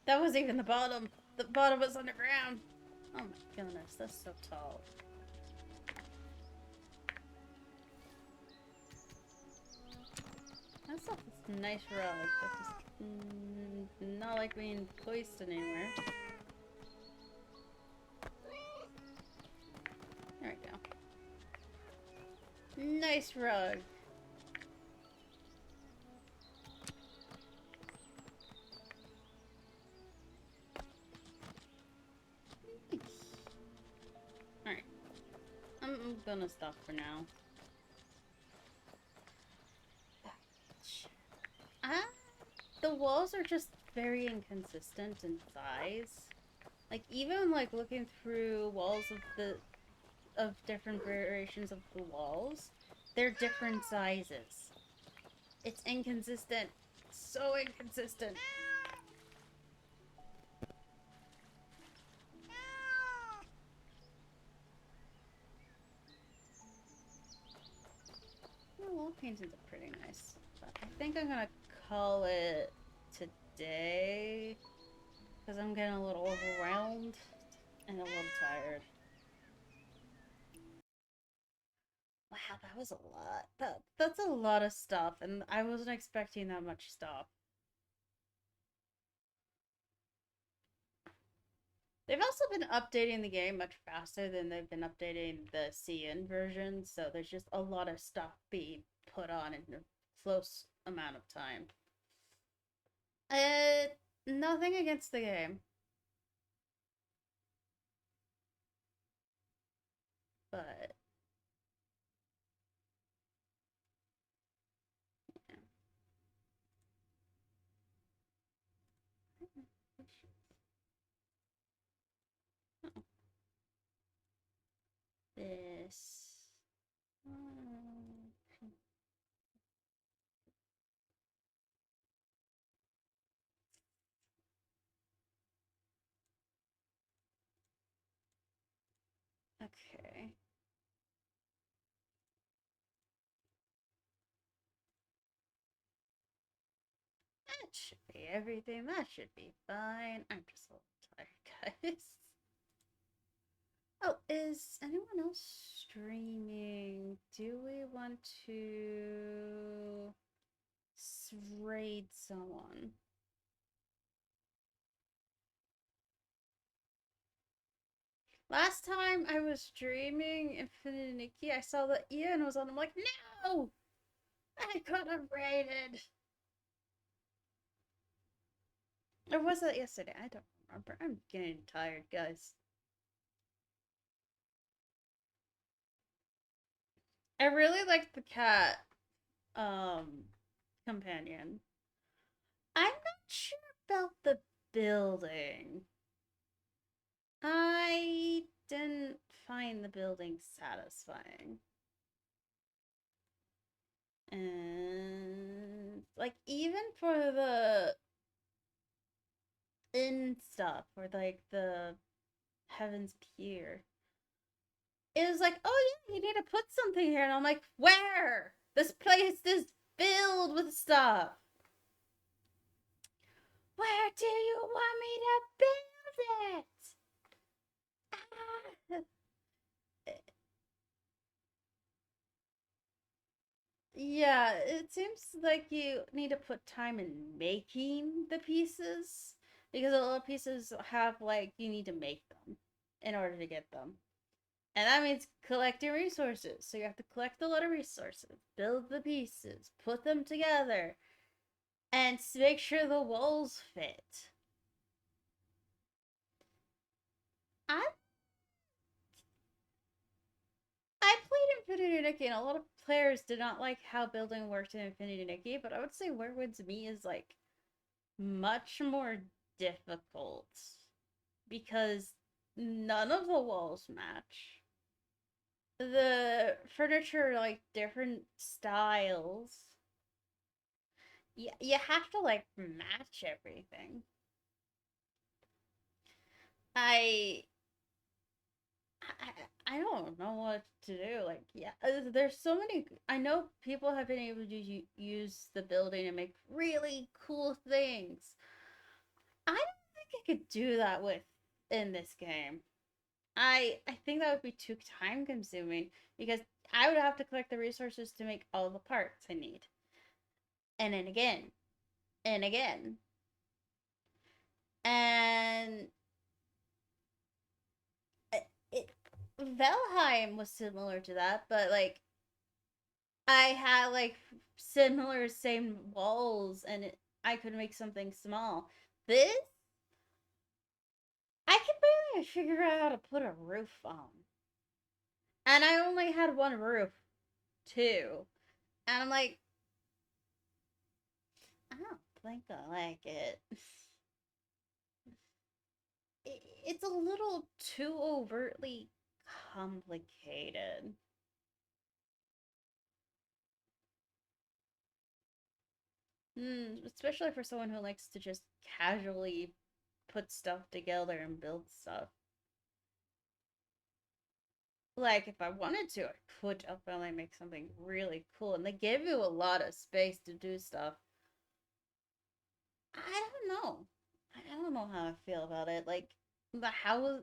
That was even the bottom. The bottom was underground. Oh my goodness, that's so tall. That's a nice rug. That's just not like being placed anywhere. There we go. Nice rug. Nice. Alright. I'm gonna stop for now. The walls are just very inconsistent in size. Like, even like looking through walls of different variations of the walls, they're different sizes. It's inconsistent. So inconsistent. The wall paintings are pretty nice. But I think I'm gonna call it today because I'm getting a little overwhelmed and a little tired. Wow, that was a lot. That's a lot of stuff, and I wasn't expecting that much stuff. They've also been updating the game much faster than they've been updating the CN version, so there's just a lot of stuff being put on in a close amount of time. Uh, Nothing against the game. But yeah. Oh, this. Okay. That should be everything. That should be fine. I'm just a little tired, guys. Oh, is anyone else streaming? Do we want to raid someone? Last time I was streaming Infinite Nikki, I saw that Ian was on. I'm like, no! I could have raided. Or was that yesterday? I don't remember. I'm getting tired, guys. I really liked the cat companion. I'm not sure about the building. I didn't find the building satisfying. And like even for the inn stuff or like the Heaven's Pier, it was like, oh yeah, you need to put something here, and I'm like, where? This place is filled with stuff. Where do you want me to build it? Yeah, it seems like you need to put time in making the pieces because a lot of pieces have like you need to make them in order to get them. And that means collecting resources. So you have to collect a lot of resources, build the pieces, put them together, and make sure the walls fit. I I played Infinity Nikki, and a lot of players did not like how building worked in Infinity Nikki, but I would say Werewoods Me is like much more difficult because none of the walls match. The furniture like different styles. You have to like match everything. I I don't know what to do. Like, yeah, there's so many. I know people have been able to use the building and make really cool things. I don't think I could do that with in this game. I think that would be too time consuming because I would have to collect the resources to make all the parts I need. And then again. And again. And it Valheim was similar to that, but like I had like similar same walls and I could make something small. This I can barely figure out how to put a roof on. And I only had one roof, too. And I'm like, I don't think I like it. It's a little too overtly complicated. Especially for someone who likes to just casually put stuff together and build stuff. Like, if I wanted to, I could definitely make something really cool. And they give you a lot of space to do stuff. I don't know. I don't know how I feel about it. Like, the house,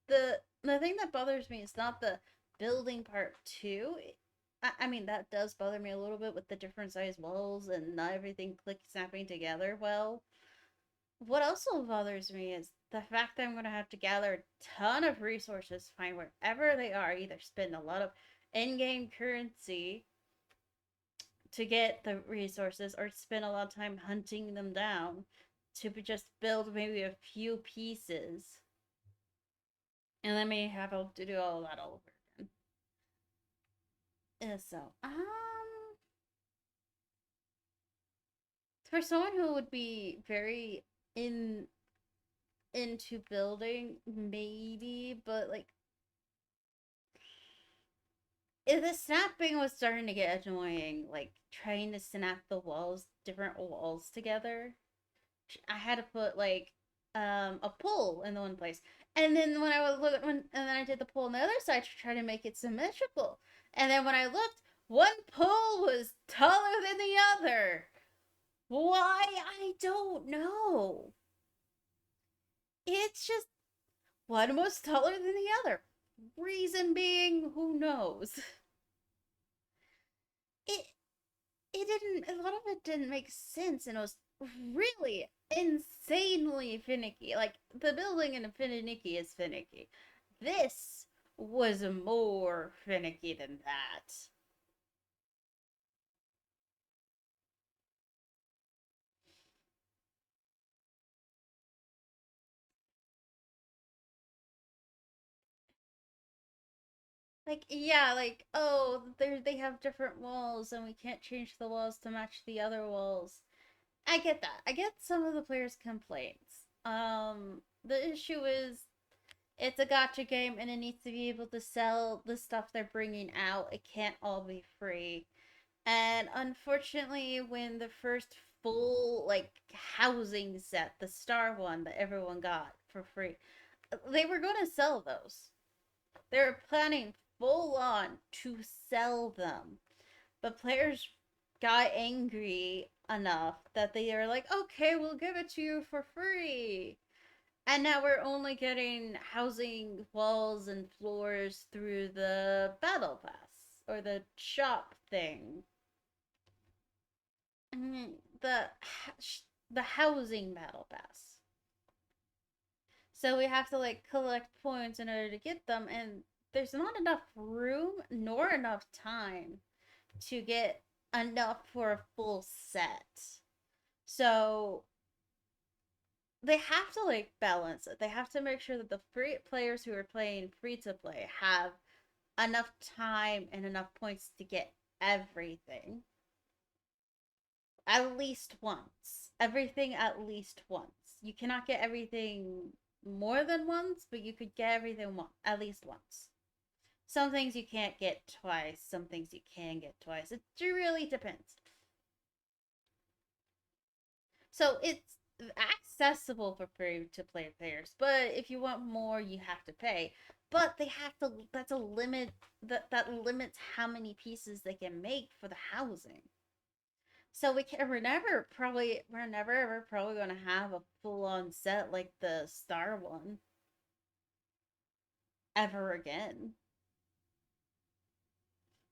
the thing that bothers me is not the building part too. I mean, that does bother me a little bit with the different size walls and not everything click snapping together well. What also bothers me is the fact that I'm going to have to gather a ton of resources, find wherever they are, either spend a lot of in game currency to get the resources or spend a lot of time hunting them down to just build maybe a few pieces. And then maybe have to do all that all over again. So, for someone who would be very into building, maybe, but like if the snapping was starting to get annoying, like trying to snap the walls, different walls together, I had to put like a pole in the one place, and then when I would look and then I did the pole on the other side to try to make it symmetrical, and then when I looked, one pole was taller than the other. Why? I don't know. It's just one was taller than the other. Reason being, who knows? It it didn't, a lot of it didn't make sense, and it was really insanely finicky. Like, the building in Finicky is finicky. This was more finicky than that. Like, yeah, like, oh, they have different walls and we can't change the walls to match the other walls. I get that. I get some of the players' complaints. The issue is it's a gacha game and it needs to be able to sell the stuff they're bringing out. It can't all be free. And unfortunately, when the first full like housing set, the star one that everyone got for free, they were going to sell those. They were planning full on to sell them. But players got angry enough that they were like, okay, we'll give it to you for free. And now we're only getting housing walls and floors through the battle pass or the shop thing. I mean, the housing battle pass. So we have to like collect points in order to get them, and there's not enough room nor enough time to get enough for a full set. So they have to like balance it. They have to make sure that the free players who are playing free to play have enough time and enough points to get everything. At least once. Everything at least once. You cannot get everything more than once, but you could get everything at least once. Some things you can't get twice, some things you can get twice. It really depends. So it's accessible for free to play players, but if you want more, you have to pay. But they have to. That's a limit. That limits how many pieces they can make for the housing. So we're never ever probably gonna have a full on set like the Star one ever again.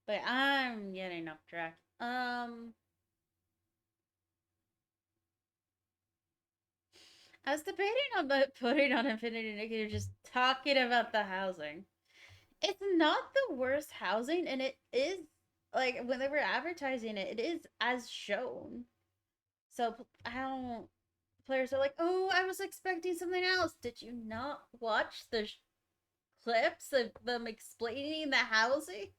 But I'm getting off track. I was debating on putting on Infinity Nikki, just talking about the housing. It's not the worst housing, and it is like when they were advertising it, it is as shown. So I don't. Players are like, "Oh, I was expecting something else." Did you not watch the clips of them explaining the housing?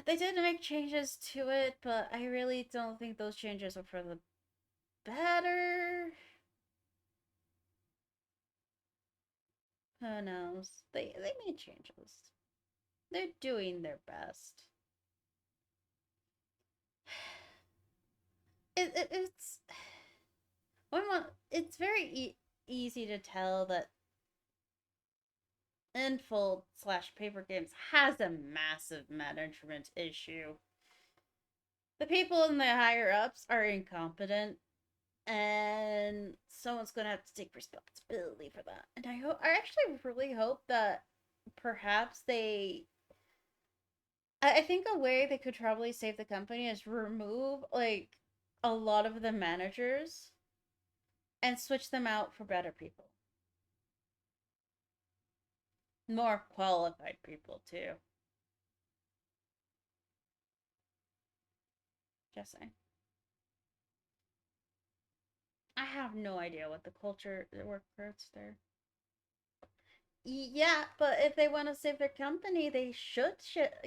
They did make changes to it, but I really don't think those changes are for the better. Who knows? They made changes. They're doing their best. It's it's very easy to tell that Infold slash Paper Games has a massive management issue. The people in the higher ups are incompetent, and someone's gonna have to take responsibility for that. And I actually really hope that perhaps I think a way they could probably save the company is remove like a lot of the managers and switch them out for better people. More qualified people too. Just saying. I have no idea what the culture works there. Yeah, but if they want to save their company, they should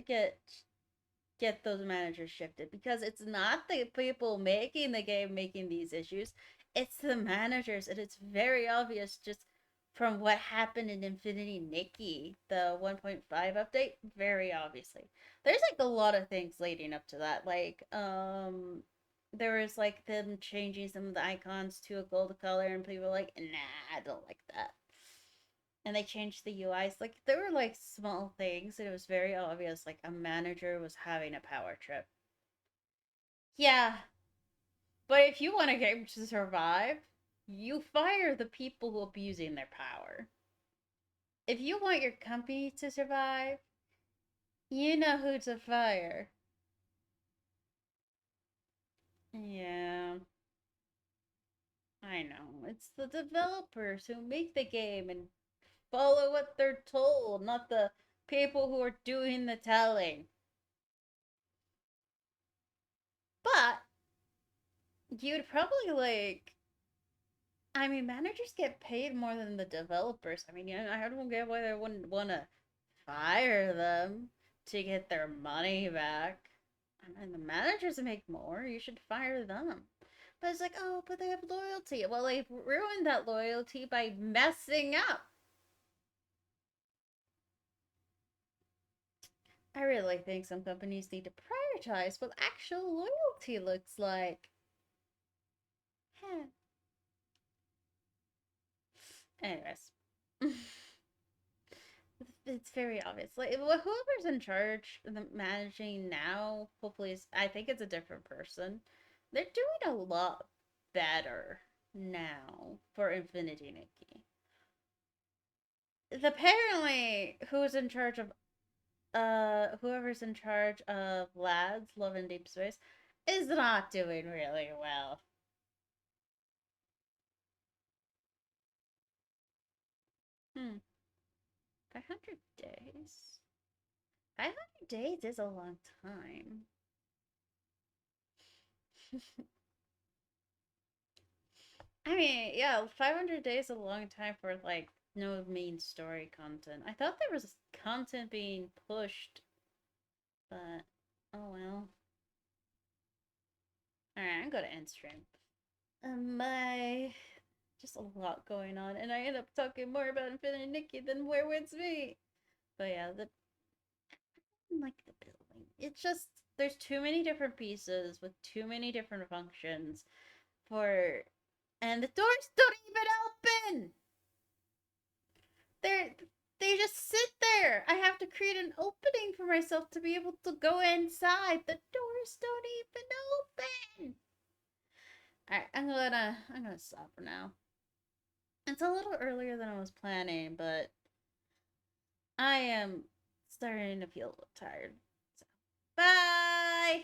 get those managers shifted, because it's not the people making the game making these issues, it's the managers, and it's very obvious just from what happened in Infinity Nikki, the 1.5 update. Very obviously, there's like a lot of things leading up to that, like there was like them changing some of the icons to a gold color, and people were like, nah, I don't like that, and they changed the UIs. Like, there were like small things, and it was very obvious like a manager was having a power trip. Yeah, but if you want a game to survive, you fire the people abusing their power. If you want your company to survive, you know who to fire. Yeah, I know. It's the developers who make the game and follow what they're told, not the people who are doing the telling. But you'd probably like, I mean, managers get paid more than the developers. I mean, yeah, I don't get why they wouldn't want to fire them to get their money back. I mean, the managers make more. You should fire them. But it's like, oh, but they have loyalty. Well, they've ruined that loyalty by messing up. I really think some companies need to prioritize what actual loyalty looks like. Huh. Anyways. It's very obvious. Like, whoever's in charge, the managing now, hopefully, I think it's a different person. They're doing a lot better now for Infinity Nikki. Apparently, who's in charge of whoever's in charge of Lads Love in Deep Space is not doing really well. Hmm. 500 days. 500 days is a long time. I mean, yeah, 500 days is a long time for like no main story content. I thought there was content being pushed, but oh well. Alright, I'm gonna end stream. My just a lot going on, and I end up talking more about Infinity Nikki than Where Wits Me. But yeah, like the building. It's just there's too many different pieces with too many different functions for, and the doors don't even open. They're they just sit there. I have to create an opening for myself to be able to go inside. The doors don't even open. Alright, I'm gonna stop for now. It's a little earlier than I was planning, but I am starting to feel a little tired. So, bye!